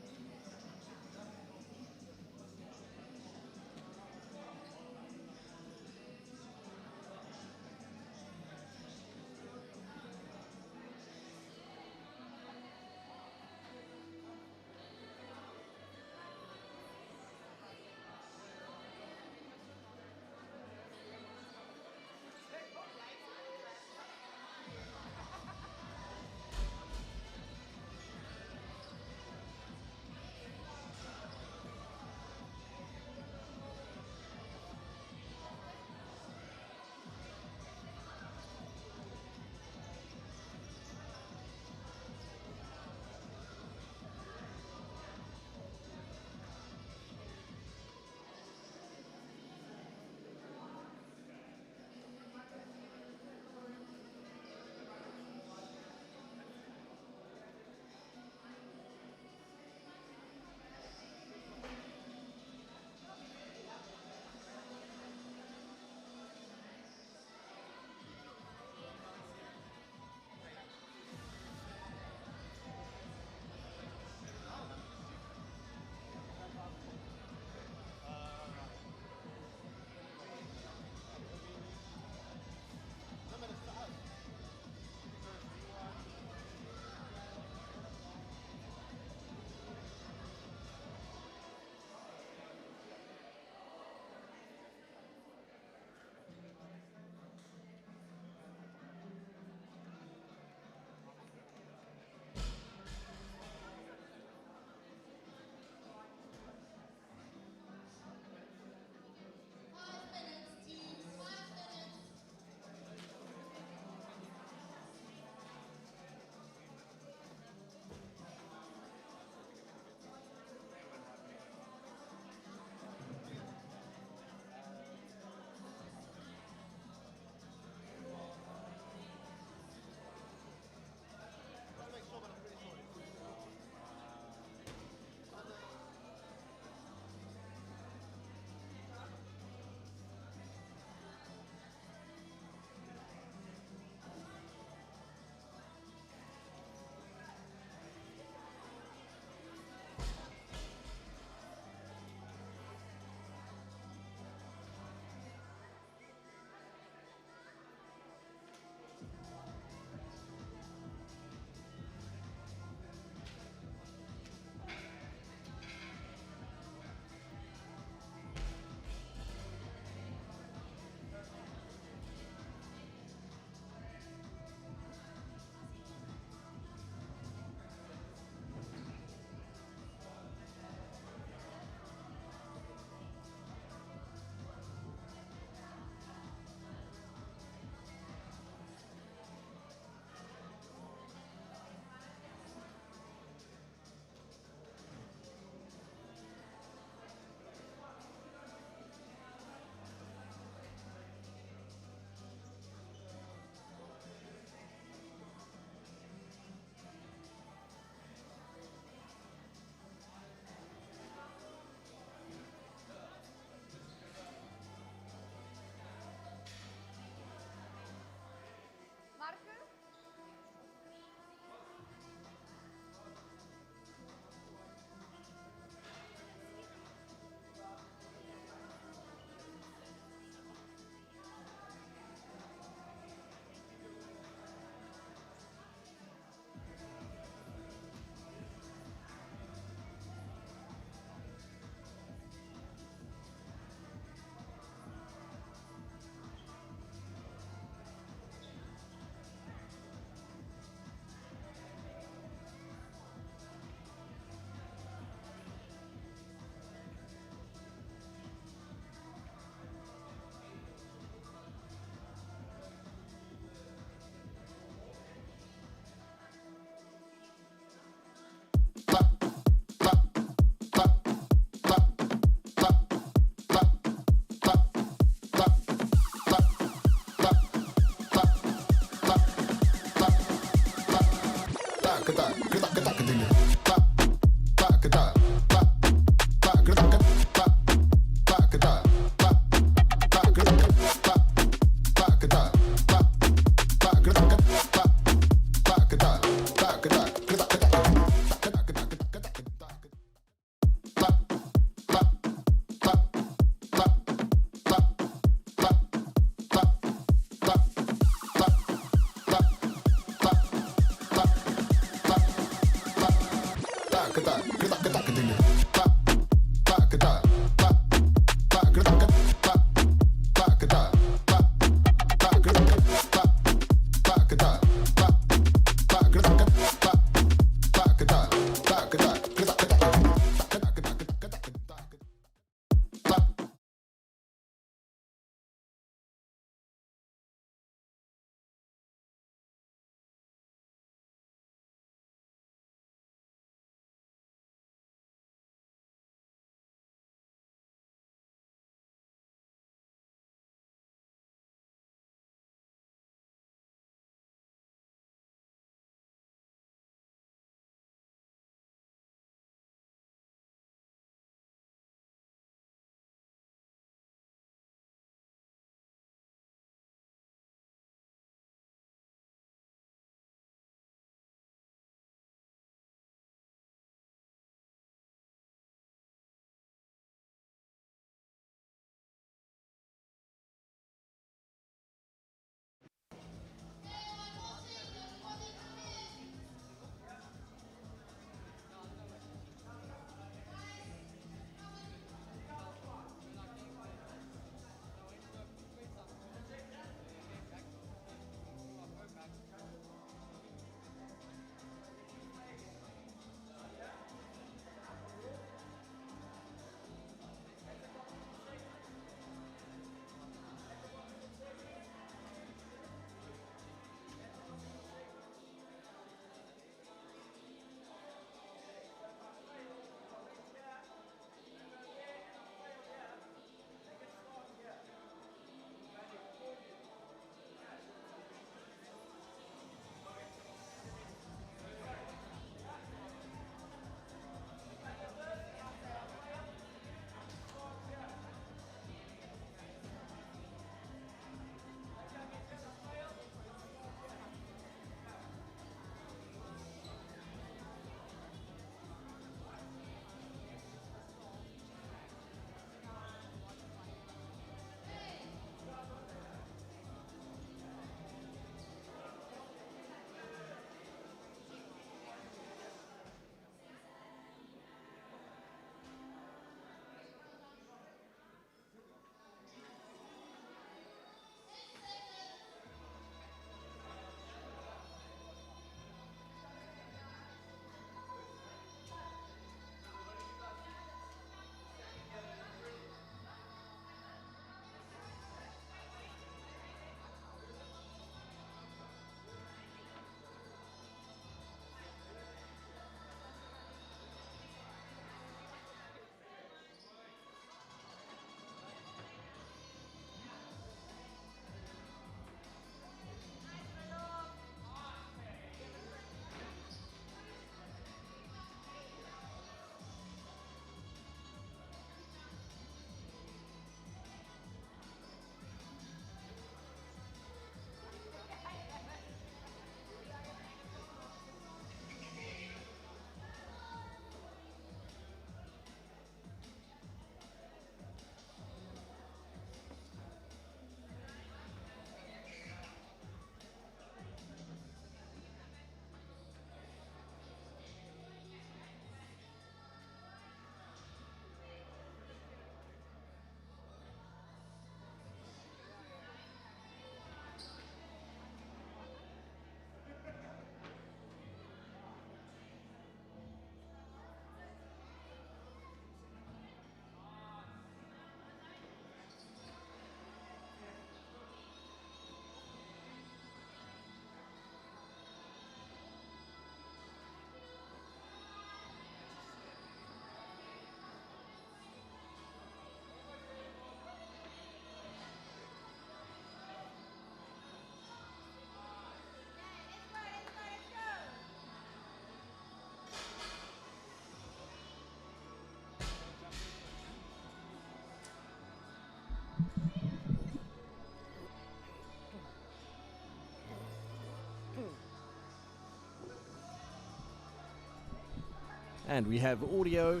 And we have audio.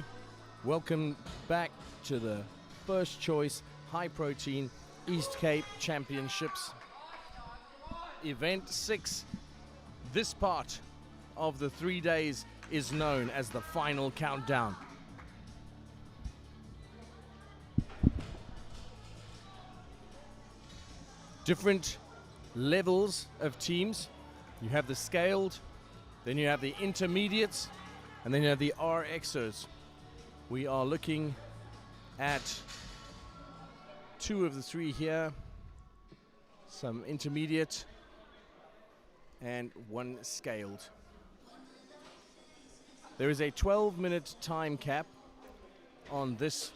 Welcome back to the first choice high protein East Cape Championships. Event 6. This part of the 3 days is known as the final countdown. Different levels of teams. You have the scaled, then you have the intermediates, and then you have the RXers. We are looking at 2 of the 3 here, some intermediate and 1 scaled. There is a 12-minute time cap on this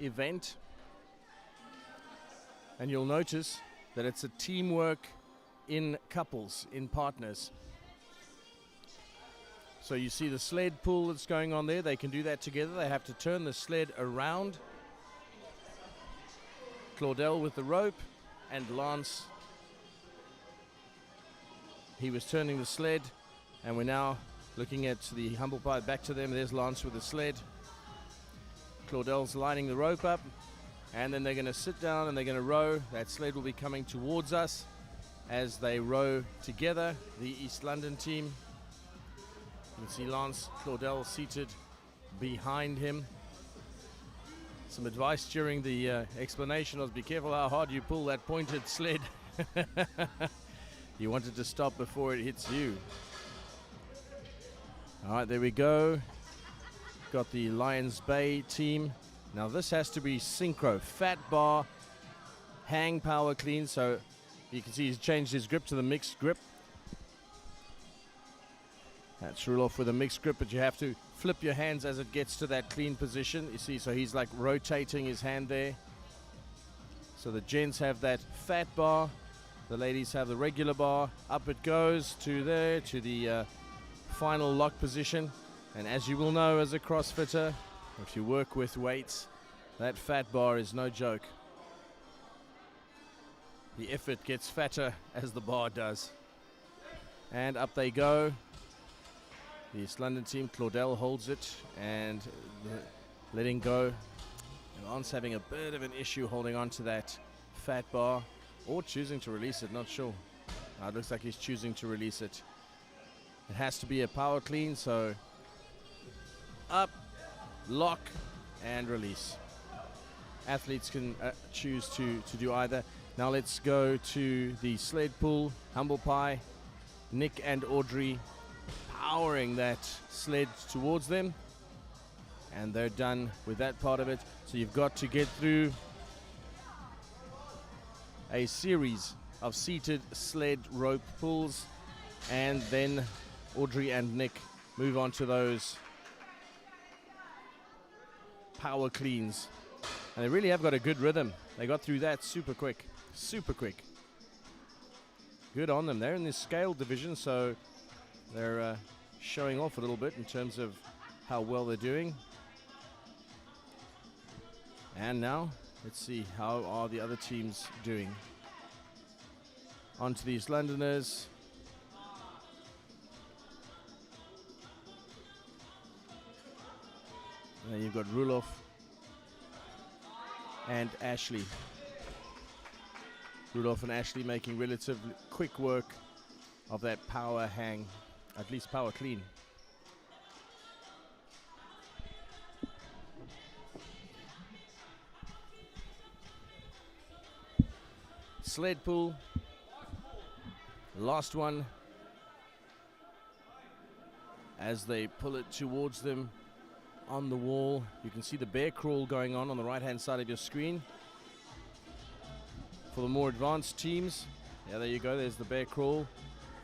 event, and you'll notice that it's a teamwork in couples, in partners. So you see the sled pull that's going on there. They can do that together. They have to turn the sled around. Claudel with the rope, and Lance, he was turning the sled, and we're now looking at the humble pie. Back to them. There's Lance with the sled. Claudel's lining the rope up, and then they're going to sit down and they're going to row. That sled will be coming towards us as they row together, the East London team. You can see Lance Claudel seated behind him. Some advice during the explanation was be careful how hard you pull that pointed sled. You want it to stop before it hits you. All right, there we go. Got the Lions Bay team. Now this has to be synchro. Fat bar, hang power clean. So you can see he's changed his grip to the mixed grip. That's Ruloff with a mixed grip, but you have to flip your hands as it gets to that clean position. You see, so he's like rotating his hand there. So the gents have that fat bar. The ladies have the regular bar. Up it goes to there, to the final lock position. And as you will know as a CrossFitter, if you work with weights, that fat bar is no joke. The effort gets fatter as the bar does. And up they go. The East London team, Claudel holds it and letting go. And Lance having a bit of an issue holding on to that fat bar, or choosing to release it, not sure. It looks like he's choosing to release it. It has to be a power clean, so up, lock, and release. Athletes can choose to do either. Now let's go to the sled pull, humble pie. Nick and Audrey powering that sled towards them, and they're done with that part of it. So you've got to get through a series of seated sled rope pulls, and then Audrey and Nick move on to those power cleans, and they really have got a good rhythm. They got through that super quick. Good on them. They're in the scale division, so they're showing off a little bit in terms of how well they're doing. And now let's see how are the other teams doing. On to these Londoners. And you've got Ruloff and Ashley. Ruloff and Ashley making relatively quick work of that power hang, at least power clean. Sled pull, last one, as they pull it towards them on the wall. You can see the bear crawl going on the right hand side of your screen. For the more advanced teams, yeah, there you go, there's the bear crawl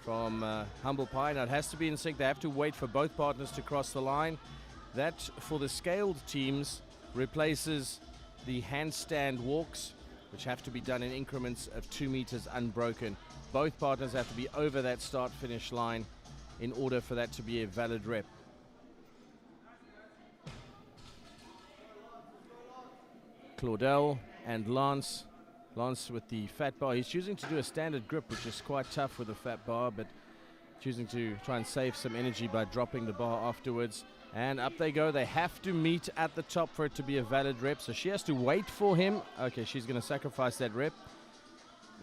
from Humble Pie. Now it has to be in sync. They have to wait for both partners to cross the line. That, for the scaled teams, replaces the handstand walks, which have to be done in increments of 2 meters unbroken. Both partners have to be over that start-finish line in order for that to be a valid rep. Claudel and Lance. Lance with the fat bar. He's choosing to do a standard grip, which is quite tough with a fat bar, but choosing to try and save some energy by dropping the bar afterwards. And up they go. They have to meet at the top for it to be a valid rep, so she has to wait for him. Okay, she's going to sacrifice that rep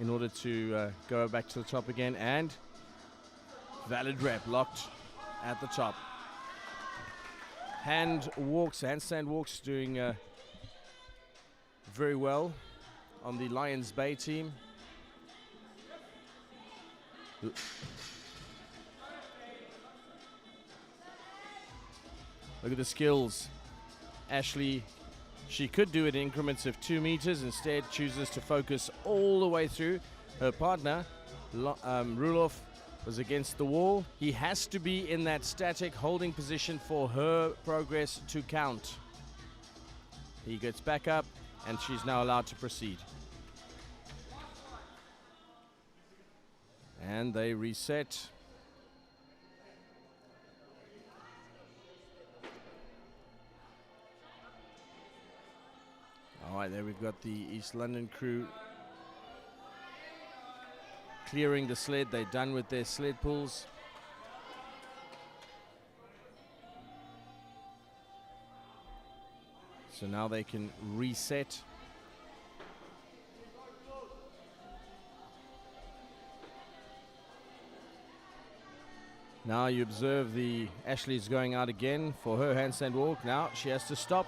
in order to go back to the top again, and valid rep locked at the top. handstand walks doing very well on the Lions Bay team. Look at the skills. Ashley, she could do it in increments of 2 meters, instead chooses to focus all the way through. Her partner, Rulof, was against the wall. He has to be in that static holding position for her progress to count. He gets back up and she's now allowed to proceed. And they reset. All right, there we've got the East London crew clearing the sled. They're done with their sled pulls. So now they can reset. Now you observe Ashley's going out again for her handstand walk. Now she has to stop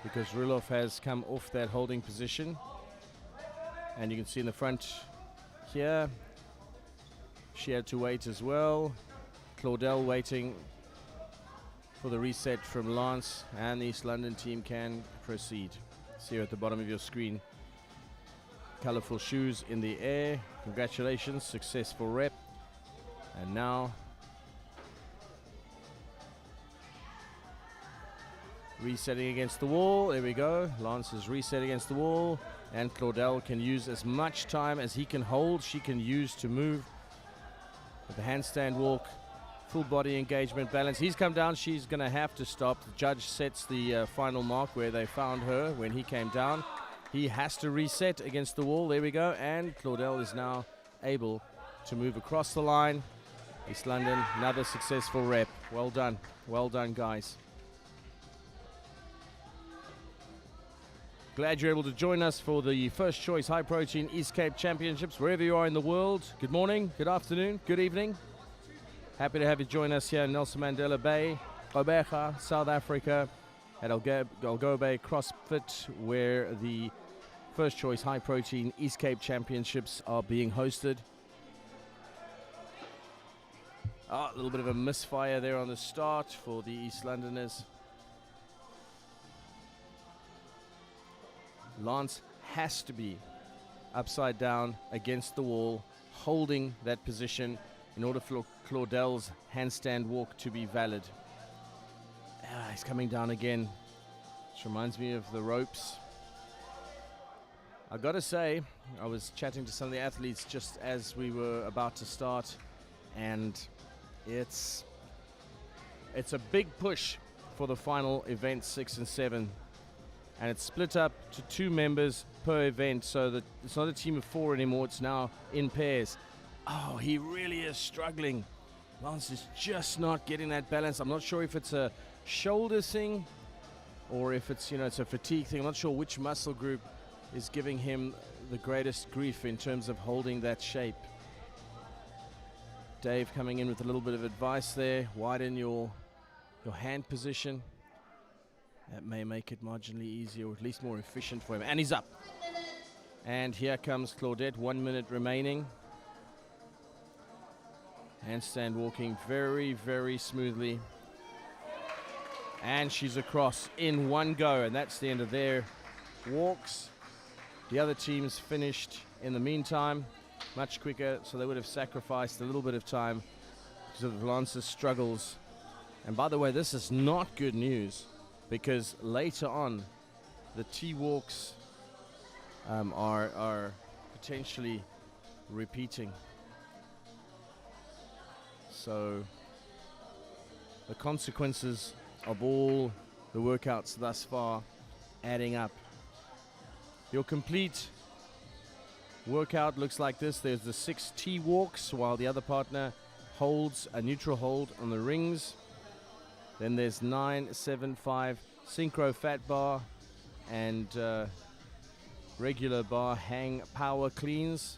because Rulof has come off that holding position. And you can see in the front here, she had to wait as well. Claudel waiting for the reset from Lance, and the East London team can proceed. See here at the bottom of your screen, colorful shoes in the air. Congratulations, successful rep. And now resetting against the wall. There we go. Lance is reset against the wall, and Claudel can use as much time as he can hold. She can use to move with the handstand walk, full body engagement, balance. He's come down. She's going to have to stop. The judge sets the final mark where they found her when he came down. He has to reset against the wall. There we go. And Claudel is now able to move across the line. East London, another successful rep. Well done. Well done, guys. Glad you're able to join us for the First Choice High Protein East Cape Championships, wherever you are in the world. Good morning, good afternoon, good evening. Happy to have you join us here in Nelson Mandela Bay, Gqerbeha, South Africa, at Algoa Bay CrossFit, where the First Choice High Protein East Cape Championships are being hosted. A little bit of a misfire there on the start for the East Londoners. Lance has to be upside down against the wall, holding that position in order for Claudel's handstand walk to be valid. He's coming down again. This reminds me of the ropes. I've got to say, I was chatting to some of the athletes just as we were about to start, and it's a big push for the final event 6 and 7. And it's split up to 2 members per event, so that it's not a team of 4 anymore, it's now in pairs. Oh, he really is struggling. Lance is just not getting that balance. I'm not sure if it's a shoulder thing or if it's, it's a fatigue thing. I'm not sure which muscle group is giving him the greatest grief in terms of holding that shape. Dave coming in with a little bit of advice there. Widen your hand position. That may make it marginally easier, or at least more efficient for him. And he's up. And here comes Claudette, 1 minute remaining. Handstand walking very, very smoothly. And she's across in one go, and that's the end of their walks. The other teams finished in the meantime, much quicker, so they would have sacrificed a little bit of time because of Lance's struggles. And by the way, this is not good news, because later on, the T-walks are potentially repeating. So the consequences of all the workouts thus far adding up. Your complete workout looks like this. There's the 6 T-walks while the other partner holds a neutral hold on the rings. Then there's 9, 7, 5 synchro fat bar and regular bar hang power cleans.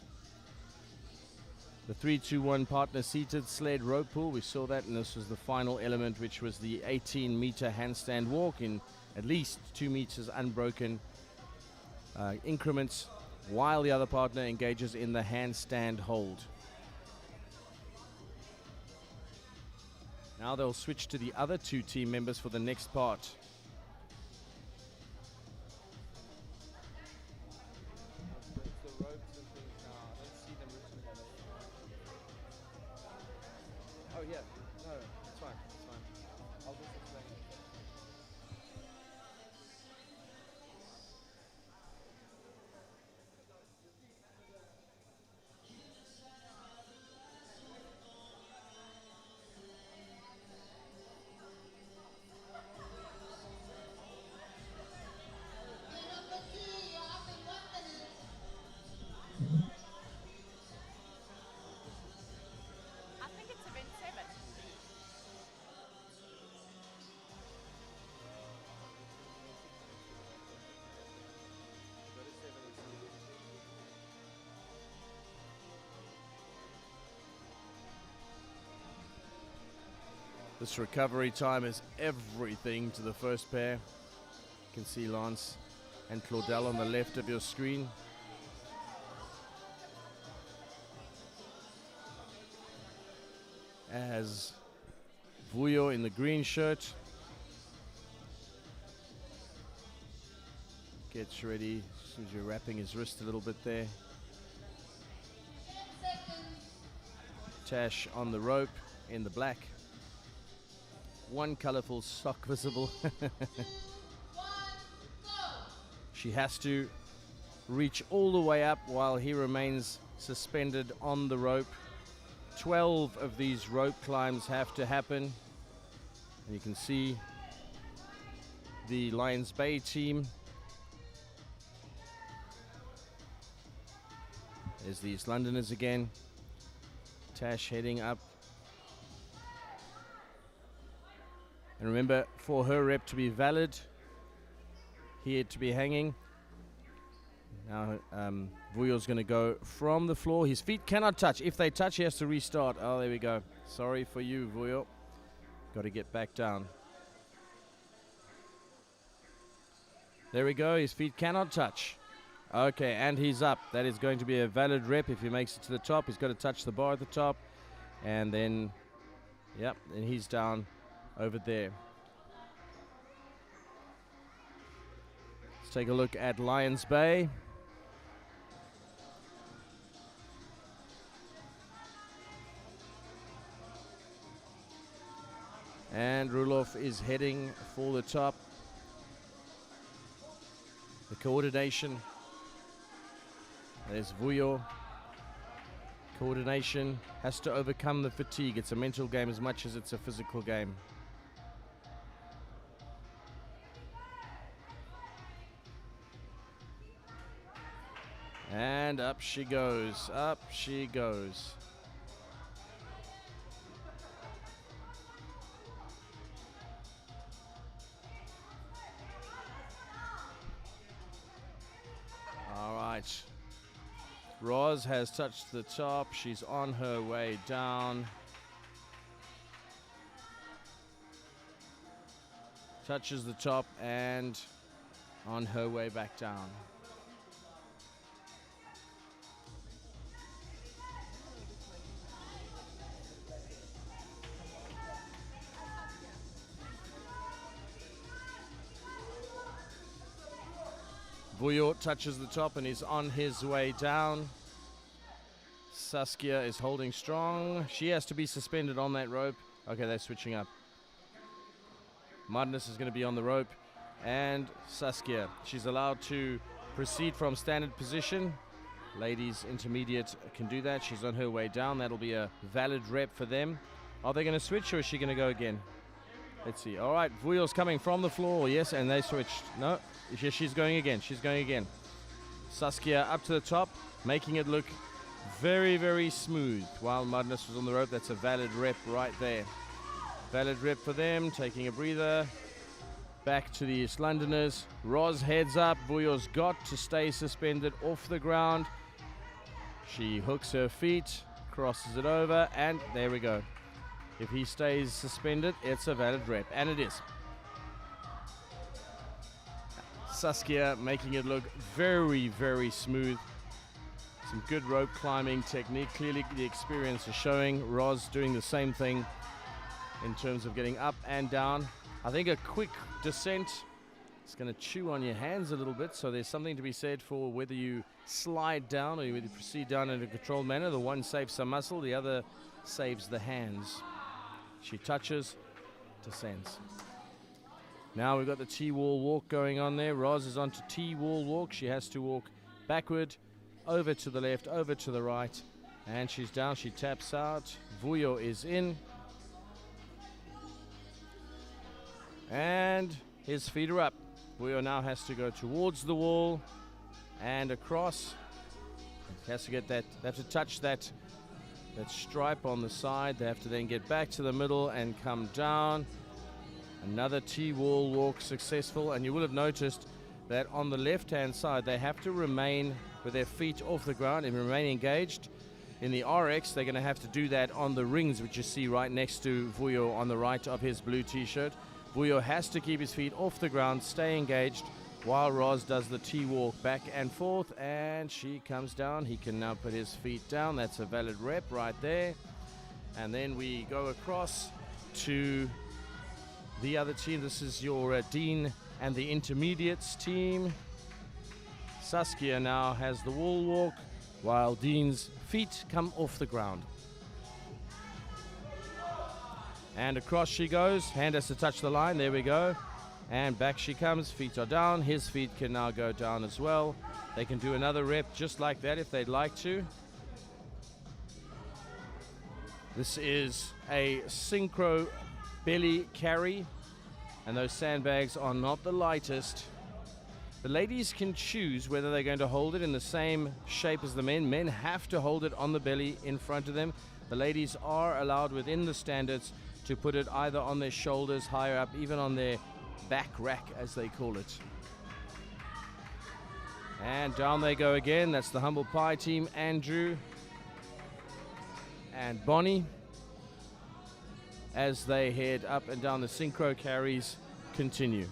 The 3-2-1 partner seated sled rope pull. We saw that, and this was the final element, which was the 18-meter handstand walk in at least 2 meters unbroken increments, while the other partner engages in the handstand hold. Now they'll switch to the other 2 team members for the next part. Oh yeah, no, it's fine, it's fine. I'll just explain. I think it's event 7. This recovery time is everything to the first pair. You can see Lance and Claudel on the left of your screen. As Vuyo in the green shirt gets ready, seems you're wrapping his wrist a little bit there. Tash on the rope in the black. One colorful sock visible. She has to reach all the way up while he remains suspended on the rope. 12 of these rope climbs have to happen. And you can see the Lions Bay team. There's the East Londoners again. Tash heading up. And remember, for her rep to be valid, he had to be hanging. Now Vuyo's going to go from the floor. His feet cannot touch. If they touch, he has to restart. Oh, there we go. Sorry for you, Vuyo. Got to get back down. There we go. His feet cannot touch. Okay, and he's up. That is going to be a valid rep if he makes it to the top. He's got to touch the bar at the top. And then, yep, and he's down over there. Let's take a look at Lions Bay. And Rulof is heading for the top. The coordination. There's Vuyo. Coordination has to overcome the fatigue. It's a mental game as much as it's a physical game. And up she goes, up she goes. All right. Roz has touched the top. She's on her way down. Touches the top and on her way back down. Vuyo touches the top and is on his way down. Saskia is holding strong. She has to be suspended on that rope. Okay, they're switching up. Madness is going to be on the rope. And Saskia, she's allowed to proceed from standard position. Ladies intermediate can do that. She's on her way down. That'll be a valid rep for them. Are they going to switch or is she going to go again? Let's see. All right, Vuyo's coming from the floor. Yes, and they switched. No, she's going again. She's going again. Saskia up to the top, making it look very, very smooth. While Madness was on the rope, that's a valid rep right there. Valid rep for them, taking a breather. Back to the East Londoners. Roz heads up. Vuyo's got to stay suspended off the ground. She hooks her feet, crosses it over, and there we go. If he stays suspended, it's a valid rep, and it is. Saskia making it look very, very smooth. Some good rope climbing technique. Clearly the experience is showing. Roz doing the same thing in terms of getting up and down. I think a quick descent is going to chew on your hands a little bit, so there's something to be said for whether you slide down or whether you proceed down in a controlled manner. The one saves some muscle, the other saves the hands. She touches, descends. Now we've got the T-wall walk going on there. Roz is onto T-wall walk. She has to walk backward, over to the left, over to the right, and she's down. She taps out. Vuyo is in. And his feet are up. Vuyo now has to go towards the wall and across. He has to get that, they have to touch that stripe on the side. They have to then get back to the middle and come down. Another T-wall walk successful, and you will have noticed that on the left-hand side they have to remain with their feet off the ground and remain engaged. In the RX, they're going to have to do that on the rings, which you see right next to Vuyo on the right of his blue T-shirt. Vuyo has to keep his feet off the ground, stay engaged, while Roz does the T-walk back and forth, and she comes down. He can now put his feet down. That's a valid rep right there. And then we go across to the other team. This is your Dean and the Intermediates team. Saskia now has the wall walk, while Dean's feet come off the ground. And across she goes. Hand has to touch the line. There we go. And back she comes. Feet are down. His feet can now go down as well. They can do another rep just like that if they'd like to. This is a synchro belly carry, and those sandbags are not the lightest. The ladies can choose whether they're going to hold it in the same shape as the men. Men have to hold it on the belly in front of them. The ladies are allowed within the standards to put it either on their shoulders, higher up, even on their back rack, as they call it. And down they go again. That's the Humble Pie team. Andrew and Bonnie, as they head up and down. The synchro carries continue.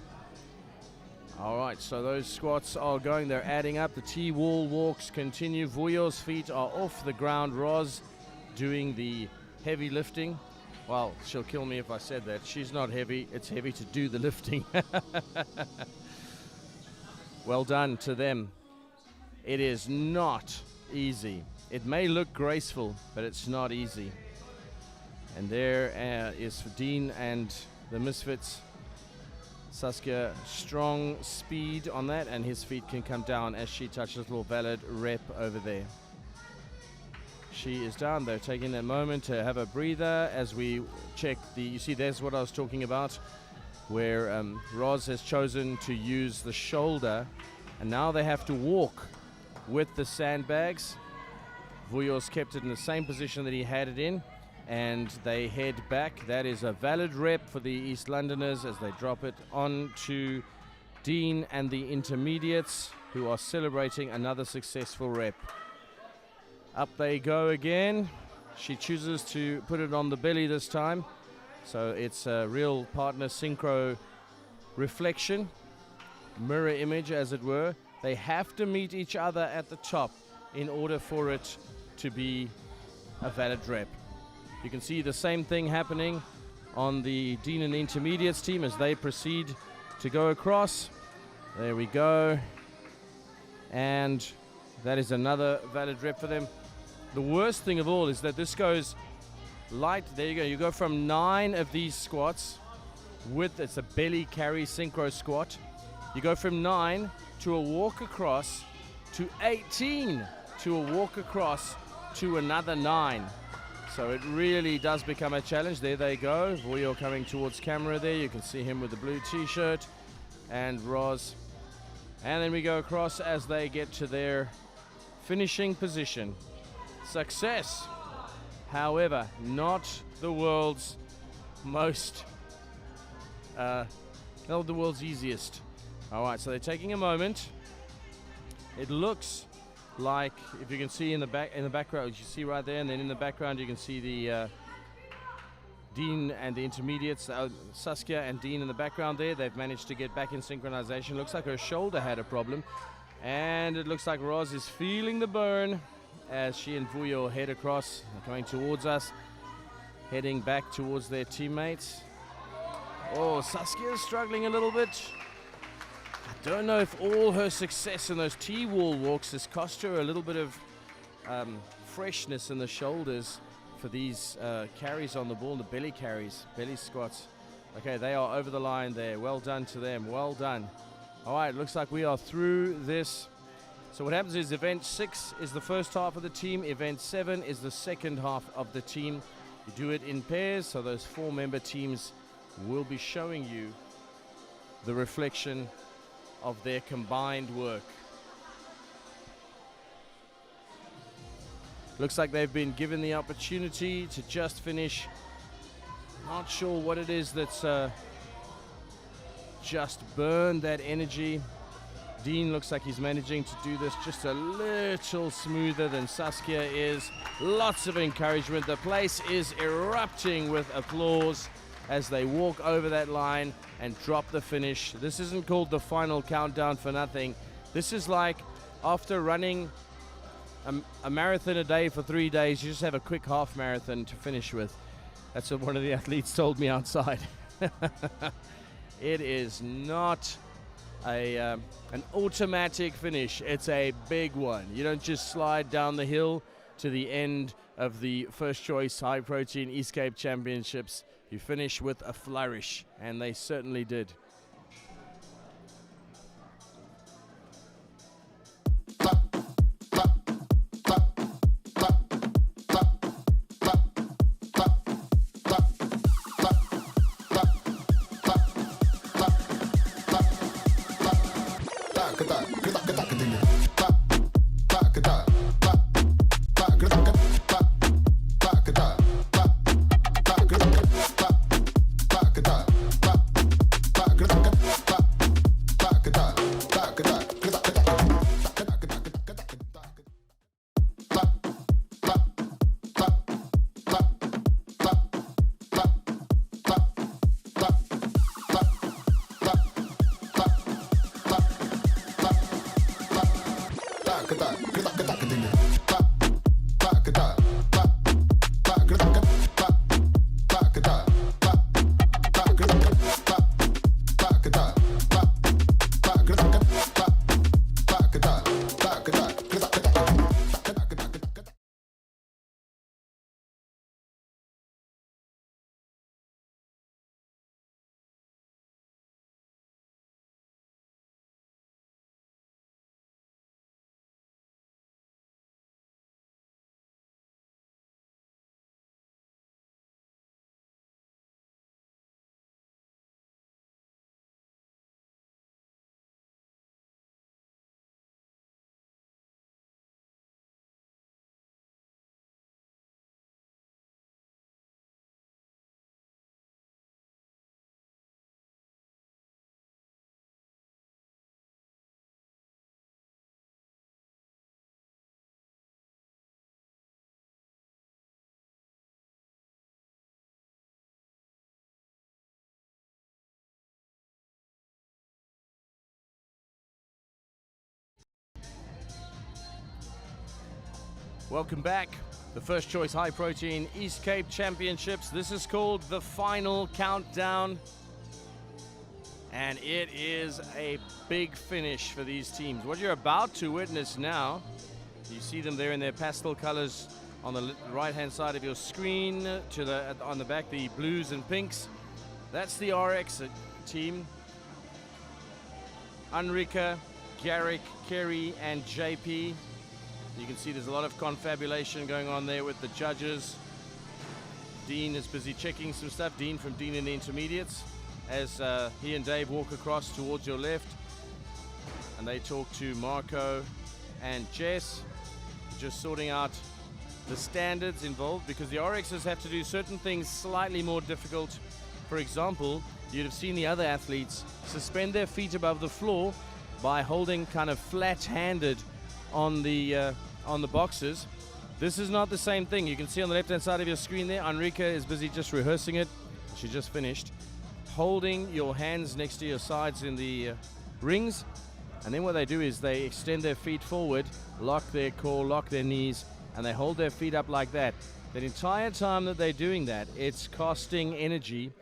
All right, so those squats are going. They're adding up. The T-wall walks continue. Vuyo's feet are off the ground. Roz doing the heavy lifting. Well, she'll kill me if I said that. She's not heavy. It's heavy to do the lifting. Well done to them. It is not easy. It may look graceful, but it's not easy. And there is Dean and the Misfits. Saskia, strong speed on that, and his feet can come down as she touches a little valid rep over there. She is down. They're taking that moment to have a breather as we check the, you see there's what I was talking about, where Roz has chosen to use the shoulder, and now they have to walk with the sandbags. Vuyo's kept it in the same position that he had it in, and they head back. That is a valid rep for the East Londoners as they drop it on to Dean and the Intermediates, who are celebrating another successful rep. Up they go again. She chooses to put it on the belly this time, so it's a real partner synchro reflection, mirror image as it were. They have to meet each other at the top in order for it to be a valid rep. You can see the same thing happening on the Dean and the Intermediates team as they proceed to go across. There we go. And that is another valid rep for them. The worst thing of all is that this goes light. There you go. You go from 9 of these squats with, it's a belly carry synchro squat. You go from 9 to a walk across to 18 to a walk across to another 9. So it really does become a challenge. There they go. Vuyo coming towards camera there. You can see him with the blue T-shirt and Roz. And then we go across as they get to their finishing position. Success. However, not the world's most, not the world's easiest. All right, so they're taking a moment. It looks like, if you can see in the background, you see right there, and then in the background you can see the Dean and the intermediates, Saskia and Dean in the background there. They've managed to get back in synchronization. Looks like her shoulder had a problem, and it looks like Roz is feeling the burn as she and Vuyo head across, going towards us, heading back towards their teammates. Oh, Saskia is struggling a little bit. I don't know if all her success in those T-wall walks has cost her a little bit of freshness in the shoulders for these carries on the ball, the belly carries, belly squats. Okay, they are over the line there. Well done to them, well done. All right, looks like we are through this. So what happens is event 6 is the first half of the team, event 7 is the second half of the team. You do it in pairs, so those 4-member teams will be showing you the reflection of their combined work. Looks like they've been given the opportunity to just finish. Not sure what it is that's just burned that energy. Dean looks like he's managing to do this just a little smoother than Saskia is. Lots of encouragement. The place is erupting with applause as they walk over that line and drop the finish. This isn't called the final countdown for nothing. This is like after running a marathon a day for 3 days, you just have a quick half marathon to finish with. That's what one of the athletes told me outside. It is not an automatic finish. It's a big one. You don't just slide down the hill to the end of the first choice high protein East Cape Championships. You finish with a flourish, and they certainly did. Welcome back. The first choice high protein East Cape Championships. This is called the final countdown. And it is a big finish for these teams. What you're about to witness now, you see them there in their pastel colors on the right-hand side of your screen, on the back, the blues and pinks. That's the RX team. Enrica, Garrick, Kerry, and JP. You can see there's a lot of confabulation going on there with the judges. Dean is busy checking some stuff. Dean from Dean and the Intermediates, as he and Dave walk across towards your left, and they talk to Marco and Jess, just sorting out the standards involved, because the RXs have to do certain things slightly more difficult. For example, you'd have seen the other athletes suspend their feet above the floor by holding kind of flat-handed on the boxes. This is not the same thing. You can see on the left-hand side of your screen there, Enrica is busy just rehearsing it. She just finished. Holding your hands next to your sides in the rings. And then what they do is they extend their feet forward, lock their core, lock their knees, and they hold their feet up like that. The entire time that they're doing that, it's costing energy,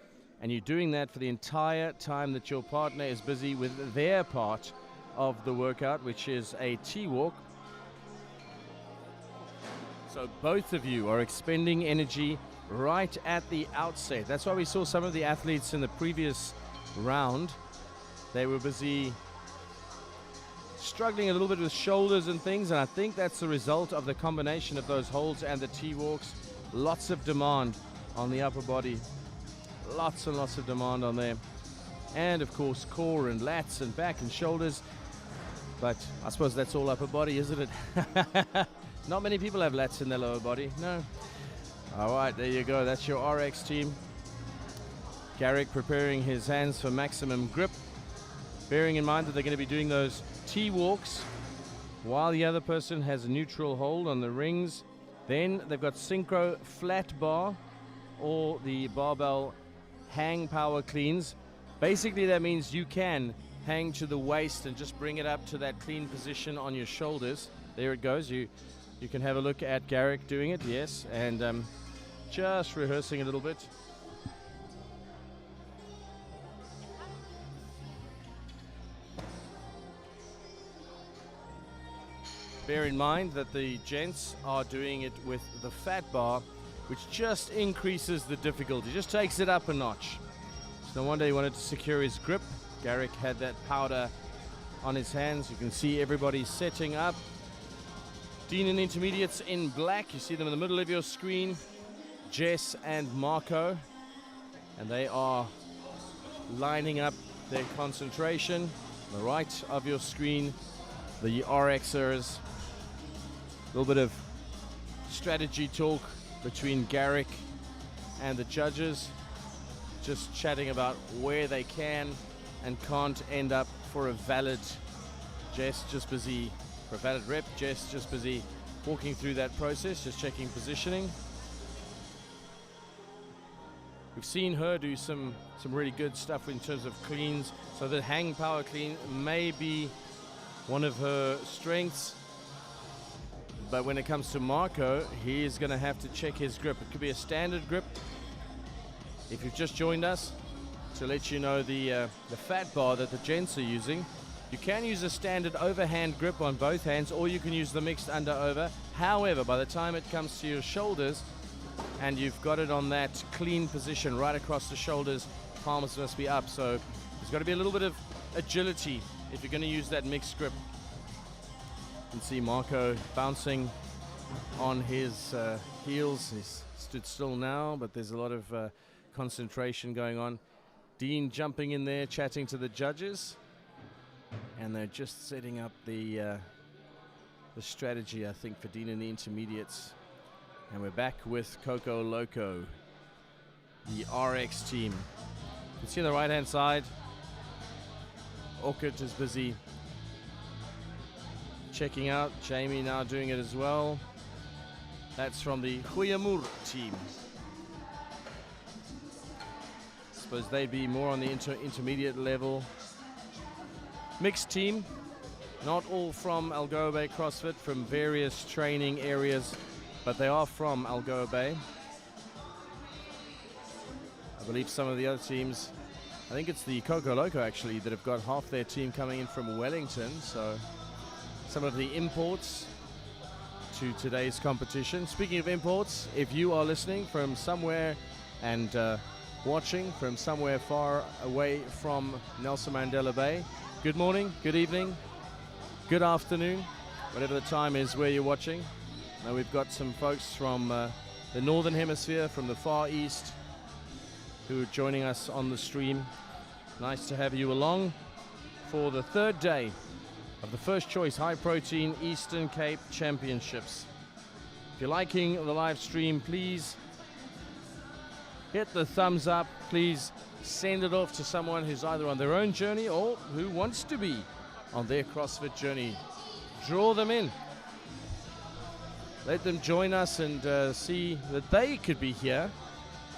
and you're doing that for the entire time that your partner is busy with their part of the workout, which is a T-walk. So both of you are expending energy right at the outset. That's why we saw some of the athletes in the previous round. They were busy struggling a little bit with shoulders and things, and I think that's the result of the combination of those holds and the T-walks. Lots of demand on the upper body. Lots and lots of demand on there. And of course core and lats and back and shoulders. But I suppose that's all upper body, isn't it? Not many people have lats in their lower body, no. All right, there you go. That's your RX team. Garrick preparing his hands for maximum grip. Bearing in mind that they're going to be doing those T-walks while the other person has a neutral hold on the rings. Then they've got synchro flat bar or the barbell hang power cleans. Basically that means you can hang to the waist and just bring it up to that clean position on your shoulders. There it goes. You can have a look at Garrick doing it, yes, and just rehearsing a little bit. Bear in mind that the gents are doing it with the fat bar, which just increases the difficulty, just takes it up a notch. So no wonder he wanted to secure his grip. Garrick had that powder on his hands. You can see everybody setting up. Dean and Intermediates in black. You see them in the middle of your screen. Jess and Marco. And they are lining up their concentration. On the right of your screen, the RXers. A little bit of strategy talk between Garrick and the judges. Just chatting about where they can and can't end up for a valid Jess, just busy for a valid rep. Jess just busy walking through that process, just checking positioning. We've seen her do some really good stuff in terms of cleans. So the hang power clean may be one of her strengths. But when it comes to Marco, he is going to have to check his grip. It could be a standard grip. If you've just joined us, to let you know the fat bar that the gents are using, you can use a standard overhand grip on both hands, or you can use the mixed under-over. However, by the time it comes to your shoulders, and you've got it on that clean position right across the shoulders, palms must be up. So there's got to be a little bit of agility if you're going to use that mixed grip. You can see Marco bouncing on his heels. He's stood still now, but there's a lot of concentration going on. Dean jumping in there, chatting to the judges, and they're just setting up the strategy, I think, for Dean and the Intermediates. And we're back with Coco Loco, the RX team. You can see on the right-hand side, Orchid is busy checking out. Jamie now doing it as well. That's from the Gqerbeha team. Suppose they'd be more on the intermediate level. Mixed team, not all from Gqerbeha CrossFit, from various training areas, but they are from Gqerbeha. I believe some of the other teams, I think it's the Coco Loco actually, that have got half their team coming in from Wellington. So some of the imports to today's competition. Speaking of imports, if you are listening from somewhere and watching from somewhere far away from Nelson Mandela Bay, good morning, good evening, good afternoon, whatever the time is where you're watching. Now we've got some folks from the Northern Hemisphere, from the Far East, who are joining us on the stream. Nice to have you along for the third day of the First Choice High Protein Eastern Cape Championships. If you're liking the live stream, please hit the thumbs up. Please send it off to someone who's either on their own journey or who wants to be on their CrossFit journey. Draw them in. Let them join us and see that they could be here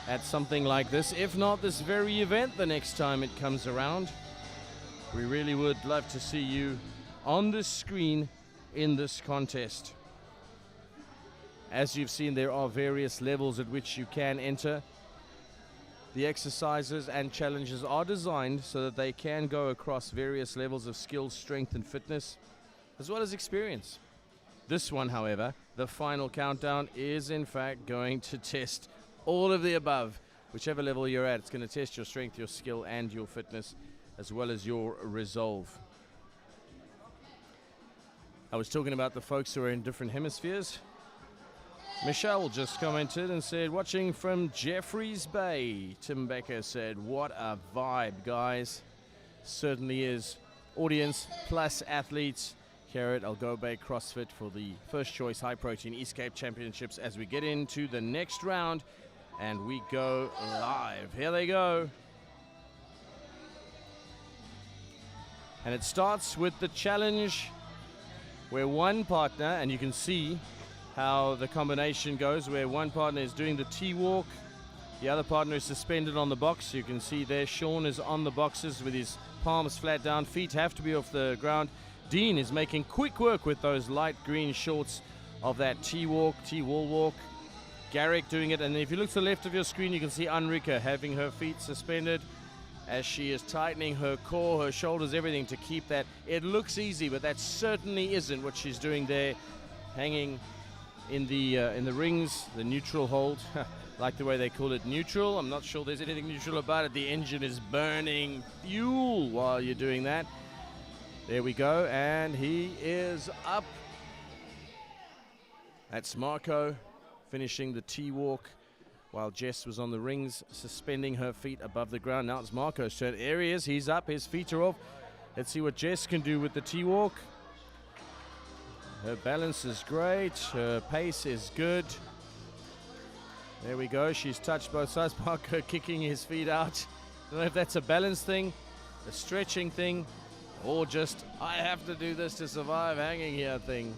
at something like this, if not this very event the next time it comes around. We really would love to see you on the screen in this contest. As you've seen, there are various levels at which you can enter. The exercises and challenges are designed so that they can go across various levels of skill, strength and fitness, as well as experience. This one, however, the final countdown, is in fact going to test all of the above. Whichever level you're at, it's going to test your strength, your skill and your fitness, as well as your resolve. I was talking about the folks who are in different hemispheres. Michelle just commented and said, watching from Jeffreys Bay. Tim Becker said, what a vibe, guys. Certainly is. Audience plus athletes here at Algoa CrossFit for the first choice high protein East Cape Championships as we get into the next round and we go live. Here they go. And it starts with the challenge where one partner, and you can see how the combination goes, where one partner is doing the T-walk, the other partner is suspended on the box. You can see there Sean is on the boxes with his palms flat down, feet have to be off the ground. Dean is making quick work with those light green shorts of that T-walk, T-wall walk. Garrick doing it, and if you look to the left of your screen, you can see Enrica having her feet suspended as she is tightening her core, her shoulders, everything to keep that. It looks easy, but that certainly isn't what she's doing there, hanging in the rings, the neutral hold. Like the way they call it neutral. I'm not sure there's anything neutral about it. The engine is burning fuel while you're doing that. There we go, and he is up. That's Marco finishing the T-walk while Jess was on the rings, suspending her feet above the ground. Now it's Marco's turn. There he is, he's up, his feet are off. Let's see what Jess can do with the T-walk. Her balance is great, her pace is good. There we go, she's touched both sides. Marco kicking his feet out. I don't know if that's a balance thing, a stretching thing, or just, I have to do this to survive hanging here thing.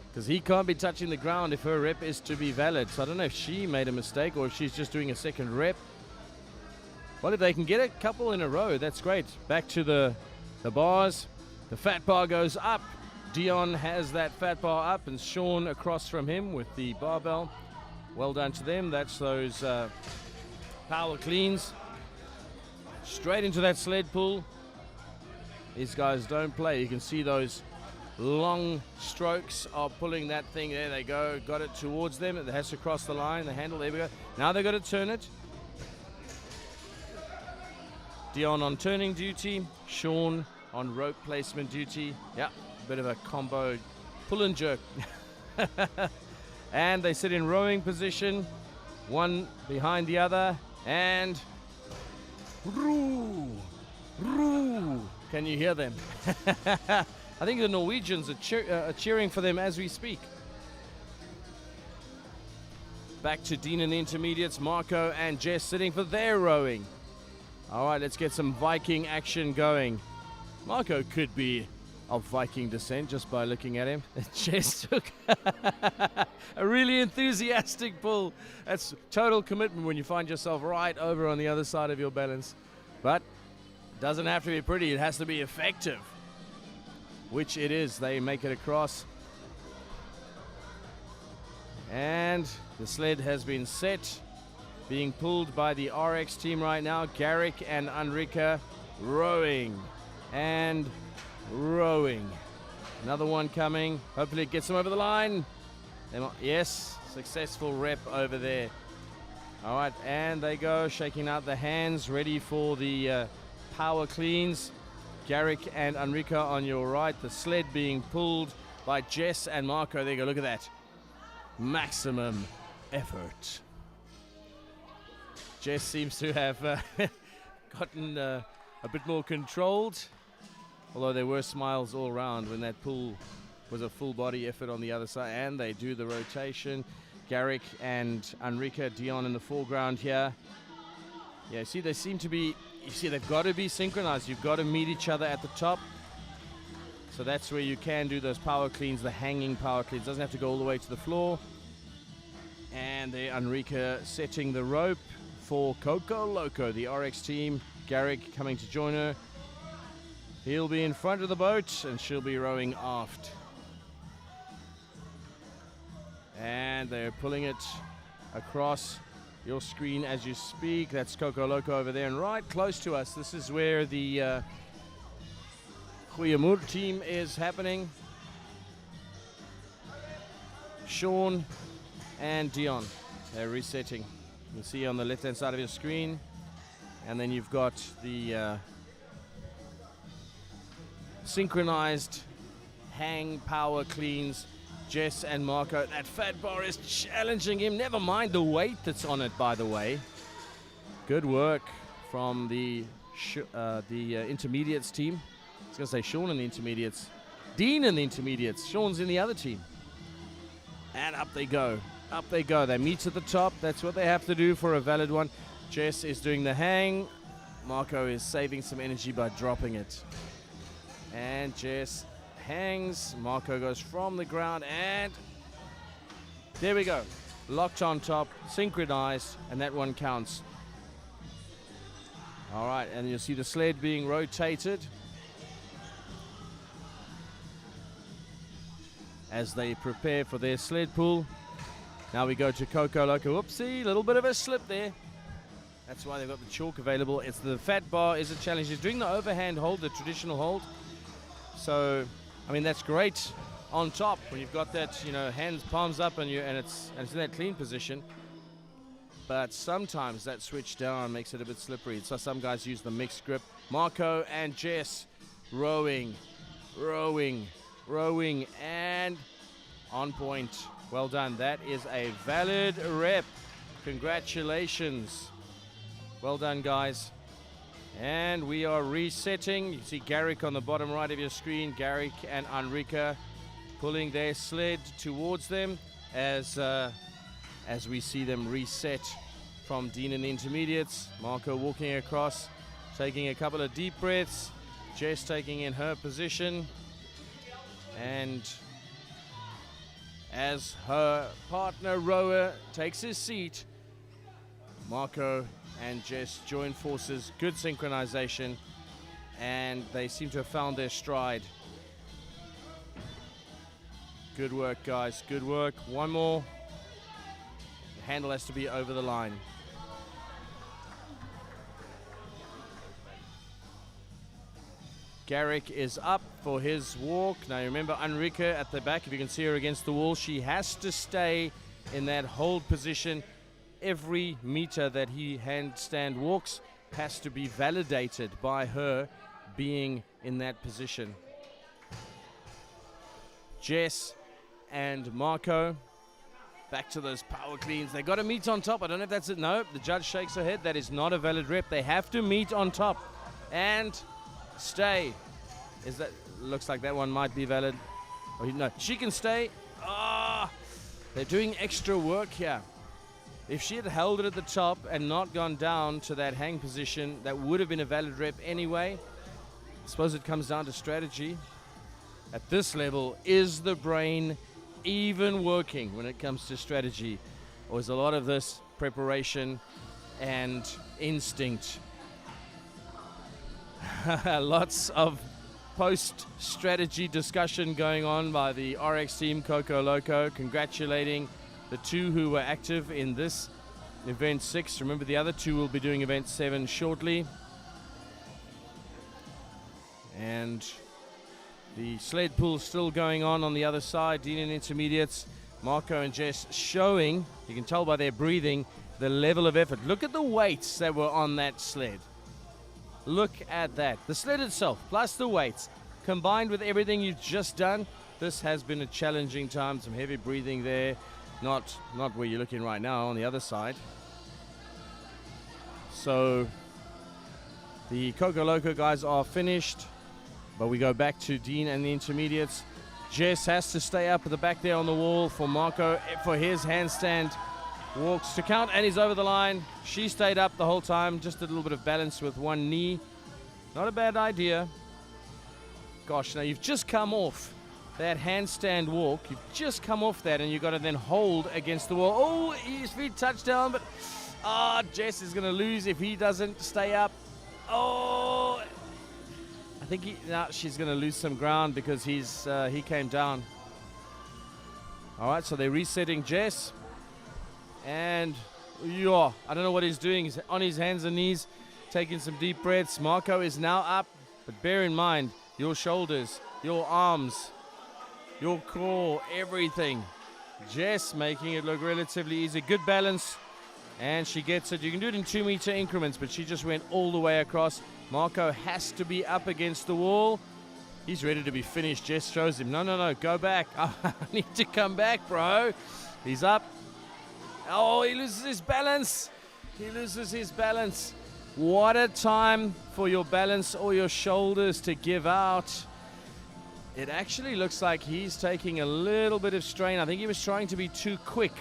Because he can't be touching the ground if her rep is to be valid. So I don't know if she made a mistake or if she's just doing a second rep. Well, if they can get a couple in a row, that's great. Back to the bars. The fat bar goes up. Dion has that fat bar up and Sean across from him with the barbell. Well done to them. That's those power cleans. Straight into that sled pull. These guys don't play. You can see those long strokes of pulling that thing. There they go. Got it towards them. It has to cross the line. The handle. There we go. Now they've got to turn it. Dion on turning duty. Sean on rope placement duty. Yeah, a bit of a combo pull and jerk. And they sit in rowing position. One behind the other. And roo, roo. Can you hear them? I think the Norwegians are cheering for them as we speak. Back to Dean and the intermediates. Marco and Jess sitting for their rowing. All right, let's get some Viking action going. Marco could be of Viking descent just by looking at him. Jess took a really enthusiastic pull. That's total commitment when you find yourself right over on the other side of your balance. But it doesn't have to be pretty, it has to be effective. Which it is. They make it across. And the sled has been set. Being pulled by the RX team right now. Garrick and Enrica rowing. And rowing. Another one coming. Hopefully it gets them over the line. Yes, successful rep over there. All right, and they go, shaking out the hands, ready for the power cleans. Garrick and Enrica on your right. The sled being pulled by Jess and Marco. There you go, look at that. Maximum effort. Jess seems to have gotten a bit more controlled. Although there were smiles all around when that pull was a full body effort on the other side. And they do the rotation. Garrick and Enrica, Dion in the foreground here. Yeah, see, they seem to be, you see, they've got to be synchronized. You've got to meet each other at the top. So that's where you can do those power cleans, the hanging power cleans. Doesn't have to go all the way to the floor. And there, Enrica setting the rope for Coco Loco, the RX team. Garrick coming to join her. He'll be in front of the boat and she'll be rowing aft. And they're pulling it across your screen as you speak. That's Coco Loco over there and right close to us. This is where the Gqerbeha team is happening. Sean and Dion, they're resetting. You'll see on the left hand side of your screen. And then you've got the synchronized hang power cleans. Jess and Marco. That fat bar is challenging him. Never mind the weight that's on it, by the way. Good work from the intermediates team. I was going to say Sean and the intermediates. Dean and the intermediates. Sean's in the other team. And up they go. Up they go. They meet at the top. That's what they have to do for a valid one. Jess is doing the hang. Marco is saving some energy by dropping it. And Jess hangs. Marco goes from the ground and there we go. Locked on top, synchronized, and that one counts. All right, and you'll see the sled being rotated as they prepare for their sled pull. Now we go to Coco Loco. Whoopsie, a little bit of a slip there. That's why they've got the chalk available. It's the fat bar is a challenge. He's doing the overhand hold, the traditional hold. So, I mean, that's great on top when you've got that, you know, hands, palms up, and it's in that clean position. But sometimes that switch down makes it a bit slippery. So some guys use the mixed grip. Marco and Jess rowing, and on point. Well done. That is a valid rep. Congratulations. Well done, guys. And we are resetting. You see Garrick on the bottom right of your screen. Garrick and Enrica pulling their sled towards them as we see them reset from Dean and the intermediates. Marco walking across, taking a couple of deep breaths. Jess taking in her position. And as her partner rower takes his seat, Marco and Jess join forces. Good synchronization, and they seem to have found their stride. Good work, guys. Good work. One more. The handle has to be over the line. Garrick is up for his walk. Now remember Enrica at the back. If you can see her against the wall, she has to stay in that hold position. Every meter that he handstand walks has to be validated by her being in that position. Jess and Marco, back to those power cleans. They got to meet on top. I don't know if that's it. No, the judge shakes her head. That is not a valid rep. They have to meet on top and stay. Looks like that one might be valid. Oh, no, she can stay. They're doing extra work here. If she had held it at the top and not gone down to that hang position, that would have been a valid rep anyway. I suppose it comes down to strategy. At this level, is the brain even working when it comes to strategy? Or is a lot of this preparation and instinct? Lots of post-strategy discussion going on by the RX team, Coco Loco, congratulating the two who were active in this event 6. Remember, the other two will be doing event 7 shortly. And the sled pull still going on the other side. Dean and intermediates, Marco and Jess showing, you can tell by their breathing, the level of effort. Look at the weights that were on that sled. Look at that. The sled itself, plus the weights, combined with everything you've just done, this has been a challenging time. Some heavy breathing there. Not where you're looking right now, on the other side. So the Coco Loco guys are finished, but we go back to Dean and the intermediates. Jess has to stay up at the back there on the wall for Marco for his handstand walks to count, and he's over the line. She stayed up the whole time, just a little bit of balance with one knee. Not a bad idea. gosh, now you've just come off that handstand walk. You've just come off that, and you've got to then hold against the wall. Oh, his feet touch down, but Jess is going to lose if he doesn't stay up. Oh, I think she's going to lose some ground because he came down. All right, so they're resetting Jess, and I don't know what he's doing. He's on his hands and knees, taking some deep breaths. Marco is now up, but bear in mind your shoulders, your arms, your core, everything. Jess making it look relatively easy. Good balance, and she gets it. You can do it in 2 meter increments, but she just went all the way across. Marco has to be up against the wall. He's ready to be finished. Jess shows him, no, go back. I need to come back, bro. He's up. Oh, he loses his balance. What a time for your balance or your shoulders to give out. It actually looks like he's taking a little bit of strain. I think he was trying to be too quick,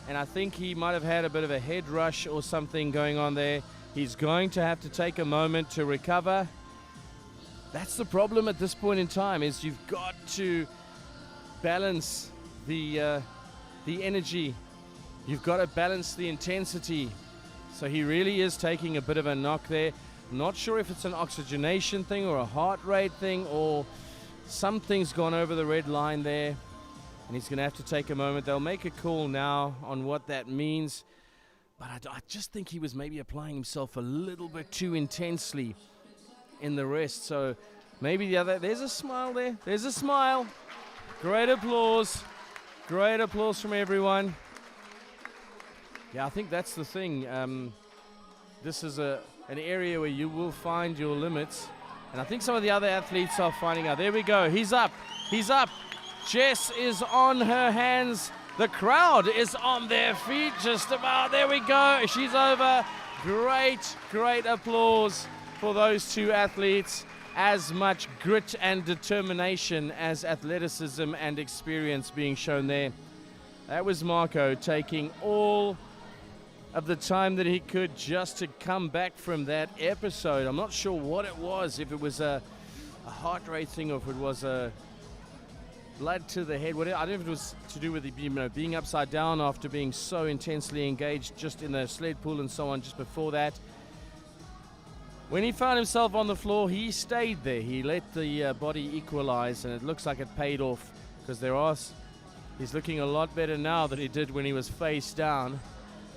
and I think he might have had a bit of a head rush or something going on there. He's going to have to take a moment to recover. That's the problem at this point in time, is you've got to balance the energy. You've got to balance the intensity. So he really is taking a bit of a knock there. I'm not sure if it's an oxygenation thing or a heart rate thing, or something's gone over the red line there, and he's going to have to take a moment. They'll make a call now on what that means, but I just think he was maybe applying himself a little bit too intensely in the rest. So maybe there's a smile there. There's a smile. Great applause from everyone. Yeah, I think that's the thing. This is an area where you will find your limits. And I think some of the other athletes are finding out. There we go. He's up. Jess is on her hands. The crowd is on their feet just about. There we go. She's over. Great applause for those two athletes. As much grit and determination as athleticism and experience being shown there. That was Marco taking all of the time that he could just to come back from that episode. I'm not sure what it was, if it was a heart rate thing or if it was a blood to the head. I don't know if it was to do with being upside down after being so intensely engaged just in the sled pull and so on just before that. When he found himself on the floor, he stayed there. He let the body equalize, and it looks like it paid off, because he's looking a lot better now than he did when he was face down.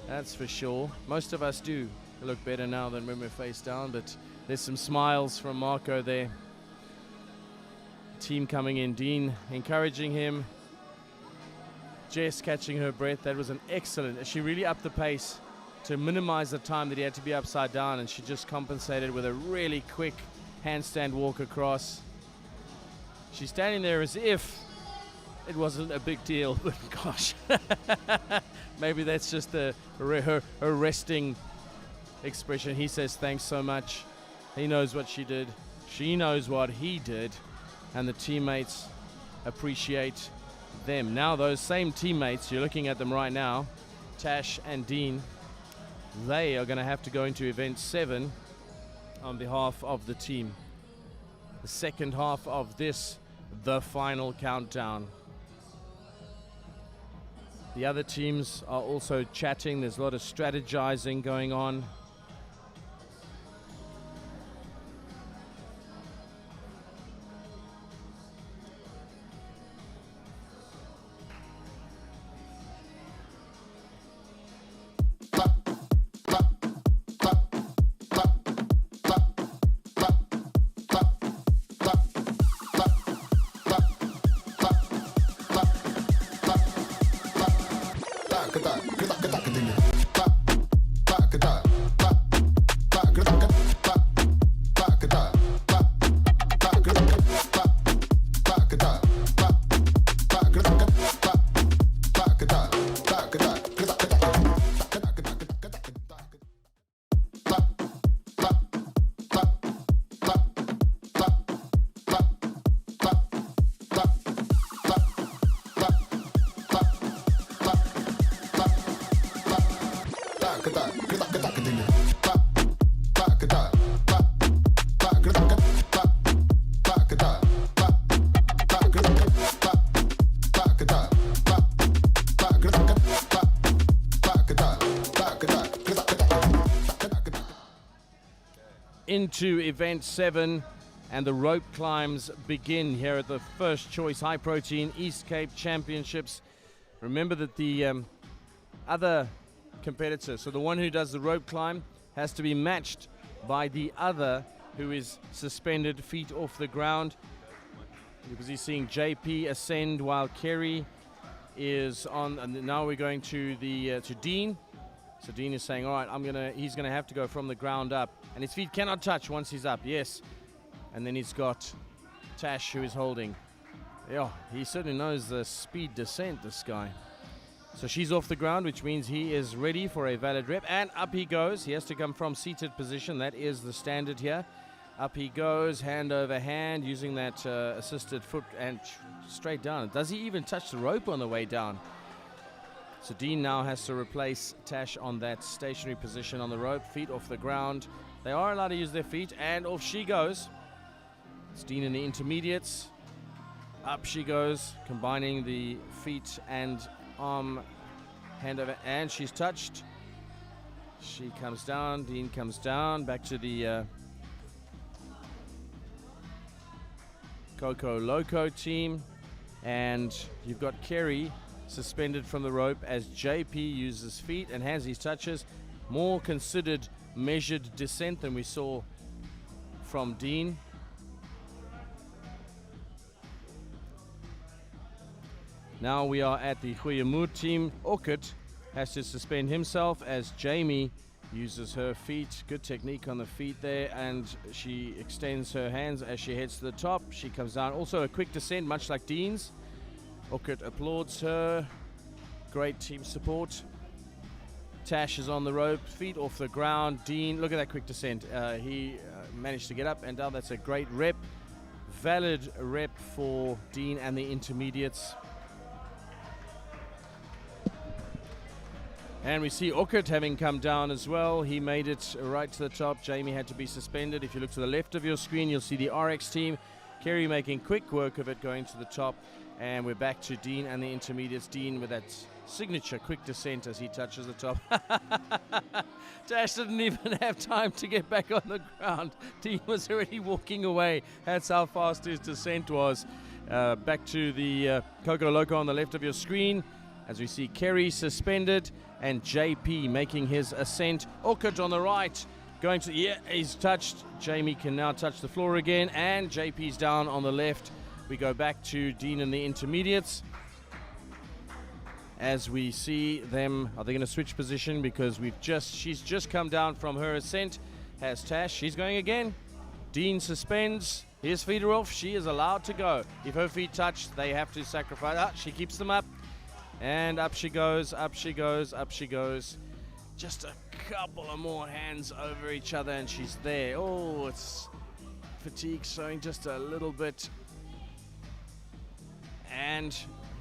That's for sure. Most of us do look better now than when we're face down, but there's some smiles from Marco there. Team coming in, Dean encouraging him. Jess catching her breath. That was an excellent. She really upped the pace to minimize the time that he had to be upside down, and she just compensated with a really quick handstand walk across. She's standing there as if it wasn't a big deal, but gosh, maybe that's just her resting expression. He says thanks so much. He knows what she did. She knows what he did, and the teammates appreciate them. Now those same teammates, you're looking at them right now, Tash and Dean, they are going to have to go into event 7 on behalf of the team. The second half of this, the final countdown. The other teams are also chatting. There's a lot of strategizing going on. into event 7, and the rope climbs begin here at the First Choice High Protein East Cape Championships. Remember that the other competitor, so the one who does the rope climb, has to be matched by the other who is suspended, feet off the ground. Because he's seeing JP ascend while Kerry is on, and now we're going to the to Dean. So Dean is saying, all right, he's gonna have to go from the ground up, and his feet cannot touch once he's up. Yes, and then he's got Tash who is holding. Yeah, he certainly knows the speed descent, this guy. So she's off the ground, which means he is ready for a valid rep, and up he goes. He has to come from seated position. That is the standard here. Up he goes, hand over hand, using that assisted foot, and straight down. Does he even touch the rope on the way down? So Dean now has to replace Tash on that stationary position on the rope, feet off the ground. They are allowed to use their feet, and off she goes. It's Dean in the intermediates. Up she goes, combining the feet and arm, hand over, and she's touched. She comes down, Dean comes down, back to the Coco Loco team, and you've got Kerry suspended from the rope as JP uses feet and has his touches. More considered measured descent than we saw from Dean. Now we are at the Gqerbeha team. Orchid has to suspend himself as Jamie uses her feet. Good technique on the feet there, and she extends her hands as she heads to the top. She comes down. Also a quick descent, much like Dean's. Orchid applauds her. Great team support. Tash is on the rope, feet off the ground. Dean, look at that quick descent. He managed to get up and down. That's a great rep. Valid rep for Dean and the intermediates. And we see Orchid having come down as well. He made it right to the top. Jamie had to be suspended. If you look to the left of your screen, you'll see the RX team. Kerry making quick work of it, going to the top. And we're back to Dean and the intermediates. Dean with that signature quick descent as he touches the top. Tash didn't even have time to get back on the ground. Dean was already walking away. That's how fast his descent was. Back to the Coco Loco on the left of your screen, as we see Kerry suspended and JP making his ascent. Orchid on the right, going to, yeah, he's touched. Jamie can now touch the floor again, and JP's down on the left. We go back to Dean and the intermediates. As we see them, are they going to switch position? Because she's just come down from her ascent. Has Tash, she's going again. Dean suspends, his feet are off, she is allowed to go. If her feet touch, they have to sacrifice. She keeps them up. And up she goes, up she goes, up she goes. Just a couple of more hands over each other and she's there. Oh, it's fatigue showing just a little bit. And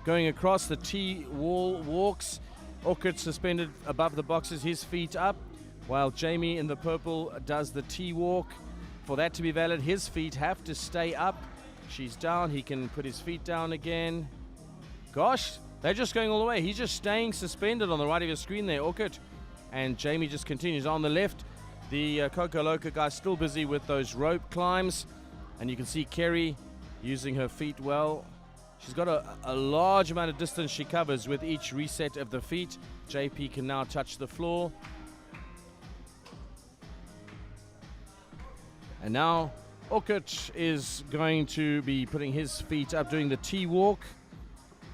going across the T-wall walks. Orchid suspended above the boxes, his feet up, while Jamie in the purple does the T-walk. For that to be valid, his feet have to stay up. She's down, he can put his feet down again. Gosh, they're just going all the way. He's just staying suspended on the right of your screen there, Orchid. And Jamie just continues on the left. The Coco Loco guy's still busy with those rope climbs. And you can see Kerry using her feet well. She's got a large amount of distance she covers with each reset of the feet. JP can now touch the floor. And now Orchid is going to be putting his feet up, doing the T-walk.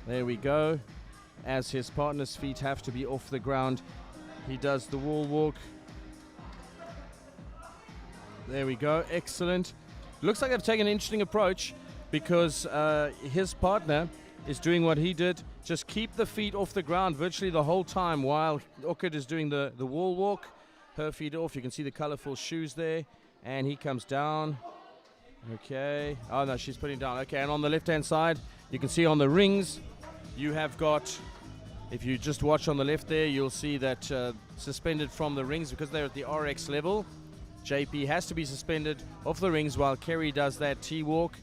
There we go. As his partner's feet have to be off the ground, he does the wall walk. There we go. Excellent. Looks like they've taken an interesting approach, because his partner is doing what he did. Just keep the feet off the ground virtually the whole time while Orchid is doing the wall walk. Her feet off. You can see the colorful shoes there. And he comes down. Okay. Oh, no, she's putting down. Okay, and on the left-hand side, you can see on the rings, you have got, if you just watch on the left there, you'll see that suspended from the rings, because they're at the RX level. JP has to be suspended off the rings while Kerry does that T-walk.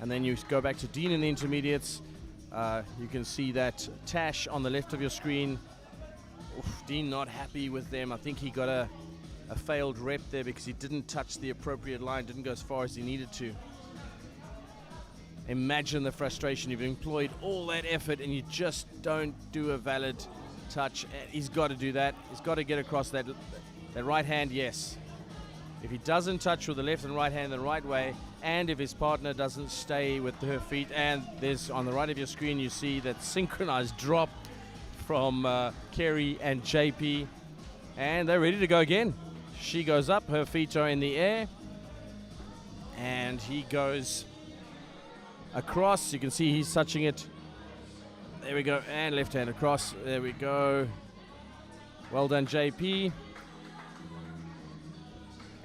And then you go back to Dean in the intermediates. You can see that Tash on the left of your screen. Oof, Dean not happy with them. I think he got a a failed rep there because he didn't touch the appropriate line, didn't go as far as he needed to. Imagine the frustration. You've employed all that effort and you just don't do a valid touch. He's got to do that. He's got to get across that right hand, yes. If he doesn't touch with the left and right hand the right way, and if his partner doesn't stay with her feet, and there's on the right of your screen you see that synchronized drop from Kerry and JP, and they're ready to go again. She goes up, her feet are in the air, and he goes across. You can see he's touching it. There we go, and left hand across. There we go. Well done, JP.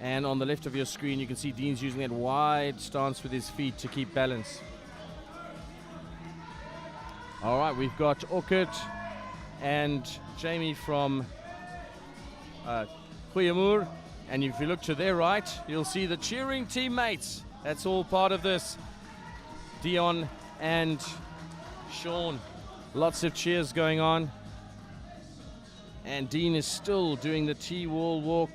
And on the left of your screen, you can see Dean's using that wide stance with his feet to keep balance. All right, we've got Orchid and Jamie from Gqerbeha. And if you look to their right, you'll see the cheering teammates. That's all part of this. Dion and Sean. Lots of cheers going on. And Dean is still doing the T-wall walk.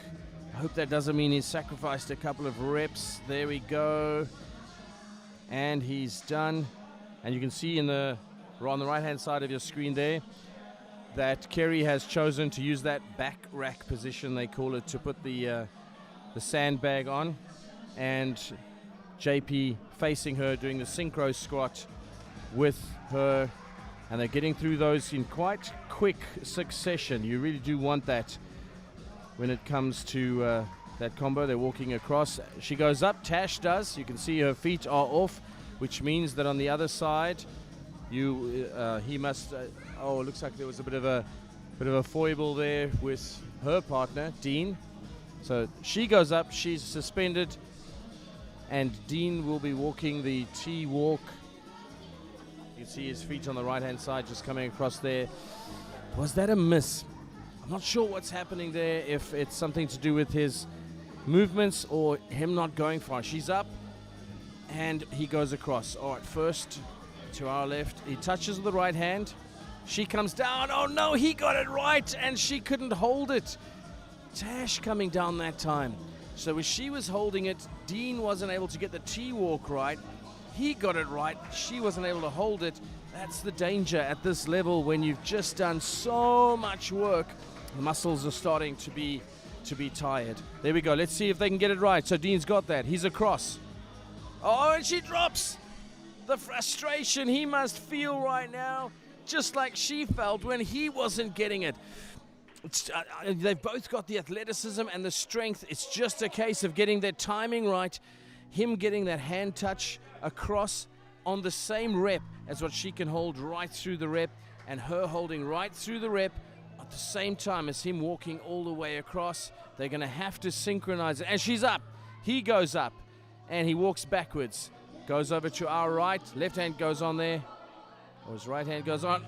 I hope that doesn't mean he's sacrificed a couple of reps. There we go. And he's done. And you can see on the right hand side of your screen there that Kerry has chosen to use that back rack position, they call it, to put the sandbag on. And JP facing her, doing the synchro squat with her. And they're getting through those in quite quick succession. You really do want that when it comes to that combo. They're walking across. She goes up, Tash does. You can see her feet are off, which means that on the other side, he must. Oh, it looks like there was a bit of a foible there with her partner, Dean. So she goes up, she's suspended, and Dean will be walking the T-walk. You can see his feet on the right-hand side just coming across there. Was that a miss? I'm not sure what's happening there, if it's something to do with his movements or him not going far. She's up, and he goes across. All right, first to our left. He touches with the right hand. She comes down. Oh, no, he got it right, and she couldn't hold it. Tash coming down that time. So as she was holding it, Dean wasn't able to get the T-walk right. He got it right. She wasn't able to hold it. That's the danger at this level when you've just done so much work. The muscles are starting to be tired. There we go. Let's see if they can get it right. So Dean's got that. He's across. Oh, and she drops. The frustration he must feel right now, just like she felt when he wasn't getting it. They've both got the athleticism and the strength. It's just a case of getting their timing right. Him getting that hand touch across on the same rep as what she can hold right through the rep, and her holding right through the rep at the same time as him walking all the way across. They're going to have to synchronize it. And she's up. He goes up, and he walks backwards. Goes over to our right. Left hand goes on there. Or his right hand goes on.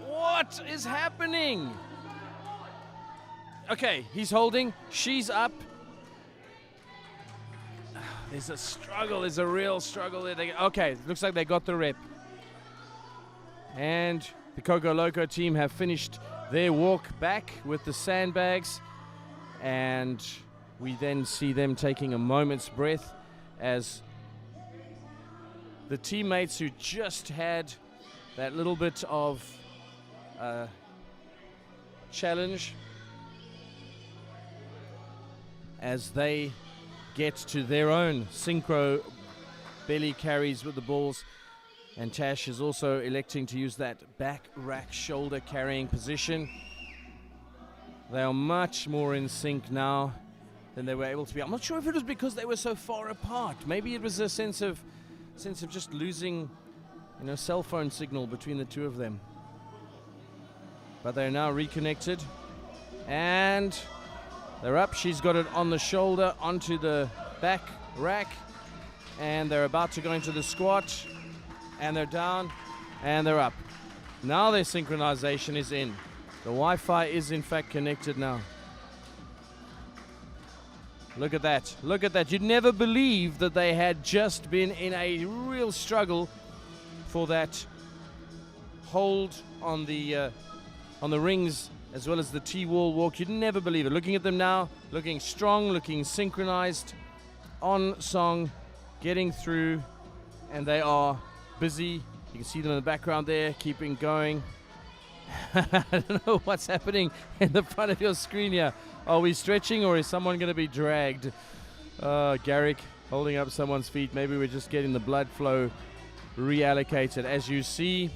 What is happening? Okay, he's holding. She's up. There's a struggle. There's a real struggle there. Okay, looks like they got the rep. And the Coco Loco team have finished their walk back with the sandbags. And we then see them taking a moment's breath as the teammates who just had that little bit of challenge, as they get to their own synchro belly carries with the balls. And Tash is also electing to use that back rack shoulder carrying position. They are much more in sync now than they were able to be. I'm not sure if it was because they were so far apart. Maybe it was a sense of just losing, cell phone signal between the two of them. But they're now reconnected, and they're up. She's got it on the shoulder, onto the back rack, and they're about to go into the squat, and they're down, and they're up. Now their synchronization is in. The Wi-Fi is in fact connected now. Look at that. Look at that. You'd never believe that they had just been in a real struggle for that hold on the rings as well as the T-wall walk. You'd never believe it. Looking at them now, looking strong, looking synchronized, on song, getting through, and they are busy. You can see them in the background there, keeping going. I don't know what's happening in the front of your screen here. Are we stretching or is someone going to be dragged? Garrick holding up someone's feet. Maybe we're just getting the blood flow reallocated. As you see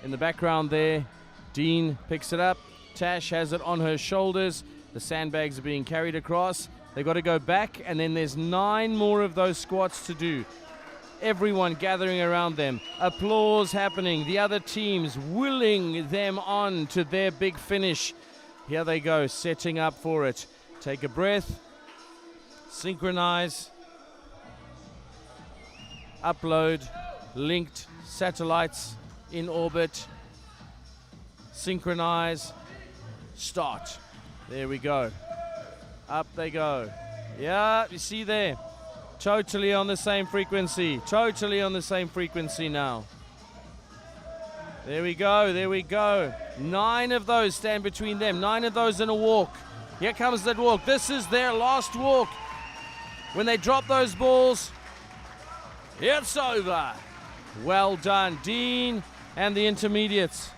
in the background there, Dean picks it up. Tash has it on her shoulders. The sandbags are being carried across. They've got to go back, and then there's 9 more of those squats to do. Everyone gathering around them. Applause happening. The other teams willing them on to their big finish. Here they go, setting up for it. Take a breath. Synchronize. Upload. Linked satellites in orbit. Synchronize. Start. There we go. Up they go. Yeah, you see there. Totally on the same frequency. Totally on the same frequency now. There we go. There we go. 9 of those stand between them. 9 of those in a walk. Here comes that walk. This is their last walk. When they drop those balls, it's over. Well done, Dean and the intermediates.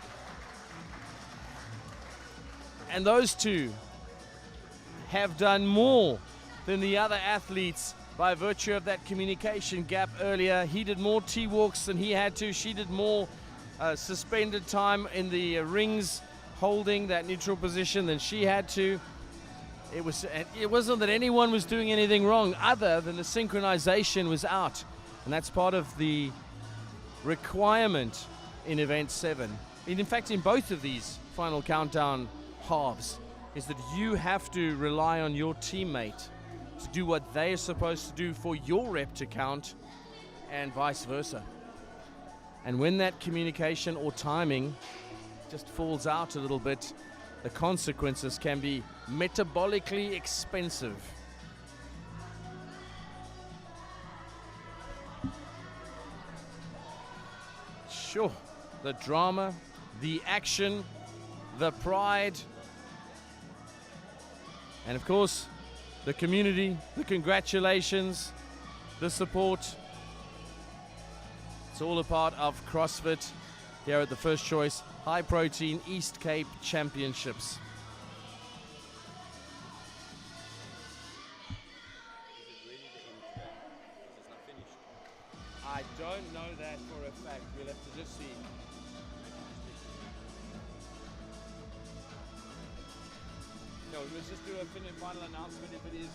And those two have done more than the other athletes by virtue of that communication gap earlier. He did more T-walks than he had to. She did more suspended time in the rings, holding that neutral position than she had to. It wasn't that anyone was doing anything wrong other than the synchronization was out. And that's part of the requirement in event 7. In fact, in both of these final countdown halves, is that you have to rely on your teammate to do what they are supposed to do for your rep to count, and vice versa. And when that communication or timing just falls out a little bit, the consequences can be metabolically expensive. Sure, the drama, the action, the pride, and of course, the community, the congratulations, the support. It's all a part of CrossFit here at the First Choice High Protein East Cape Championships. I don't know that for a fact. We'll have to just see. No, let's just do a final announcement if it is.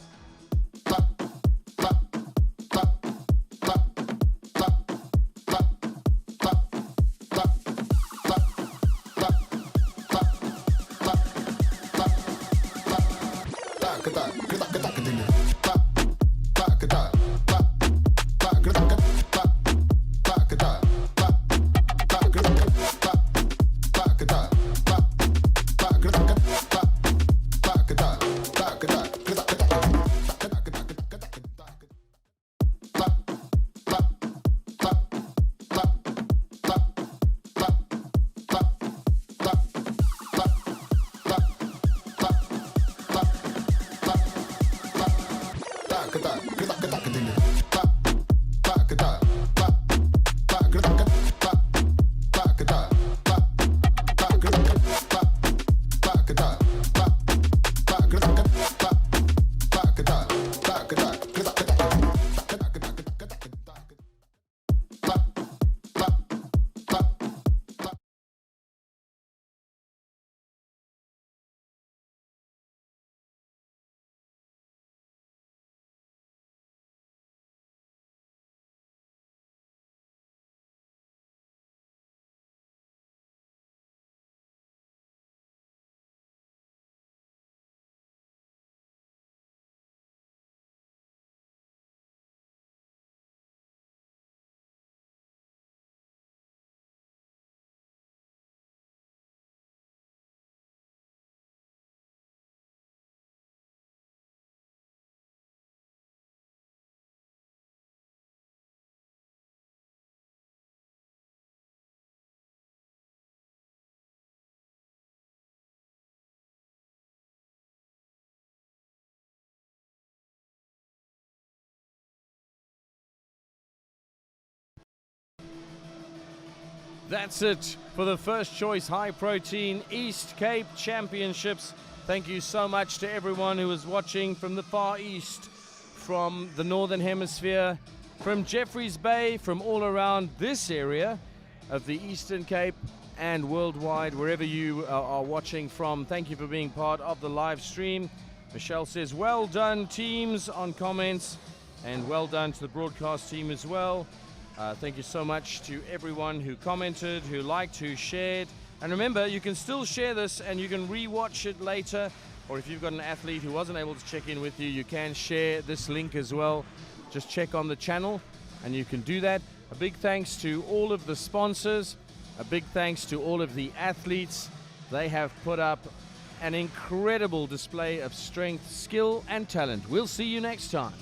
That's it for the First Choice High Protein East Cape Championships. Thank you so much to everyone who is watching from the Far East, from the Northern Hemisphere, from Jeffreys Bay, from all around this area of the Eastern Cape and worldwide, wherever you are watching from. Thank you for being part of the live stream. Michelle says, well done teams on comments, and well done to the broadcast team as well. Thank you so much to everyone who commented, who liked, who shared. And remember, you can still share this and you can re-watch it later. Or if you've got an athlete who wasn't able to check in with you, you can share this link as well. Just check on the channel and you can do that. A big thanks to all of the sponsors. A big thanks to all of the athletes. They have put up an incredible display of strength, skill, and talent. We'll see you next time.